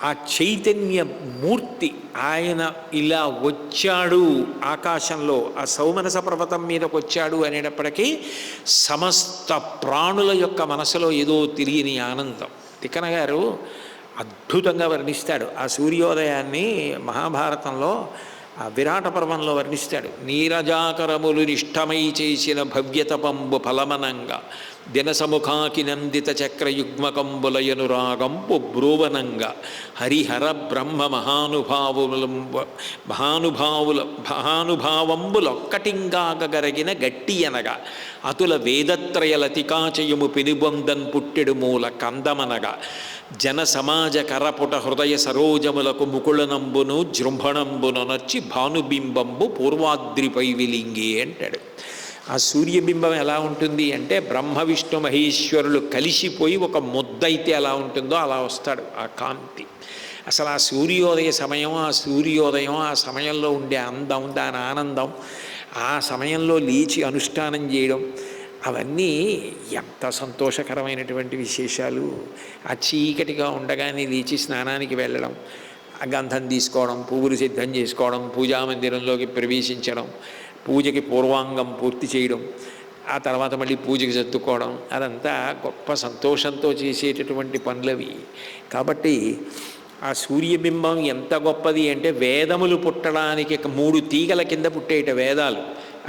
ఆ చైతన్య మూర్తి ఆయన ఇలా వచ్చాడు ఆకాశంలో, ఆ సౌమనస పర్వతం మీదకి వచ్చాడు అనేటప్పటికీ సమస్త ప్రాణుల యొక్క మనసులో ఏదో తెలియని ఆనందం. తిక్కన గారు అద్భుతంగా వర్ణిస్తాడు ఆ సూర్యోదయాన్ని. మహాభారతంలో ఆ విరాట పర్వంలో వర్ణిస్తాడు. నీరజాకరములు నిష్టమై చేసిన భవ్యతపంబు ఫలమనంగా దినసముఖాకి నందిత చక్రయుగ్మకంబులయనురాగంపు బ్రూవనంగా హరిహర బ్రహ్మ మహానుభావులొక్కటింగాగరగిన గట్టి అనగా అతుల వేదత్రయ లతికాచయము పెనుబొందన్ పుట్టెడు మూల కందమనగా జన సమాజ కరపుట హృదయ సరోజములకు ముకుళనంబును జృంభణంబునొనర్చి భానుబింబంబు పూర్వాద్రిపై విలింగి అంటాడు. ఆ సూర్యబింబం ఎలా ఉంటుంది అంటే బ్రహ్మ విష్ణు మహేశ్వరులు కలిసిపోయి ఒక ముద్దయితే ఎలా ఉంటుందో అలా వస్తాడు ఆ కాంతి. అసలు ఆ సూర్యోదయ సమయం, ఆ సమయంలో ఉండే అందం, దాని ఆనందం, ఆ సమయంలో లేచి అనుష్ఠానం చేయడం, అవన్నీ ఎంత సంతోషకరమైనటువంటి విశేషాలు. ఆ చీకటిగా ఉండగానే లేచి స్నానానికి వెళ్ళడం, గంధం తీసుకోవడం, పువ్వులు సిద్ధం చేసుకోవడం, పూజామందిరంలోకి ప్రవేశించడం, పూజకి పూర్వాంగం పూర్తి చేయడం, ఆ తర్వాత మళ్ళీ పూజకి సర్దుకోవడం, అదంతా గొప్ప సంతోషంతో చేసేటటువంటి పనులవి. కాబట్టి ఆ సూర్యబింబం ఎంత గొప్పది అంటే వేదములు పుట్టడానికి 3 తీగల కింద పుట్టేట వేదాలు.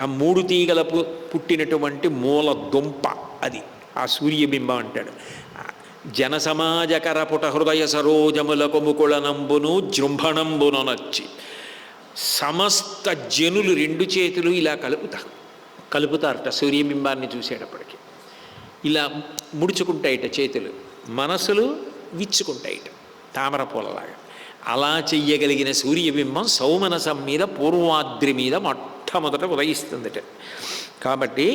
ఆ 3 తీగల పుట్టినటువంటి మూల దుంప అది ఆ సూర్యబింబం అంటాడు. జనసమాజకర పుట హృదయ సరోజములకు ముకుళనంబును జృంభణంబునొనర్చి సమస్త జనులు 2 చేతులు ఇలా కలుపుతారట సూర్యబింబాన్ని చూసేటప్పటికి. ఇలా ముడుచుకుంటాయిట చేతులు, మనసులు విచ్చుకుంటాయిట తామర పూలలాగా. అలా చెయ్యగలిగిన సూర్యబింబం సౌమనసం మీద పూర్వాద్రి మీద మొట్టమొదట ఉదయిస్తుందట. కాబట్టి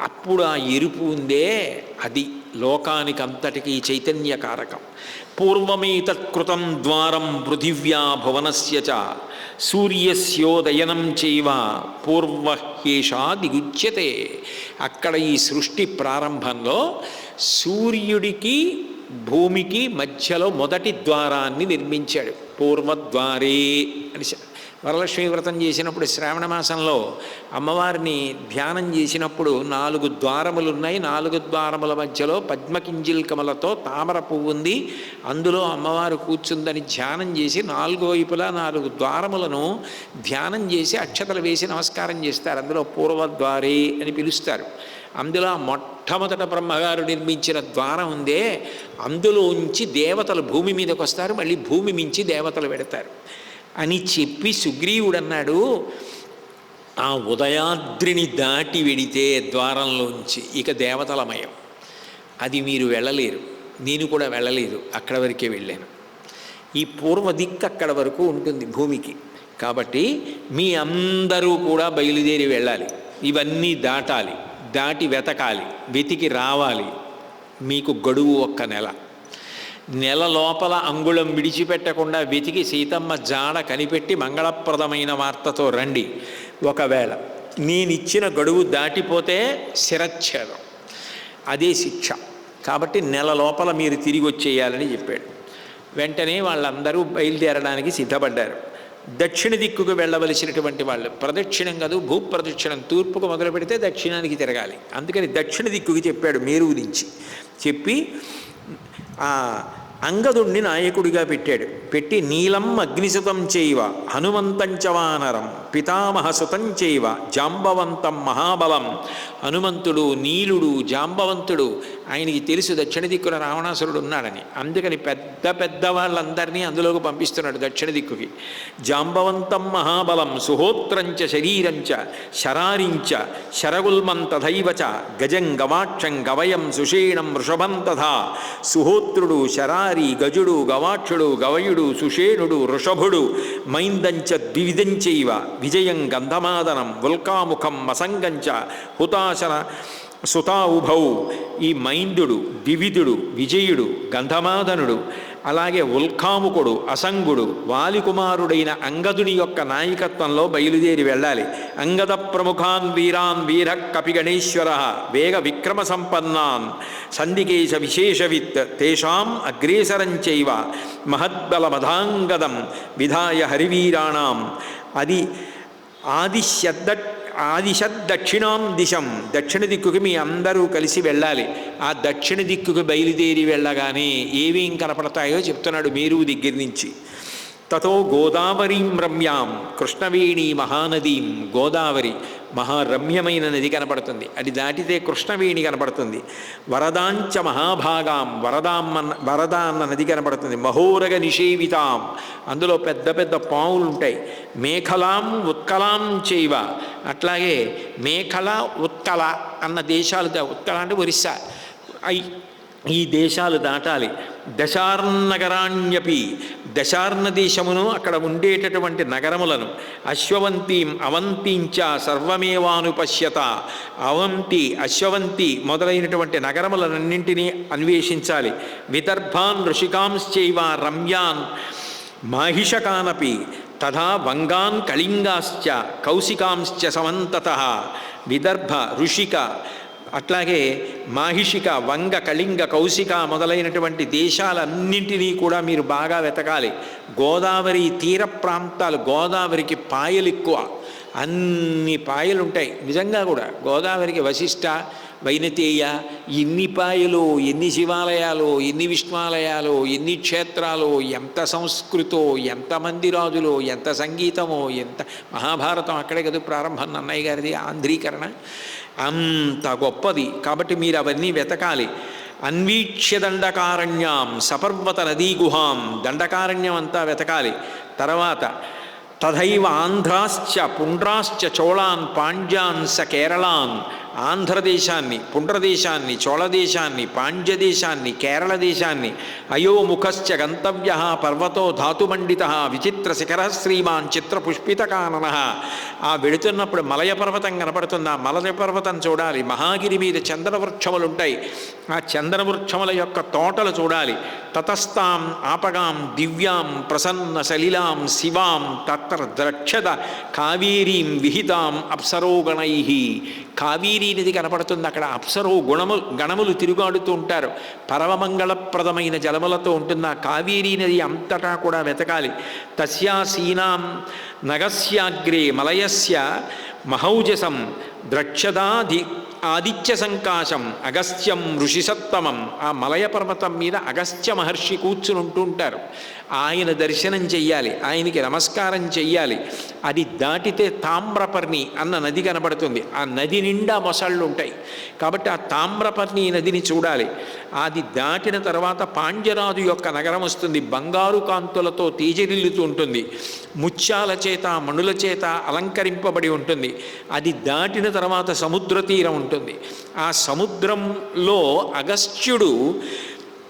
అప్పుడు ఆ ఎరుపు ఉందే అది లోకానికంతటికీ చైతన్యకారకం. పూర్వమేతత్కృతం ద్వారం పృథివ్యా భువనస్య చ సూర్యస్యోదయనం చైవ పూర్వహ్యేషా దిగుచ్యతే. అక్కడ ఈ సృష్టి ప్రారంభంలో సూర్యుడికి భూమికి మధ్యలో మొదటి ద్వారాన్ని నిర్మించాడు. పూర్వద్వారే అని వరలక్ష్మీ వ్రతం చేసినప్పుడు శ్రావణ మాసంలో అమ్మవారిని ధ్యానం చేసినప్పుడు 4 ద్వారములు ఉన్నాయి. 4 ద్వారముల మధ్యలో పద్మకింజిల్కములతో తామర పువ్వు ఉంది, అందులో అమ్మవారు కూర్చుందని ధ్యానం చేసి 4 వైపులా 4 ద్వారములను ధ్యానం చేసి అక్షతలు వేసి నమస్కారం చేస్తారు. అందులో పూర్వద్వారే అని పిలుస్తారు. అందులో మొట్టమొదట బ్రహ్మగారు నిర్మించిన ద్వారం ఉందే, అందులోంచి దేవతలు భూమి మీదకి వస్తారు, మళ్ళీ భూమి మించి దేవతలు పెడతారు అని చెప్పి సుగ్రీవుడు అన్నాడు, ఆ ఉదయాద్రిని దాటి వెడితే ద్వారంలోంచి ఇక దేవతలమయం, అది మీరు వెళ్ళలేరు, నేను కూడా వెళ్ళలేదు, అక్కడ వరకే వెళ్ళాను. ఈ పూర్వ దిక్కు అక్కడ వరకు ఉంటుంది భూమికి. కాబట్టి మీ అందరూ కూడా బయలుదేరి వెళ్ళాలి, ఇవన్నీ దాటాలి, దాటి వెతకాలి, వెతికి రావాలి. మీకు గడువు 1 నెల. నెల లోపల అంగుళం విడిచిపెట్టకుండా వెతికి సీతమ్మ జాడ కనిపెట్టి మంగళప్రదమైన వార్తతో రండి. ఒకవేళ నేనిచ్చిన గడువు దాటిపోతే శిరచ్ఛేదం, అదే శిక్ష. కాబట్టి నెల లోపల మీరు తిరిగి వచ్చేయాలని చెప్పాడు. వెంటనే వాళ్ళందరూ బయలుదేరడానికి సిద్ధపడ్డారు. దక్షిణ దిక్కుకు వెళ్ళవలసినటువంటి వాళ్ళు ప్రదక్షిణం కాదు, భూప్రదక్షిణం, తూర్పుకు మొదలు పెడితే దక్షిణానికి తిరగాలి. అందుకని దక్షిణ దిక్కుకి చెప్పాడు మేరువు నుంచి. చెప్పి అంగదుణ్ణి నాయకుడిగా పెట్టాడు. పెట్టి నీలం అగ్నిసుతం చైవ హనుమంతంచవానరం పితామహసుతం చైవ జాంబవంతం మహాబలం. హనుమంతుడు, నీలుడు, జాంబవంతుడు, ఆయనకి తెలుసు దక్షిణ దిక్కున రావణాసురుడు ఉన్నాడని. అందుకని పెద్ద పెద్ద వాళ్ళందరినీ అందులోకి పంపిస్తున్నాడు దక్షిణ దిక్కుకి. జాంబవంతం మహాబలం సుహోత్రంచ శరీరంచ శరారించ శరగుల్మం తథైవచ గజం గవాక్షం గవయం సుషేణం వృషభం తథా. సుహోత్రుడు, శరారి, గజుడు, గవాక్షుడు, గవయుడు, సుషేణుడు, వృషభుడు, మైందంచ ద్వివిధంచైవ విజయం గంధమాదనం వల్కాముఖం మసంగంచ హుతాశన సుతాఉభౌ. ఈ మైందుడు, ద్వివిధుడు, విజయుడు, గంధమాదనుడు, అలాగే ఉల్కాముకుడు, అసంగుడు, వాలికుమారుడైన అంగదుని యొక్క నాయకత్వంలో బయలుదేరి వెళ్ళాలి. అంగద ప్రముఖాన్ వీరాన్ వీర కపిగణేశ్వర వేగ విక్రమ సంపన్నాన్ సందికేశ విశేషవిత్ తేషాం అగ్రేసరంచైవ మహద్బలమధాంగదం విధాయ హరివీరాణం. అది ఆదిశద్ దక్షిణాం దిశం. దక్షిణ దిక్కుకి మీ అందరూ కలిసి వెళ్ళాలి. ఆ దక్షిణ దిక్కుకు బయలుదేరి వెళ్ళగానే ఏవేం కనపడతాయో చెప్తున్నాడు మేరువు దగ్గర నుంచి. తతో గోదావరీం రమ్యాం కృష్ణవేణీ మహానదీం. గోదావరి మహారమ్యమైన నది కనపడుతుంది. అది దాటితే కృష్ణవేణి కనపడుతుంది. వరదాంచ మహాభాగాం, వరద అన్న నది కనపడుతుంది. మహోరగ నిషేవితాం, అందులో పెద్ద పెద్ద పాములు ఉంటాయి. మేఖలాం ఉత్కలాం చైవ, అట్లాగే మేఖల ఉత్కల అన్న దేశాలు, ఉత్కల అంటే ఒరిస్సా, ఈ దేశాలు దాటాలి. దశార్నగరాణ్యపి, దశార్ణ దేశమును అక్కడ ఉండేటటువంటి నగరములను, అశ్వవంతీం అవంతించ సర్వమేవానుపశ్యత, అవంతి అశ్వవంతి మొదలైనటువంటి నగరములన్నింటినీ అన్వేషించాలి. విదర్భాన్ ఋషికాంశ్చైవ రమ్యాన్ మాహిషకానపి తథా వంగాన్ కళింగాశ్చ కౌశికాంశ్చ సమంతతః. విదర్భ, ఋషిక, అట్లాగే మాహిషిక, వంగ, కళింగ, కౌశిక మొదలైనటువంటి దేశాలన్నింటినీ కూడా మీరు బాగా వెతకాలి. గోదావరి తీర ప్రాంతాలు, గోదావరికి పాయలు ఎక్కువ, అన్ని పాయలు ఉంటాయి. నిజంగా కూడా గోదావరికి వశిష్ఠ, వైనతేయ, ఎన్ని పాయలు, ఎన్ని శివాలయాలు, ఎన్ని విష్ణువాలయాలు, ఎన్ని క్షేత్రాలు, ఎంత సంస్కృతో, ఎంతమంది రాజులు, ఎంత సంగీతమో, ఎంత మహాభారతం అక్కడే కదా ప్రారంభం, నన్నయ్య గారిది ఆంధ్రీకరణ, అంత గొప్పది. కాబట్టి మీరు అవన్నీ వెతకాలి. అన్వీక్ష్య దండకారణ్యాం సపర్వత నదీ గుహాం, దండకారణ్యం అంతా వెతకాలి. తర్వాత తథైవ ఆంధ్రాశ్చ పుండ్రాశ్చ చోళాన్ పాండ్యాన్ స కేరళాన్, ఆంధ్రదేశాన్ని, పుండ్రదేశాన్ని, చోళదేశాన్ని, పాండ్యదేశాన్ని, కేరళ దేశాన్ని. అయోముఖశ్చ గంతవ్య పర్వతో ధాతుమండిత విచిత్ర శిఖర శ్రీమాన్ చిత్రపుష్పితకానన. ఆ వెళుతున్నప్పుడు మలయ పర్వతం కనపడుతుంది. ఆ మలయ పర్వతం చూడాలి. మహాగిరి మీద చందన వృక్షములు ఉంటాయి. ఆ చందన వృక్షముల యొక్క తోటలు చూడాలి. తతస్తాం ఆపగాం దివ్యాం ప్రసన్న సలిలాం శివాం తత్ర ద్రక్షద కావేరీం విహితాం అప్సరోగణై. కావేరీ నది కనపడుతుంది. అక్కడ అప్సరో గణములు తిరుగాడుతూ ఉంటారు. పరమమంగళప్రదమైన జలములతో ఉంటుంది ఆ కావేరీ నది అంతటా కూడా వెతకాలి. తస్యాసీనాం నగస్యాగ్రే మలయస్య మహౌజసం ద్రక్షదాది ఆదిత్య సంకాశం అగస్త్యం ఋషిసత్తమం. ఆ మలయ పర్వతం మీద అగస్త్య మహర్షి కూర్చుని ఉంటూ ఉంటారు. ఆయన దర్శనం చెయ్యాలి, ఆయనకి నమస్కారం చెయ్యాలి. అది దాటితే తామ్రపర్ణి అన్న నది కనబడుతుంది. ఆ నది నిండా మొసళ్ళు ఉంటాయి. కాబట్టి ఆ తామ్రపర్ణి నదిని చూడాలి. అది దాటిన తర్వాత పాండ్యరాజు యొక్క నగరం వస్తుంది. బంగారు కాంతులతో తేజరిల్లుతూ ఉంటుంది. ముత్యాల చేత, మణుల చేత అలంకరింపబడి ఉంటుంది. అది దాటిన తర్వాత సముద్ర తీరం ఉంటుంది. ఆ సముద్రంలో అగస్త్యుడు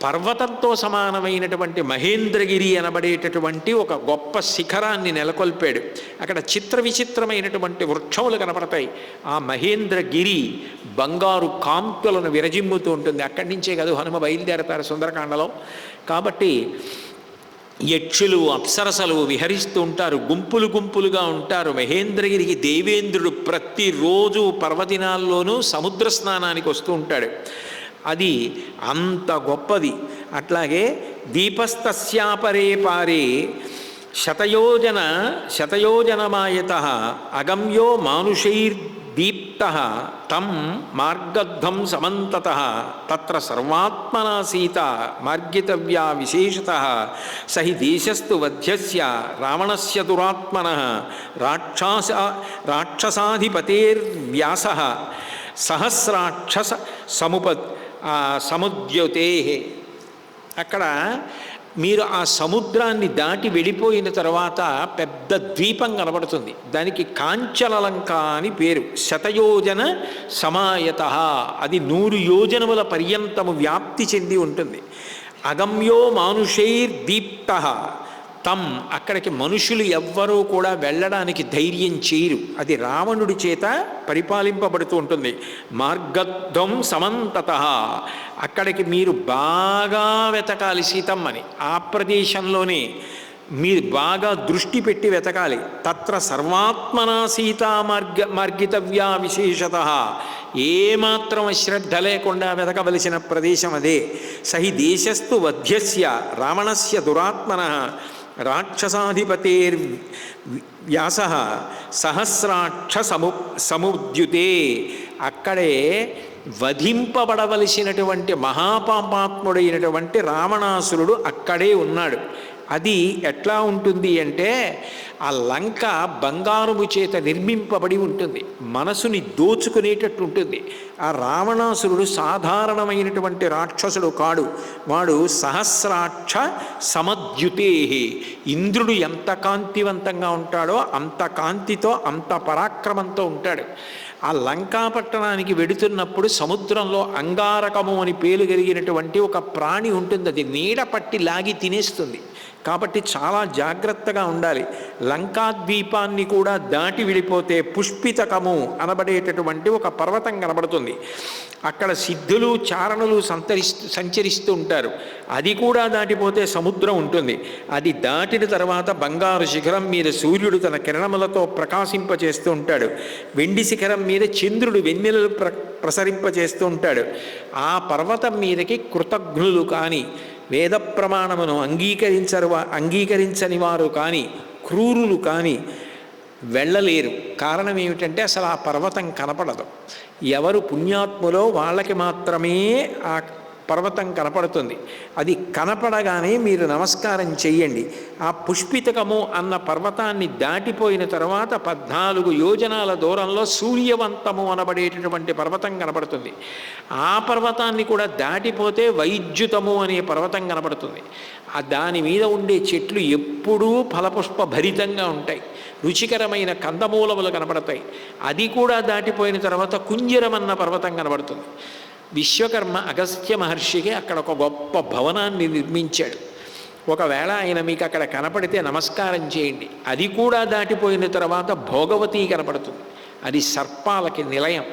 పర్వతంతో సమానమైనటువంటి మహేంద్రగిరి అనబడేటటువంటి ఒక గొప్ప శిఖరాన్ని నెలకొల్పాడు. అక్కడ చిత్ర విచిత్రమైనటువంటి వృక్షములు కనపడతాయి. ఆ మహేంద్రగిరి బంగారు కాంతులను విరజిమ్ముతూ ఉంటుంది. అక్కడి నుంచే కదా హనుమ బయలుదేరతారు సుందరకాండలో. కాబట్టి యక్షులు, అప్సరసలు విహరిస్తూ ఉంటారు. గుంపులు గుంపులుగా ఉంటారు. మహేంద్రగిరికి దేవేంద్రుడు ప్రతిరోజు పర్వదినాల్లోనూ సముద్ర స్నానానికి వస్తూ ఉంటాడు. అది అంత గొప్పది. అట్లాగే దీపస్తస్యాపరే పారే శతయోజనమాయత అగమ్యో మానుషైర్దీప్త తం మార్గద్ధం సమంతత తత్ర సర్వాత్మనా సీత మార్గితవ్యా విశేషతః సహి దేశస్తు వధ్యస్య రావణస్య దురాత్మన రాక్షసాధిపతేర్వ్యాసః సహస్రాక్షస సముద్యోతే. అక్కడ మీరు ఆ సముద్రాన్ని దాటి వెళ్ళిపోయిన తర్వాత పెద్ద ద్వీపం కనబడుతుంది. దానికి కాంచలలంక అని పేరు. శతయోజన సమాయత, అది 100 యోజనముల పర్యంతము వ్యాప్తి చెంది ఉంటుంది. అగమ్యో మానుషైర్దీప్త తం, అక్కడికి మనుషులు ఎవ్వరూ కూడా వెళ్ళడానికి ధైర్యం చేయరు. అది రావణుడి చేత పరిపాలింపబడుతూ ఉంటుంది. మార్గధ్వం సమంతత, అక్కడికి మీరు బాగా వెతకాలి సీతమ్మని. ఆ ప్రదేశంలోనే మీరు బాగా దృష్టి పెట్టి వెతకాలి. తత్ర సర్వాత్మనా సీతా మార్గితవ్యా విశేషతః, ఏమాత్రం అశ్రద్ధ లేకుండా వెతకవలసిన ప్రదేశం అదే. సహి దేశస్థు వధ్యస్య రావణస్య దురాత్మనః రాక్షసాధిపతేర్వ్యాసః సహస్రాక్ష సముద్యుతే. అక్కడే వధింపబడవలసినటువంటి మహాపాపాత్ముడైనటువంటి రావణాసురుడు అక్కడే ఉన్నాడు. అది ఎట్లా ఉంటుంది అంటే ఆ లంక బంగారుము చేత నిర్మింపబడి ఉంటుంది, మనసుని దోచుకునేటట్టు ఉంటుంది. ఆ రావణాసురుడు సాధారణమైనటువంటి రాక్షసుడు కాడు, వాడు సహస్రాక్ష సమద్యుతే. ఇంద్రుడు ఎంత కాంతివంతంగా ఉంటాడో అంత కాంతితో అంత పరాక్రమంతో ఉంటాడు. ఆ లంకాపట్టణానికి వెడుతున్నప్పుడు సముద్రంలో అంగారకము అని పేరు కలిగినటువంటి ఒక ప్రాణి ఉంటుంది, అది నీడ పట్టి లాగి తినేస్తుంది. కాబట్టి చాలా జాగ్రత్తగా ఉండాలి. లంకాద్వీపాన్ని కూడా దాటి వెళ్ళిపోతే పుష్పితకము అనబడేటటువంటి ఒక పర్వతం కనబడుతుంది. అక్కడ సిద్ధులు చారణులు సంచరిస్తూ ఉంటారు. అది కూడా దాటిపోతే సముద్రం ఉంటుంది. అది దాటిన తర్వాత బంగారు శిఖరం మీద సూర్యుడు తన కిరణములతో ప్రకాశింపచేస్తూ ఉంటాడు. వెండి శిఖరం మీద చంద్రుడు వెన్నెలలు ప్రసరింపచేస్తూ ఉంటాడు. ఆ పర్వతం మీదకి కృతజ్ఞులు కానీ, వేద ప్రమాణమును అంగీకరించని వారు కానీ, క్రూరులు కానీ వెళ్ళలేరు. కారణం ఏమిటంటే అసలు ఆ పర్వతం కనపడదు. ఎవరు పుణ్యాత్ములో వాళ్ళకి మాత్రమే ఆ పర్వతం కనపడుతుంది. అది కనపడగానే మీరు నమస్కారం చెయ్యండి. ఆ పుష్పితకము అన్న పర్వతాన్ని దాటిపోయిన తర్వాత 14 యోజనాల దూరంలో సూర్యవంతము అనబడేటటువంటి పర్వతం కనపడుతుంది. ఆ పర్వతాన్ని కూడా దాటిపోతే వైద్యుతము అనే పర్వతం కనపడుతుంది. ఆ దాని మీద ఉండే చెట్లు ఎప్పుడూ ఫలపుష్ప భరితంగా ఉంటాయి, రుచికరమైన కందమూలములు కనపడతాయి. అది కూడా దాటిపోయిన తర్వాత కుంజరమన్న పర్వతం కనబడుతుంది. విశ్వకర్మ అగస్త్య మహర్షికి అక్కడ ఒక గొప్ప భవనాన్ని నిర్మించాడు. ఒకవేళ ఆయన మీకు అక్కడ కనపడితే నమస్కారం చేయండి. అది కూడా దాటిపోయిన తర్వాత భోగవతి కనపడుతుంది, అది సర్పాలకి నిలయం.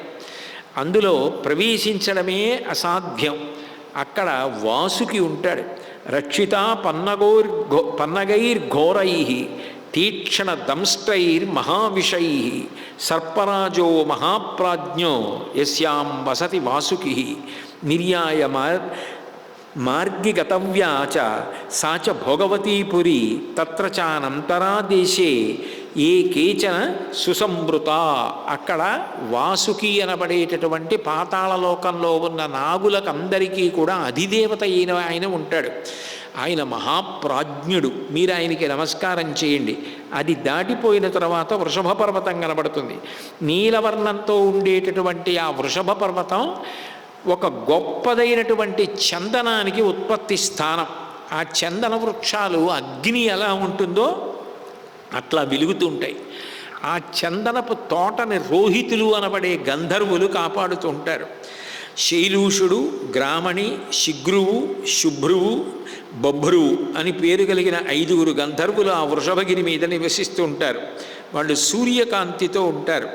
అందులో ప్రవేశించడమే అసాధ్యం. అక్కడ వాసుకి ఉంటాడు. రక్షిత పన్నగైర్ఘోరై తీక్షణ దంష్టైర్మహావిషై సర్పరాజో మహాప్రాజ్ఞో యస్యాం వసతి వాసుకి నిర్యాయ మార్గి గతవ్యా చ సా చ భోగవతీపురి తత్ర చానంతరాదేశే ఏ కేచన సుసంవృత. అక్కడ వాసుకి అనబడేటటువంటి పాతాళలోకంలో ఉన్న నాగులకందరికీ కూడా అధిదేవత అయిన ఆయన ఉంటాడు. ఆయన మహాప్రాజ్ఞుడు. మీరు ఆయనకి నమస్కారం చేయండి. అది దాటిపోయిన తర్వాత వృషభ పర్వతం కనబడుతుంది. నీలవర్ణంతో ఉండేటటువంటి ఆ వృషభ పర్వతం ఒక గొప్పదైనటువంటి చందనానికి ఉత్పత్తి స్థానం. ఆ చందన వృక్షాలు అగ్ని ఎలా ఉంటుందో అట్లా వెలుగుతుంటాయి. ఆ చందనపు తోటని రోహితులు అనబడే గంధర్వులు కాపాడుతుంటారు. శైలూషుడు, గ్రామణి, శిగ్రువు, శుభ్రువు, బభ్రువు అని పేరు కలిగిన 5 గంధర్వులు ఆ వృషభగిరి మీద నివసిస్తూ ఉంటారు. వాళ్ళు సూర్యకాంతితో ఉంటారు.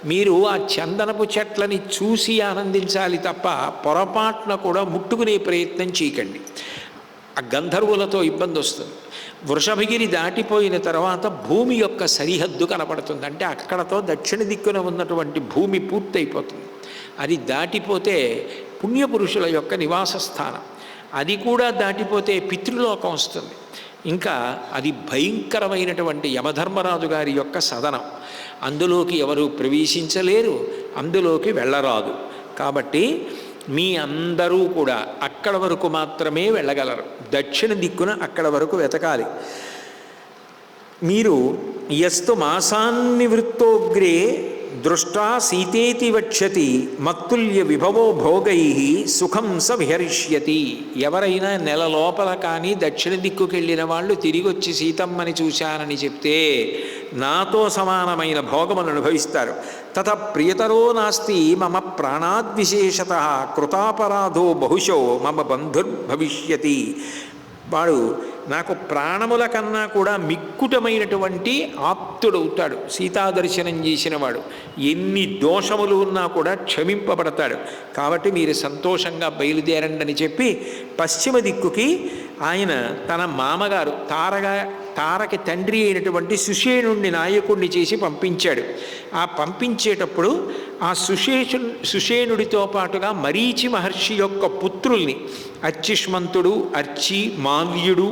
మీరు ఆ చందనపు చెట్లని చూసి ఆనందించాలి తప్ప పొరపాటున కూడా ముట్టుకునే ప్రయత్నం చేయకండి. ఆ గంధర్వులతో ఇబ్బంది వస్తుంది. వృషభగిరి దాటిపోయిన తర్వాత భూమి యొక్క సరిహద్దు కనపడుతుంది. అంటే అక్కడతో దక్షిణ దిక్కున ఉన్నటువంటి భూమి పూర్తయిపోతుంది. అది దాటిపోతే పుణ్యపురుషుల యొక్క నివాస స్థానం. అది కూడా దాటిపోతే పితృలోకం వస్తుంది. ఇంకా అది భయంకరమైనటువంటి యమధర్మరాజు గారి యొక్క సదనం. అందులోకి ఎవరు ప్రవేశించలేరు, అందులోకి వెళ్ళరాదు. కాబట్టి మీ అందరూ కూడా అక్కడ వరకు మాత్రమే వెళ్ళగలరు. దక్షిణ దిక్కున అక్కడ వరకు వెతకాలి. మీరు యస్తు మాసాన్నివృత్తోగ్రే దృష్టా సీతేతి వక్ష్యతి మత్తుల్య విభవో భోగై సుఖం స విహరిష్యతి. ఎవరైనా నెల లోపల కానీ దక్షిణ దిక్కుకి వెళ్ళిన వాళ్ళు తిరిగి వచ్చి సీతమ్మని చూశానని చెప్తే నాతో సమానమైన భోగమును అనుభవిస్తారు. తత ప్రియతరో నాస్తి మమ ప్రాణాద్విశేషత కృతాపరాధో బహుశో మమ బంధుర్భవిష్యతి. వాడు నాకు ప్రాణముల కన్నా కూడా మిక్కుటమైనటువంటి ఆప్తుడవుతాడు. సీతాదర్శనం చేసినవాడు ఎన్ని దోషములు ఉన్నా కూడా క్షమింపబడతాడు. కాబట్టి మీరు సంతోషంగా బయలుదేరండి అని చెప్పి పశ్చిమ దిక్కుకి ఆయన తన మామగారు తారకి తండ్రి అయినటువంటి సుషేణుణ్ణి నాయకుణ్ణి చేసి పంపించాడు. ఆ పంపించేటప్పుడు ఆ సుషేణుడితో పాటుగా మరీచి మహర్షి యొక్క పుత్రుల్ని అర్చిష్మంతుడు, అర్చి, మాల్యుడు,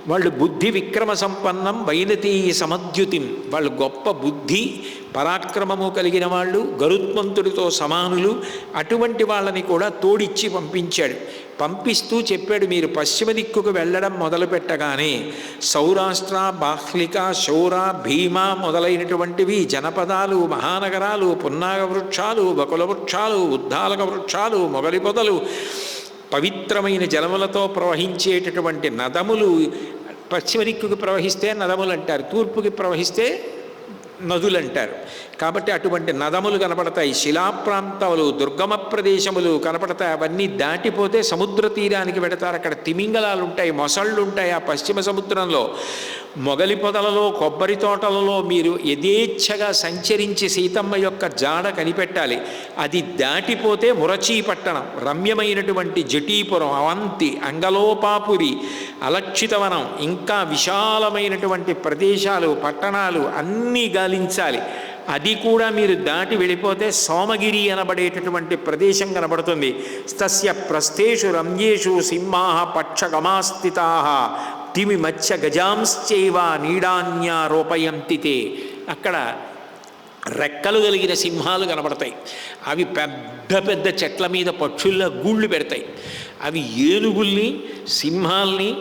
వాళ్ళు బుద్ధి విక్రమ సంపన్నం వైనతీయ సమద్యుతిం, వాళ్ళు గొప్ప బుద్ధి పరాక్రమము కలిగిన వాళ్ళు, గరుత్మంతుడితో సమానులు. అటువంటి వాళ్ళని కూడా తోడిచ్చి పంపించాడు. పంపిస్తూ చెప్పాడు, మీరు పశ్చిమ దిక్కుకు వెళ్ళడం మొదలుపెట్టగానే సౌరాష్ట్ర, బాహ్లిక, శౌర, భీమ మొదలైనటువంటివి జనపదాలు, మహానగరాలు, పున్నాగ వృక్షాలు, బకుల వృక్షాలు, ఉద్దాలక వృక్షాలు, మొగలి పొదలు, పవిత్రమైన జలములతో ప్రవహించేటటువంటి నదములు, పశ్చిమ దిక్కుకి ప్రవహిస్తే నదములు అంటారు, తూర్పుకి ప్రవహిస్తే నదులు అంటారు. కాబట్టి అటువంటి నదములు కనపడతాయి, శిలా ప్రాంతాలు, దుర్గమ ప్రదేశములు కనపడతాయి. అవన్నీ దాటిపోతే సముద్ర తీరానికి వెడతారు. అక్కడ తిమింగలాలు ఉంటాయి, మొసళ్ళు ఉంటాయి. ఆ పశ్చిమ సముద్రంలో మొగలి పొదలలో, కొబ్బరి తోటలలో మీరు యథేచ్ఛగా సంచరించి సీతమ్మ యొక్క జాడ కనిపెట్టాలి. అది దాటిపోతే మురచీపట్టణం, రమ్యమైనటువంటి జటీపురం, అవంతి, అంగలోపాపురి, అలక్షితవనం, ఇంకా విశాలమైనటువంటి ప్రదేశాలు, పట్టణాలు అన్నీ గాలించాలి. అది కూడా మీరు దాటి వెళ్ళిపోతే సోమగిరి అనబడేటటువంటి ప్రదేశం కనబడుతుంది. తస్య ప్రస్థేషు రమ్యేషు సింహాః పక్షగమాస్థితాః తిమి మత్స్య గజాంశ్చైవ నీడాన్యారోపయంతి తే. అక్కడ రెక్కలు కలిగిన సింహాలు కనబడతాయి. అవి పెద్ద పెద్ద చెట్ల మీద పక్షుల్లో గూళ్ళు పెడతాయి. అవి ఏనుగుల్ని, సింహాల్ని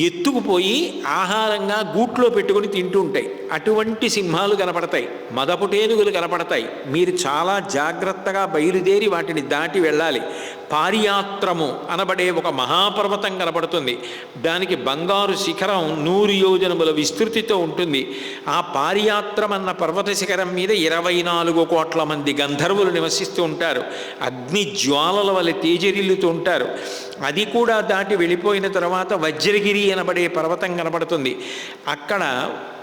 ఎత్తుకుపోయి ఆహారంగా గూట్లో పెట్టుకొని తింటూ ఉంటాయి. అటువంటి సింహాలు కనపడతాయి, మదపుటేనుగులు కనపడతాయి. మీరు చాలా జాగ్రత్తగా బయలుదేరి వాటిని దాటి వెళ్ళాలి. పారియాత్రము అనబడే ఒక మహాపర్వతం కనపడుతుంది. దానికి బంగారు శిఖరం 100 యోజనముల విస్తృతితో ఉంటుంది. ఆ పారియాత్రం అన్న పర్వత శిఖరం మీద 24 కోట్ల మంది గంధర్వులు నివసిస్తూ ఉంటారు. అగ్ని జ్వాలల వలె తేజరిల్లుతూ ఉంటారు. అది కూడా దాటి వెళ్ళిపోయిన తర్వాత వజ్రగిరి అనబడే పర్వతం కనబడుతుంది. అక్కడ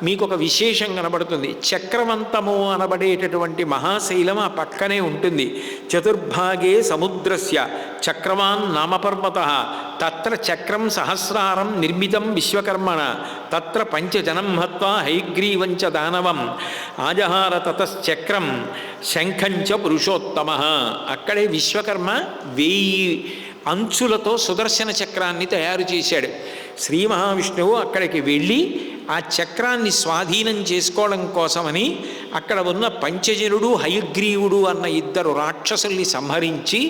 మీకు ఒక విశేషం కనబడుతుంది. చక్రవంతము అనబడేటటువంటి మహాశైలం ఆ పక్కనే ఉంటుంది. చతుర్భాగే సముద్రస్య చక్రవాన్ నామపర్వతః తత్ర చక్రం సహస్రారం నిర్మితం విశ్వకర్మణ తత్ర పంచజనం హత్వా హైగ్రీవంచ దానవం ఆజహార తతశ్చక్రం శంఖంచ పురుషోత్తమః. అక్కడే విశ్వకర్మ 1000 అంచులతో సుదర్శన చక్రాన్ని తయారు చేశాడు. శ్రీ మహావిష్ణువు అక్కడికి వెళ్ళి ఆ చక్రాన్ని స్వాధీనం చేసుకోవడం కోసమని అక్కడ ఉన్న పంచజనుడు, హయగ్రీవుడు అన్న 2 రాక్షసుల్ని సంహరించి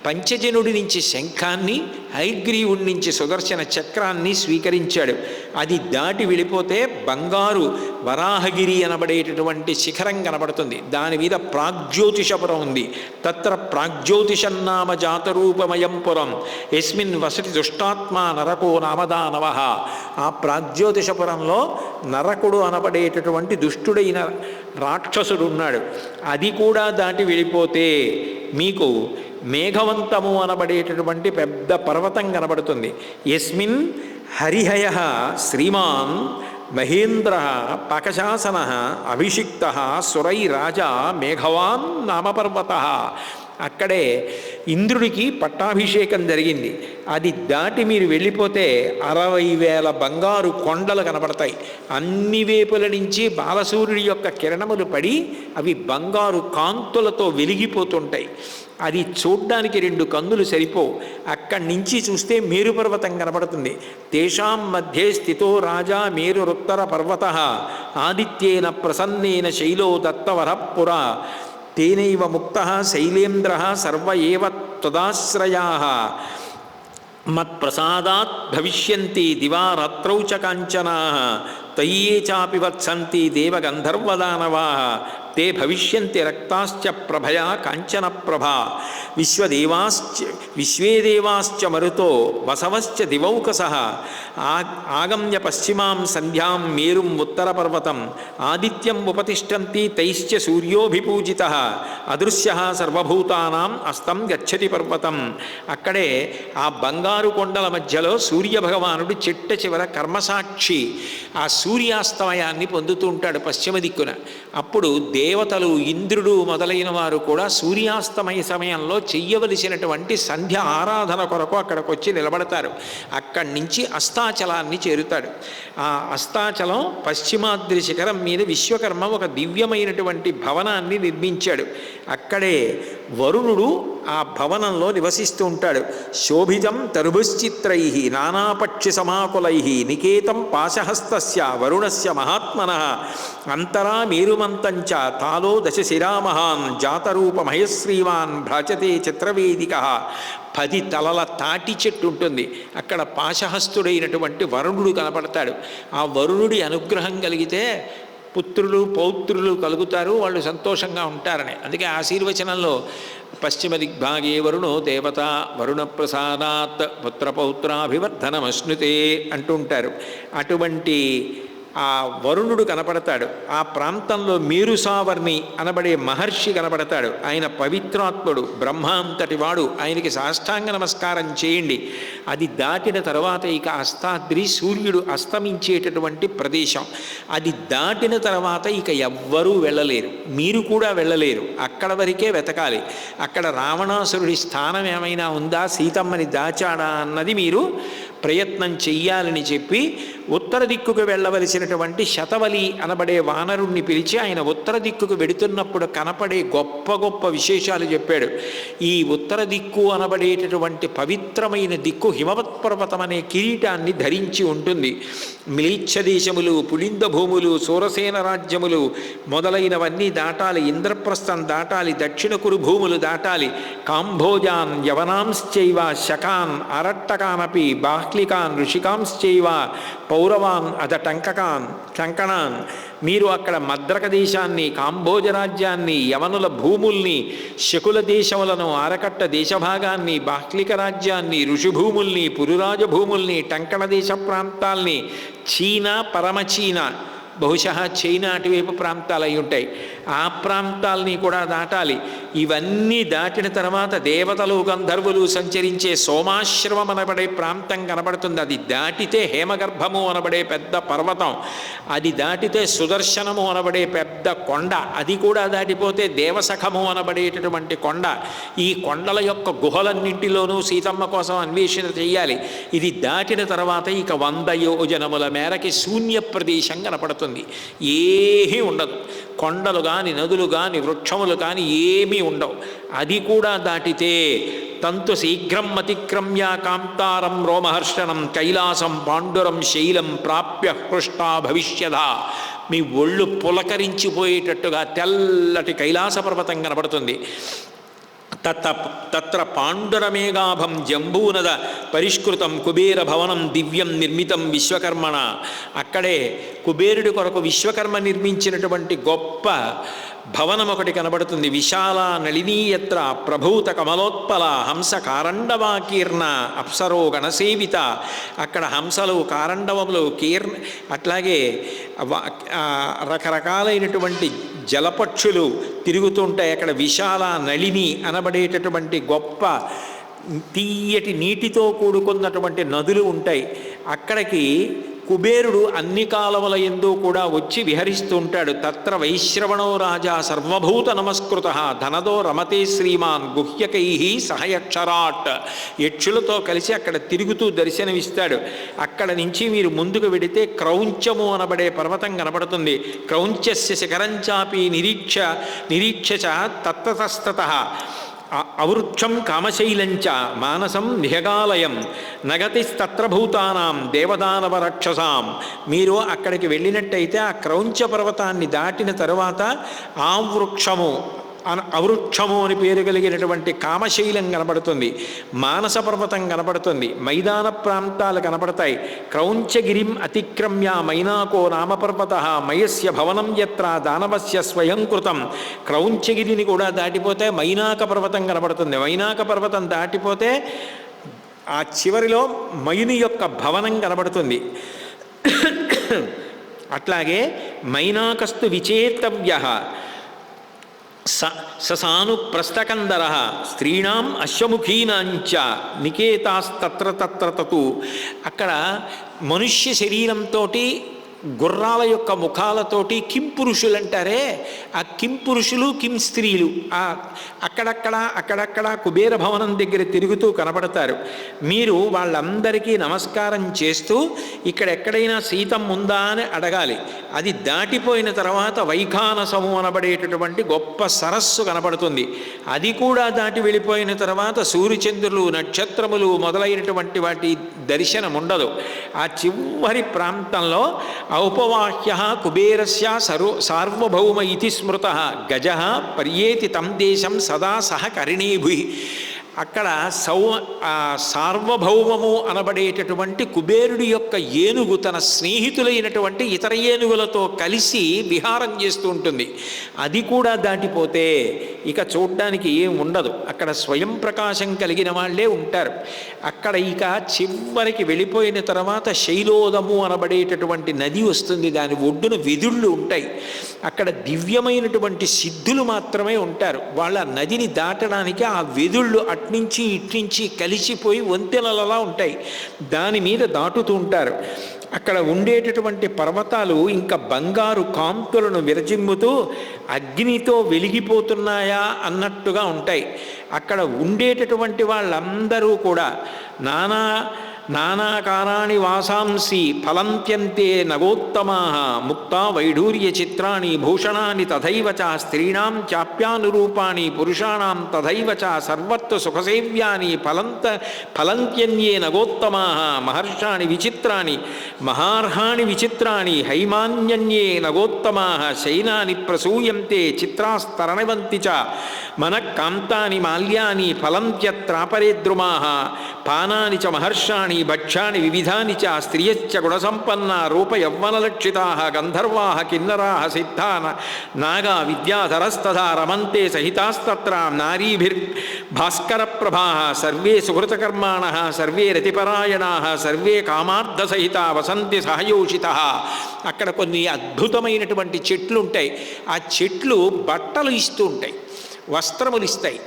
పంచజనుడి నుంచి శంఖాన్ని, హయగ్రీవుడి నుంచి సుదర్శన చక్రాన్ని స్వీకరించాడు. అది దాటి వెళ్ళిపోతే బంగారు వరాహగిరి అనబడేటటువంటి శిఖరం కనబడుతుంది. దాని మీద ప్రాగ్జ్యోతిషపురం ఉంది. తత్ర ప్రాగ్జ్యోతిషన్నామ జాతరూపమయం పురం యస్మిన్ వసతి దుష్టాత్మా నరకో నామదానవ. ఆ ప్రాగ్జ్యోతిషపురంలో నరకుడు అనబడేటటువంటి దుష్టుడైన రాక్షసుడు ఉన్నాడు. అది కూడా దాటి వెళ్ళిపోతే మీకు మేఘవంతము అనబడేటటువంటి పెద్ద పర్వతం కనబడుతుంది. యస్మిన్ హరిహయ శ్రీమాన్ మహేంద్ర పాకశాసన అభిషిక్త సురైరాజా మేఘవాన్ నామపర్వత. అక్కడే ఇంద్రుడికి పట్టాభిషేకం జరిగింది. అది దాటి మీరు వెళ్ళిపోతే 60,000 బంగారు కొండలు కనబడతాయి. అన్ని వేపుల నుంచి బాలసూర్యుడి యొక్క కిరణములు పడి అవి బంగారు కాంతులతో వెలిగిపోతుంటాయి. అది చూడ్డానికి 2 కన్నులు సరిపోవు. అక్కడి నుంచి చూస్తే మేరు పర్వతం కనబడుతుంది. తేషాం మధ్యే స్థితో రాజా మేరురుత్తర పర్వత ఆదిత్యేన ప్రసన్నేన శైలో దత్తవరపుర తేనైవ ముక్త శైలేంద్ర సర్వ ఏవ త్వదాశ్రయా మత్ప్రసాదాత్ భవిష్యంతి దివారాత్రౌ చ కాంచనా తయ్యే చాపి వత్సంతి దేవగంధర్వదానవా తే భవిష్యంతి రక్తాశ్చ ప్రభయా కాంచన ప్రభా విశ్వే దేవాశ్చ మరుతో వసవశ్చ దివౌకసః ఆగమ్య పశ్చిమాం సంధ్యాం మేరుం ఉత్తరపర్వతం ఆదిత్యం ఉపతిష్టంతి తైశ్చ సూర్యోభిపూజితః అదృశ్యః సర్వభూతానాం అస్తం గచ్చతి పర్వతం. అక్కడే ఆ బంగారు కొండల మధ్యలో సూర్యభగవానుడు చిట్ట చివర కర్మసాక్షి ఆ సూర్యాస్తమయాన్ని పొందుతూ ఉంటాడు పశ్చిమ దిక్కున. అప్పుడు దేవతలు, ఇంద్రుడు మొదలైన వారు కూడా సూర్యాస్తమయ సమయంలో చెయ్యవలసినటువంటి సంధ్య ఆరాధన కొరకు అక్కడికి వచ్చి నిలబడతారు. అక్కడి నుంచి అస్తాచలాన్ని చేరుతాడు. ఆ అస్తాచలం పశ్చిమాద్రి శిఖరం మీద విశ్వకర్మ ఒక దివ్యమైనటువంటి భవనాన్ని నిర్మించాడు. అక్కడే వరుణుడు ఆ భవనంలో నివసిస్తూ ఉంటాడు. శోభితం తరుభుశ్చిత్రై నానాపక్షి సమాకులై నికేతం పాశహస్తస్య వరుణస్య మహాత్మనః అంతరా మేరుమంతంచ తాలో దశశిరామహాన్ జాతరూపమహశ్రీవాన్ భ్రాజతే చిత్రవేదికః. 10 తలల తాటి చెట్టు ఉంటుంది. అక్కడ పాశహస్తుడైనటువంటి వరుణుడు కనపడతాడు. ఆ వరుణుడి అనుగ్రహం కలిగితే పుత్రులు పౌత్రులు కలుగుతారు, వాళ్ళు సంతోషంగా ఉంటారని. అందుకే ఆశీర్వచనంలో పశ్చిమ దిగ్భాగే వరుణో దేవత వరుణ ప్రసాదాత్ పుత్రపౌత్రాభివర్ధనమశ్నుతే అంటుంటారు. అటువంటి ఆ వరుణుడు కనపడతాడు. ఆ ప్రాంతంలో మేరుసావర్ణి అనబడే మహర్షి కనపడతాడు. ఆయన పవిత్రాత్ముడు, బ్రహ్మ అంతటి వాడు. ఆయనకి సాష్టాంగ నమస్కారం చేయండి. అది దాటిన తర్వాత ఇక అస్తాద్రి సూర్యుడు అస్తమించేటటువంటి ప్రదేశం. అది దాటిన తర్వాత ఇక ఎవ్వరూ వెళ్ళలేరు, మీరు కూడా వెళ్ళలేరు. అక్కడ వరకే వెతకాలి. అక్కడ రావణాసురుడి స్థానం ఏమైనా ఉందా, సీతమ్మని దాచాడా అన్నది మీరు ప్రయత్నం చెయ్యాలని చెప్పి ఉత్తర దిక్కుకు వెళ్ళవలసినటువంటి శతవలి అనబడే వానరుణ్ణి పిలిచి ఆయన ఉత్తర దిక్కుకు వెడుతున్నప్పుడు కనపడే గొప్ప గొప్ప విశేషాలు చెప్పాడు. ఈ ఉత్తర దిక్కు అనబడేటటువంటి పవిత్రమైన దిక్కు హిమవత్ పర్వతం అనే కిరీటాన్ని ధరించి ఉంటుంది. మ్లేచ్ఛ దేశములు, పులింద భూములు, సూరసేన రాజ్యములు మొదలైనవన్నీ దాటాలి. ఇంద్రప్రస్థం దాటాలి, దక్షిణ కురు భూములు దాటాలి. కాంభోజాన్ యవనాంశ్చైవ శకాన్ అరట్టకానపి బాహ్లికాన్ ఋషికాంశ్చైవ పౌరవాన్ అధ టంకణాన్. మీరు అక్కడ మద్రక దేశాన్ని, కాంభోజ రాజ్యాన్ని, యవనుల భూముల్ని, శకుల దేశములను, ఆరకట్ట దేశభాగాన్ని, బాహ్లిక రాజ్యాన్ని, ఋషిభూముల్ని, పురురాజ భూముల్ని, టంకణ దేశ ప్రాంతాల్ని, చీనా, పరమచీనా, బహుశా చైనా అటువైపు ప్రాంతాలు అయి ఉంటాయి, ఆ ప్రాంతాలని కూడా దాటాలి. ఇవన్నీ దాటిన తర్వాత దేవతలు గంధర్వులు సంచరించే సోమాశ్రమం అనబడే ప్రాంతం కనబడుతుంది. అది దాటితే హేమగర్భము అనబడే పెద్ద పర్వతం, అది దాటితే సుదర్శనము అనబడే పెద్ద కొండ, అది కూడా దాటిపోతే దేవసఖము అనబడేటటువంటి కొండ. ఈ కొండల యొక్క గుహలన్నింటిలోనూ సీతమ్మ కోసం అన్వేషణ చేయాలి. ఇది దాటిన తర్వాత ఇక 100 యోజనముల మేరకి శూన్య ప్రదేశం కనపడుతుంది. ఏమీ ఉండదు. కొండలు కానీ, నదులు కానీ, వృక్షములు కానీ ఏమీ ఉండవు. అది కూడా దాటితే తంతు శీఘ్రం అతిక్రమ్య కాంతారం రోమహర్షణం కైలాసం పాండురం శైలం ప్రాప్య హృష్టా భవిష్యద. మీ ఒళ్ళు పులకరించిపోయేటట్టుగా తెల్లటి కైలాస పర్వతం కనబడుతుంది. తత్ర పాండురమేఘాభం జంబూనద పరిష్కృతం కుబేర భవనం దివ్యం నిర్మితం విశ్వకర్మణ. అక్కడే కుబేరుడి కొరకు విశ్వకర్మ నిర్మించినటువంటి గొప్ప భవనం ఒకటి కనబడుతుంది. విశాల నళినీయత్ర ప్రభూత కమలోత్పల హంస కారండవాకీర్ణ అప్సరో గణసేవిత. అక్కడ హంసలు, కారండవములు, అట్లాగే రకరకాలైనటువంటి జలపక్షులు తిరుగుతుంటాయి. అక్కడ విశాల నళిని అనబడేటటువంటి గొప్ప తీయటి నీటితో కూడుకున్నటువంటి నదులు ఉంటాయి. అక్కడికి కుబేరుడు అన్ని కాలముల యందు కూడా వచ్చి విహరిస్తూ ఉంటాడు. తత్ర వైశ్రవణో రాజా సర్వభూత నమస్కృత ధనదో రమతే శ్రీమాన్ గుహ్యకై సహయక్షరాట్. యక్షులతో కలిసి అక్కడ తిరుగుతూ దర్శనమిస్తాడు. అక్కడ నుంచి మీరు ముందుకు వెడితే క్రౌంచము అనబడే పర్వతం కనపడుతుంది. క్రౌంచస్య శిఖరంచాపి నిరీక్ష తత్తస్తతః అవృక్షం కామశైలంచ మానసం నిహగాలయం నగతిస్తత్ర భూతానాం దేవదానవ రక్షసాం. మీరు అక్కడికి వెళ్ళినట్టయితే ఆ క్రౌంచ పర్వతాన్ని దాటిన తరువాత ఆ వృక్షము, అవృక్షము అని పేరు కలిగినటువంటి కామశైలం కనబడుతుంది. మానస పర్వతం కనబడుతుంది. మైదాన ప్రాంతాలు కనపడతాయి. క్రౌంచగిరిం అతిక్రమ్య మైనాకో నామపర్వత మయస్య భవనం యత్ర దానవస్య స్వయంకృతం. క్రౌంచగిరిని కూడా దాటిపోతే మైనాక పర్వతం కనబడుతుంది. మైనాక పర్వతం దాటిపోతే ఆ చివరిలో మయుని యొక్క భవనం కనబడుతుంది. అట్లాగే మైనాకస్తు విచేతవ్య ససాను ప్రస్థకందర స్త్రీణాం అశ్వముఖీనాంచ నికేతాస్తత్ర తత్ర తతు. అక్కడ మనుష్య శరీరంతో గుర్రాల యొక్క ముఖాలతోటి కింపురుషులు అంటారే, ఆ కింపురుషులు కిం స్త్రీలు అక్కడక్కడ కుబేర భవనం దగ్గర తిరుగుతూ కనపడతారు. మీరు వాళ్ళందరికీ నమస్కారం చేస్తూ ఇక్కడెక్కడైనా సీతమ్మ ఉందా అని అడగాలి. అది దాటిపోయిన తర్వాత వైఖానసము అనబడేటటువంటి గొప్ప సరస్సు కనపడుతుంది. అది కూడా దాటి వెళ్ళిపోయిన తర్వాత సూర్యచంద్రులు నక్షత్రములు మొదలైనటువంటి వాటి దర్శనం ఉండదు. ఆ చివరి ప్రాంతంలో ఔపవాహ్య కుబేరస్య సార్వభౌమ ఇతి స్మృత గజ పర్యేతి తం దేశం సదా సహ కరిణీభుయి. అక్కడ సార్వభౌమము అనబడేటటువంటి కుబేరుడి యొక్క ఏనుగు తన స్నేహితులైనటువంటి ఇతర ఏనుగులతో కలిసి విహారం చేస్తూ ఉంటుంది. అది కూడా దాటిపోతే ఇక చూడ్డానికి ఏం ఉండదు. అక్కడ స్వయం ప్రకాశం కలిగిన వాళ్ళే ఉంటారు. అక్కడ ఇక చివరికి వెళ్ళిపోయిన తర్వాత శైలోదము అనబడేటటువంటి నది వస్తుంది. దాని ఒడ్డున వెదుళ్ళు ఉంటాయి. అక్కడ దివ్యమైనటువంటి సిద్ధులు మాత్రమే ఉంటారు. వాళ్ళ నదిని దాటడానికి ఆ వెదుళ్ళు అట్నుంచి ఇట్నుంచి కలిసిపోయి వంతెనలలా ఉంటాయి. దాని మీద దాటుతూ ఉంటారు. అక్కడ ఉండేటటువంటి పర్వతాలు ఇంకా బంగారు కాంతులను విరజిమ్ముతూ అగ్నితో వెలిగిపోతున్నాయా అన్నట్టుగా ఉంటాయి. అక్కడ ఉండేటటువంటి వాళ్ళందరూ కూడా నానాకారాణి వాసాంసి ఫలంత్యంతే నగోత్తమా ముక్తా వైఢూర్య చిత్రాణి భూషణాని తథైవ చ స్త్రీణాం చాప్యానురూపాణి పురుషాణాం తథైవ చ సర్వత్వ సుఖసేవ్యాని ఫలంత్యన్యే నగోత్తమా మహర్షాణి విచిత్రాణి మహార్హాణి విచిత్రాణి హైమాన్యన్యే నగోత్తమా శైనాని ప్రసూయంతే చిత్రాస్తరణవంతి చ మనఃకాంతాని మాల్యాని ఫలంత్యత్రాపరేద్రుమా పానాని చ మహర్షాణి భక్ష్యాని వివిధాని చ స్త్రియశ్చ గుణసంపన్నా రూపయౌవనలక్షితా గంధర్వా కిన్నరా సిద్ధా నాగా విద్యాధరస్తథా రమంతే సహితాస్తత్ర నారీభిర్భాస్కరప్రభా సర్వే సుకృతకర్మాణః సర్వే రతిపరాయణాః సర్వే కామార్థసహితా వసంతి సహయోషితః. అక్కడ కొన్ని అద్భుతమైనటువంటి చెట్లు ఉంటాయి. ఆ చెట్లు బట్టలు ఇస్తూ ఉంటాయి, వస్త్రములు ఇస్తాయి.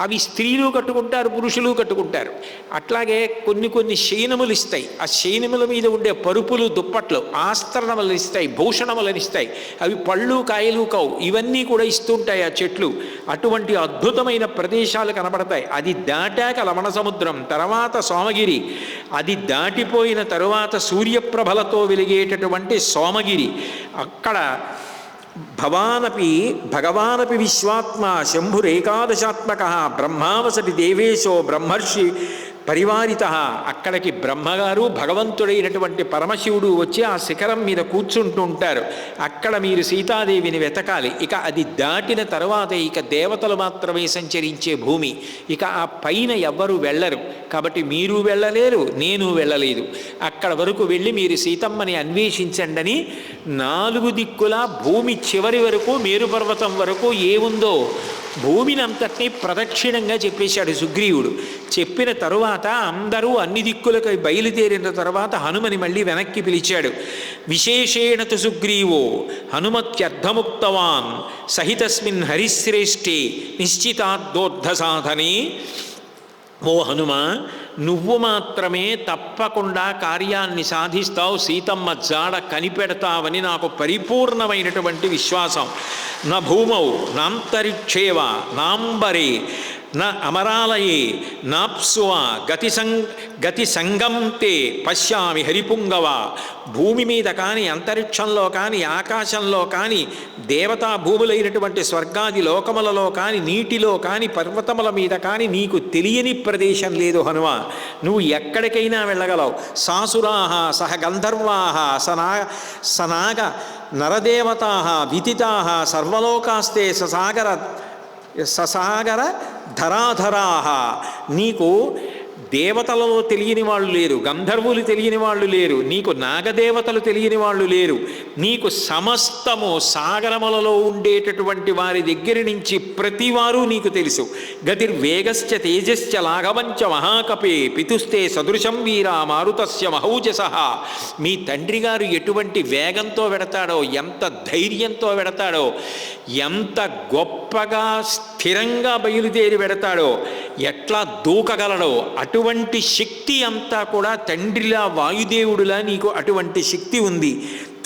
అవి స్త్రీలు కట్టుకుంటారు, పురుషులు కట్టుకుంటారు. అట్లాగే కొన్ని శయనములు ఇస్తాయి. ఆ శయనముల మీద ఉండే పరుపులు దుప్పట్లు ఆస్తరణములు ఇస్తాయి, భూషణములను ఇస్తాయి. అవి పళ్ళు కాయలు కావు, ఇవన్నీ కూడా ఇస్తుంటాయి ఆ చెట్లు. అటువంటి అద్భుతమైన ప్రదేశాలు కనబడతాయి. అది దాటాక లవణ సముద్రం, తర్వాత సోమగిరి, అది దాటిపోయిన తరువాత సూర్యప్రభలతో వెలిగేటటువంటి సోమగిరి. అక్కడ భగవానపి విశ్వాత్మ శంభురేకాదశాత్మక బ్రహ్మావసతి దేవేశో బ్రహ్మర్షి పరివారిత. అక్కడికి బ్రహ్మగారు భగవంతుడైనటువంటి పరమశివుడు వచ్చి ఆ శిఖరం మీద కూర్చుంటూ ఉంటారు. అక్కడ మీరు సీతాదేవిని వెతకాలి. ఇక అది దాటిన తర్వాత ఇక దేవతలు మాత్రమే సంచరించే భూమి. ఇక ఆ పైన ఎవ్వరూ వెళ్ళరు. కాబట్టి మీరు వెళ్ళలేరు, నేను వెళ్ళలేదు. అక్కడ వరకు వెళ్ళి మీరు సీతమ్మని అన్వేషించండి అని 4 దిక్కులా భూమి చివరి వరకు మేరుపర్వతం వరకు ఏముందో భూమిని అంతటినీ ప్రదక్షిణంగా చెప్పేశాడు సుగ్రీవుడు. చెప్పిన తరువాత అందరూ అన్ని దిక్కులకు బయలుదేరిన తర్వాత హనుమని మళ్ళీ వెనక్కి పిలిచాడు. విశేషేణ తు సుగ్రీవో హనుమత్యర్థముక్తవాన్ సహితస్మిన్ హరిశ్రేష్ఠే నిశ్చితార్థోద్ధ సాధనే. ఓ హనుమ, నువ్వు మాత్రమే తప్పకుండా కార్యాన్ని సాధిస్తావు, సీతమ్మ జాడ కనిపెడతావని నాకు పరిపూర్ణమైనటువంటి విశ్వాసం. నా భూమౌ నాంతరిక్షేవ నాంబరే నా అమరాలయే నాప్సువ గతి సంగం తే పశ్యామి హరిపుంగవ. భూమి మీద కానీ అంతరిక్షంలో కానీ ఆకాశంలో కానీ దేవతా భూములైనటువంటి స్వర్గాది లోకములలో కానీ నీటిలో కానీ పర్వతముల మీద కానీ నీకు తెలియని ప్రదేశం లేదు హనుమ. నువ్వు ఎక్కడికైనా వెళ్ళగలవు. సాసురాహ సహ గంధర్వాహ సనాగ నరదేవతా విదితా సర్వలోకాస్తే ససాగర ధరాధరాహ. నీకు దేవతలలో తెలియని వాళ్ళు లేరు, గంధర్వులు తెలియని వాళ్ళు లేరు, నీకు నాగదేవతలు తెలియని వాళ్ళు లేరు. నీకు సమస్తము సాగరములలో ఉండేటటువంటి వారి దగ్గర నుంచి ప్రతివారు నీకు తెలుసు. గతిర్వేగశ్చ తేజశ్చ లాఘవంచ మహాకపే పితుస్తే సదృశం వీరా మారుతస్య మహౌజస. మీ తండ్రి గారు ఎటువంటి వేగంతో వెడతాడో, ఎంత ధైర్యంతో వెడతాడో, ఎంత గొప్పగా స్థిరంగా బయలుదేరి వెడతాడో, ఎట్లా దూకగలడో, అటువంటి శక్తి అంతా కూడా తండ్రిలా వాయుదేవుడిలా నీకు అటువంటి శక్తి ఉంది.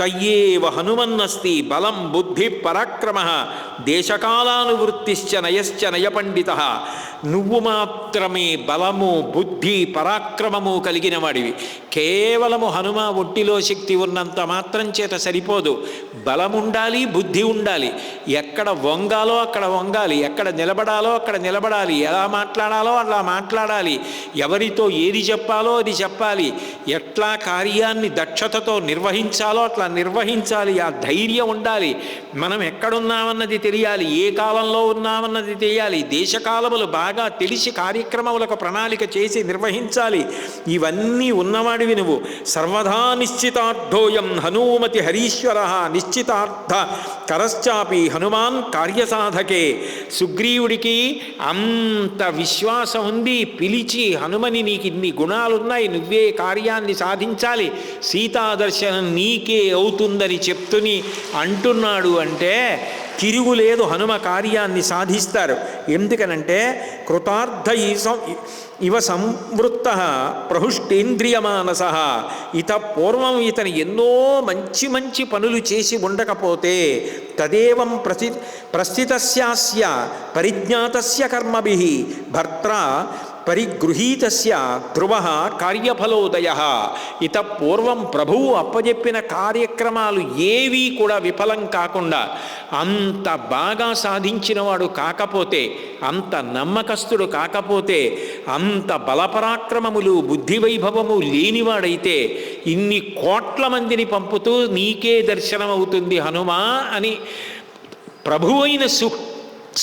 తయ్యేవ హనుమన్నస్తి బలం బుద్ధి పరాక్రమ దేశకాలానువృత్తిశ్చ నయశ్చ నయపండిత. నువ్వు మాత్రమే బలము బుద్ధి పరాక్రమము కలిగిన వాడివి. కేవలము హనుమ ఒంటిలో శక్తి ఉన్నంత మాత్రం చేత సరిపోదు. బలముండాలి, బుద్ధి ఉండాలి. ఎక్కడ వంగాలో అక్కడ వంగాలి, ఎక్కడ నిలబడాలో అక్కడ నిలబడాలి, ఎలా మాట్లాడాలో అలా మాట్లాడాలి, ఎవరితో ఏది చెప్పాలో అది చెప్పాలి, ఎట్లా కార్యాన్ని దక్షతతో నిర్వహించాలో అట్లా నిర్వహించాలి. ఆ ధైర్యం ఉండాలి. మనం ఎక్కడున్నామన్నది తెలియాలి, ఏ కాలంలో ఉన్నామన్నది తెలియాలి, దేశకాలములు బాగా తెలిసి కార్యక్రమములకు ప్రణాళిక చేసి నిర్వహించాలి. ఇవన్నీ ఉన్నవాడివి నువ్వు. సర్వదా నిశ్చితార్థోయం హనుమతి హరీశ్వర నిశ్చితార్థ కరశ్చాపి హనుమాన్ కార్యసాధకే. సుగ్రీవుడికి అంత విశ్వాసం ఉంది. పిలిచి హనుమని నీకు ఇన్ని గుణాలున్నాయి, నువ్వే కార్యాన్ని సాధించాలి, సీతాదర్శనం నీకే అవుతుందని చెప్తుని అంటున్నాడు అంటే తిరుగులేదు, హనుమ కార్యాన్ని సాధిస్తారు. ఎందుకనంటే కృతార్థ ఇవ సంవృత్త ప్రహుష్టేంద్రియమానస. పూర్వం ఇతను ఎన్నో మంచి మంచి పనులు చేసి ఉండకపోతే తదేవం ప్రస్థితస్యాస్య పరిజ్ఞాతస్య కర్మభిః భర్త్ర పరిగృహీతస్య ధ్రువ కార్యఫలోదయ. పూర్వం ప్రభువు అప్పజెప్పిన కార్యక్రమాలు ఏవీ కూడా విఫలం కాకుండా అంత బాగా సాధించినవాడు కాకపోతే, అంత నమ్మకస్తుడు కాకపోతే, అంత బలపరాక్రమములు బుద్ధి వైభవము లేనివాడైతే ఇన్ని కోట్ల మందిని పంపుతూ నీకే దర్శనమవుతుంది హనుమా అని ప్రభువైన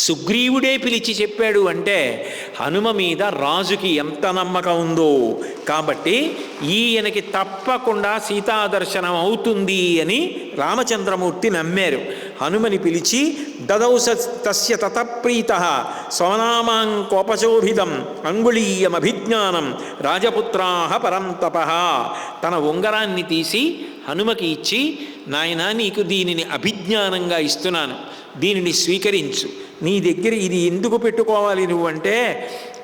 సుగ్రీవుడే పిలిచి చెప్పాడు అంటే హనుమ మీద రాజుకి ఎంత నమ్మకం ఉందో. కాబట్టి ఈయనకి తప్పకుండా సీతాదర్శనం అవుతుంది అని రామచంద్రమూర్తి నమ్మారు. హనుమని పిలిచి దదౌ తస్య తతప్రీత స్వనామాంకోపశోభితం అంగుళీయమభిజ్ఞానం రాజపుత్రాః పరంతపః. తన ఉంగరాన్ని తీసి హనుమకి ఇచ్చి, నాయనా నీకు దీనిని అభిజ్ఞానంగా ఇస్తున్నాను, దీనిని స్వీకరించు. నీ దగ్గర ఇది ఎందుకు పెట్టుకోవాలి నువ్వు అంటే,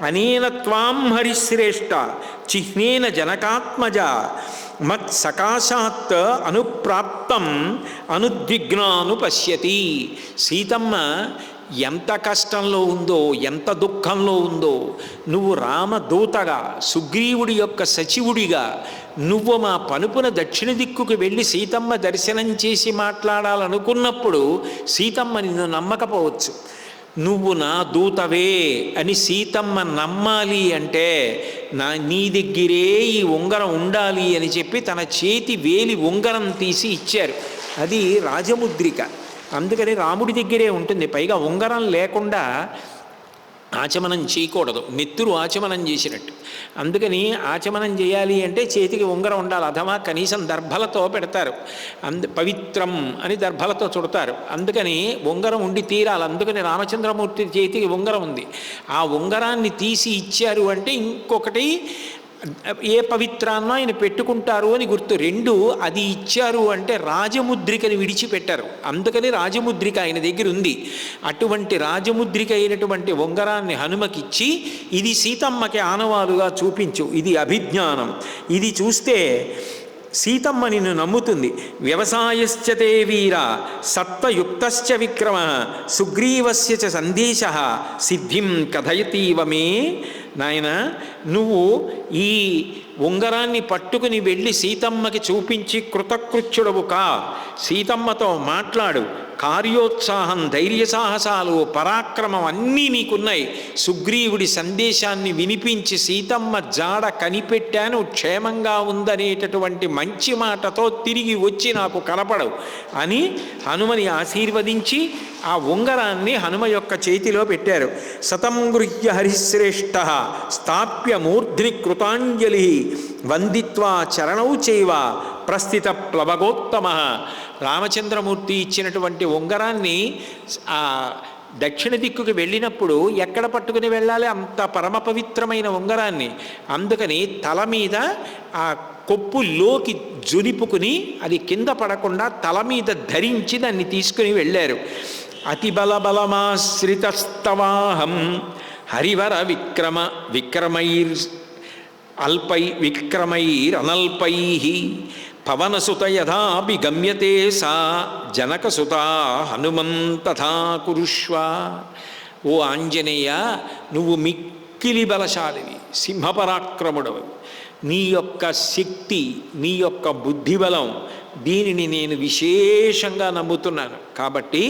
అనేన త్వాం హరిశ్రేష్ఠ చిహ్నేన జనకాత్మజ మత్ సకాశాత్ అనుప్రాప్తం అనుద్విగ్నాను పశ్యతి. సీతమ్మ ఎంత కష్టంలో ఉందో, ఎంత దుఃఖంలో ఉందో, నువ్వు రామదూతగా సుగ్రీవుడి యొక్క సచివుడిగా నువ్వు మా పనుపున దక్షిణ దిక్కుకు వెళ్ళి సీతమ్మ దర్శనం చేసి మాట్లాడాలనుకున్నప్పుడు సీతమ్మ నిన్ను నమ్మకపోవచ్చు. నువ్వు నా దూతవే అని సీతమ్మ నమ్మాలి అంటే నీ దగ్గరే ఈ ఉంగరం ఉండాలి అని చెప్పి తన చేతి వేలి ఉంగరం తీసి ఇచ్చారు. అది రాజముద్రిక. అందుకని రాముడి దగ్గరే ఉంటుంది. పైగా ఉంగరం లేకుండా ఆచమనం చేయకూడదు, నెత్తురు ఆచమనం చేసినట్టు. అందుకని ఆచమనం చేయాలి అంటే చేతికి ఉంగరం ఉండాలి. అథవా కనీసం దర్భలతో పెడతారు, పవిత్రం అని దర్భలతో చుడతారు. అందుకని ఉంగరం ఉండి తీరాలి. అందుకని రామచంద్రమూర్తి చేతికి ఉంగరం ఉంది. ఆ ఉంగరాన్ని తీసి ఇచ్చారు అంటే ఇంకొకటి ఏ పవిత్రాన్నో ఆయన పెట్టుకుంటారు అని గుర్తు. రెండు, అది ఇచ్చారు అంటే రాజముద్రికని విడిచిపెట్టారు. అందుకని రాజముద్రిక ఆయన దగ్గర ఉంది. అటువంటి రాజముద్రిక అయినటువంటి ఉంగరాన్ని హనుమకిచ్చి, ఇది సీతమ్మకి ఆనవాలుగా చూపించు, ఇది అభిజ్ఞానం, ఇది చూస్తే సీతమ్మ నిన్ను నమ్ముతుంది. వ్యవసాయశ్చ తే వీర సత్వయుక్తశ్చ విక్రమ సుగ్రీవస్య చ సందేశ సిద్ధిం కథయతీవ మే. నాయన, నువ్వు ఈ ఉంగరాన్ని పట్టుకుని వెళ్ళి సీతమ్మకి చూపించి కృతకృత్యుడవు కా, సీతమ్మతో మాట్లాడు. కార్యోత్సాహం, ధైర్య సాహసాలు, పరాక్రమం అన్నీ నీకున్నాయి. సుగ్రీవుడి సందేశాన్ని వినిపించి సీతమ్మ జాడ కనిపెట్టాను, క్షేమంగా ఉందనేటటువంటి మంచి మాటతో తిరిగి వచ్చి నాకు కనపడవు అని హనుమని ఆశీర్వదించి ఆ ఉంగరాన్ని హనుమ యొక్క చేతిలో పెట్టారు. సతం గృహ్య హరిశ్రేష్ఠ స్థాప్య మూర్ధ్ని కృతాంజలి వందిత్వా చరణౌ చైవ ప్రస్థిత ప్లవగోత్తమ. రామచంద్రమూర్తి ఇచ్చినటువంటి ఉంగరాన్ని ఆ దక్షిణ దిక్కుకి వెళ్ళినప్పుడు ఎక్కడ పట్టుకుని వెళ్ళాలి? అంత పరమ పవిత్రమైన ఉంగరాన్ని. అందుకని తల మీద ఆ కొప్పులోకి జునిపుకుని అది కింద పడకుండా తల మీద ధరించి దాన్ని తీసుకుని వెళ్ళారు. అతి బలబలమాశ్రితస్తవాహం హరివర విక్రమైరనల్పై పవనసుత యథాభిగమ్యతే సా జనకసుత హనుమంతథా కురుష్వ. ఓ ఆంజనేయ, నువ్వు మిక్కిలి బలశాలివి, సింహపరాక్రముడవు. నీ యొక్క శక్తి, నీ యొక్క బుద్ధిబలం, దీనిని నేను విశేషంగా నమ్ముతున్నాను. కాబట్టి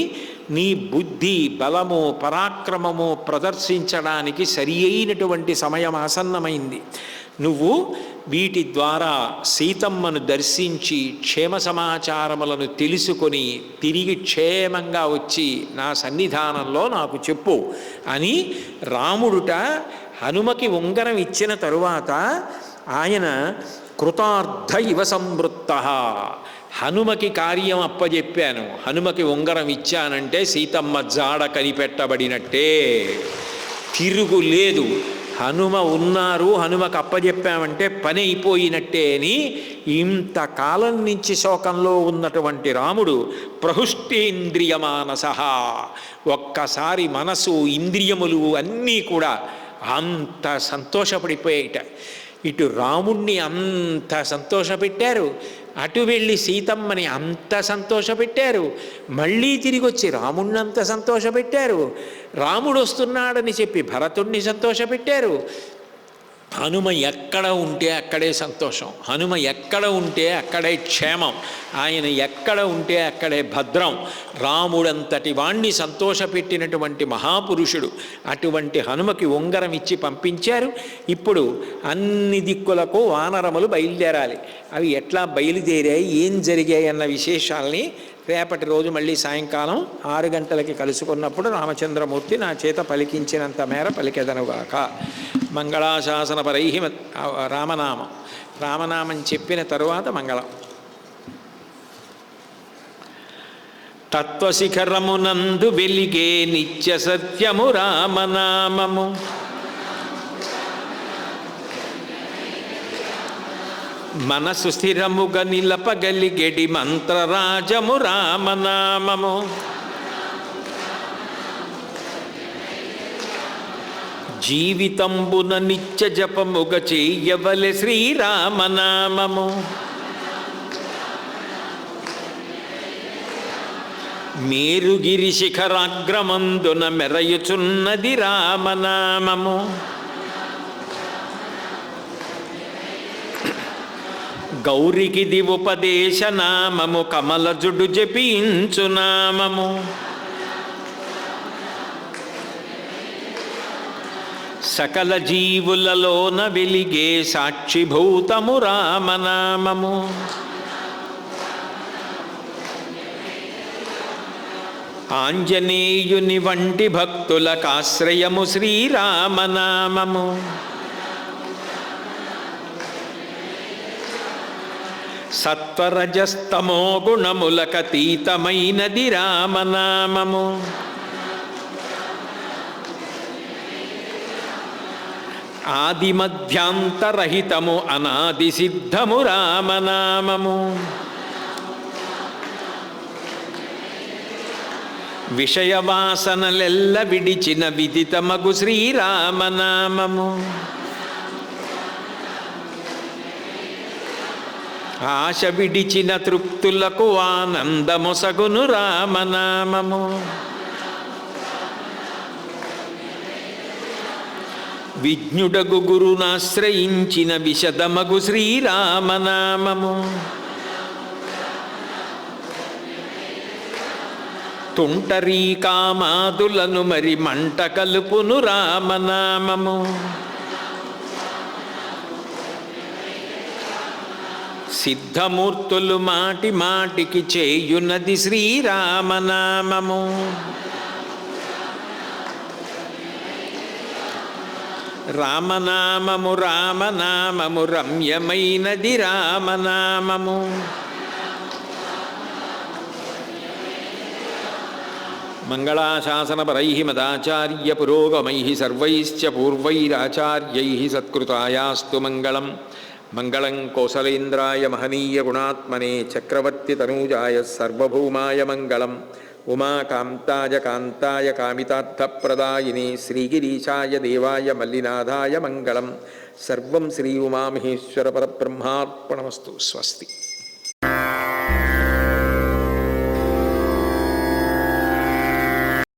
నీ బుద్ధి బలము పరాక్రమము ప్రదర్శించడానికి సరి అయినటువంటి సమయం ఆసన్నమైంది. నువ్వు వీటి ద్వారా సీతమ్మను దర్శించి క్షేమ సమాచారములను తెలుసుకొని తిరిగి క్షేమంగా వచ్చి నా సన్నిధానంలో నాకు చెప్పు అని రాముడుట హనుమకి ఉంగరం ఇచ్చిన తరువాత ఆయన కృతార్థ ఇవ సంవృత్త. హనుమకి కార్యం అప్పజెప్పాను, హనుమకి ఉంగరం ఇచ్చానంటే సీతమ్మ జాడ కనిపెట్టబడినట్టే, తిరుగులేదు. హనుమ ఉన్నారు, హనుమకు అప్పజెప్పామంటే పని అయిపోయినట్టే అని ఇంతకాలం నుంచి శోకంలో ఉన్నటువంటి రాముడు ప్రహృష్టేంద్రియమానస, ఒక్కసారి మనసు ఇంద్రియములు అన్నీ కూడా అంత సంతోషపడిపోయేట. ఇటు రాముణ్ణి అంత సంతోషపెట్టారు, అటు వెళ్ళి సీతమ్మని అంత సంతోషపెట్టారు, మళ్ళీ తిరిగి వచ్చి రాముణ్ణి అంత సంతోషపెట్టారు, రాముడు వస్తున్నాడని చెప్పి భరతుణ్ణి సంతోషపెట్టారు. హనుమ ఎక్కడ ఉంటే అక్కడే సంతోషం, హనుమ ఎక్కడ ఉంటే అక్కడే క్షేమం, ఆయన ఎక్కడ ఉంటే అక్కడే భద్రం. రాముడంతటి వాణ్ణి సంతోషపెట్టినటువంటి మహాపురుషుడు అటువంటి హనుమకి ఉంగరం ఇచ్చి పంపించారు. ఇప్పుడు అన్ని దిక్కులకు వానరములు బయలుదేరాలి. అవి ఎట్లా బయలుదేరాయి, ఏం జరిగాయి అన్న విశేషాలని రేపటి రోజు మళ్ళీ సాయంకాలం 6 గంటలకి కలుసుకున్నప్పుడు రామచంద్రమూర్తి నా చేత పలికించినంత మేర పలికెదనుగాక. మంగళాశాసన పరై రామనామం, రామనామం చెప్పిన తరువాత మంగళం. తత్వశిఖరమునందు వెలిగే నిత్య సత్యము రామనామము, మనసు స్థిరముగా నిలపగలిగెడి మంత్రరాజము రామనామము. జీవితంబున నిత్య జపముగ చేయవలె శ్రీరామనామము. మేరుగిరి శిఖరాగ్రమందున మెరయుచున్నది రామనామము. గౌరికిది ఉపదేశ నామము, కమలజుడు జపించునామము. సకల జీవులలోన వెలిగే సాక్షిభూతము రామనామము. ఆంజనేయుని వంటి భక్తులకాశ్రయము శ్రీరామనామము. సత్వరజస్తమో గుణములకతీతమైనది రామనామము. ఆది మధ్యాంతరహితము అనాది సిద్ధము రామనామము. విషయవాసనలెల్ల విడిచిన విదితమగు శ్రీరామనామము. ఆశ విడిచిన తృప్తులకు ఆనందమొసగును రామనామము. విజ్ఞుడగు గురునాశ్రయించిన విశదమగు శ్రీరామనామము. తుంటరీ కామాదులను మరి మంట కలుపును రామనామము. సిద్ధమూర్తులు మాటి మాటికి చేయునది శ్రీరామనామము. రామనామము రామనామము రమ్యమైనది రామనామము. మంగళాశాసనపరై మదాచార్య పురోగమై సర్వైశ్చ పూర్వైరాచార్యై సత్కృతాయాస్తు మంగళం. మంగళం కౌసలేంద్రాయ మహనీయ గుణాత్మనే చక్రవర్తి తనూజాయ సర్వభౌమాయ మంగళం. ఉమాకాంతాయ కాంతాయ కామితార్థప్రదాయినే శ్రీగిరీశాయ దేవాయ మల్లినాథాయ మంగళం. సర్వం శ్రీ ఉమామహేశ్వర పరబ్రహ్మార్పణమస్తు. స్వస్తి.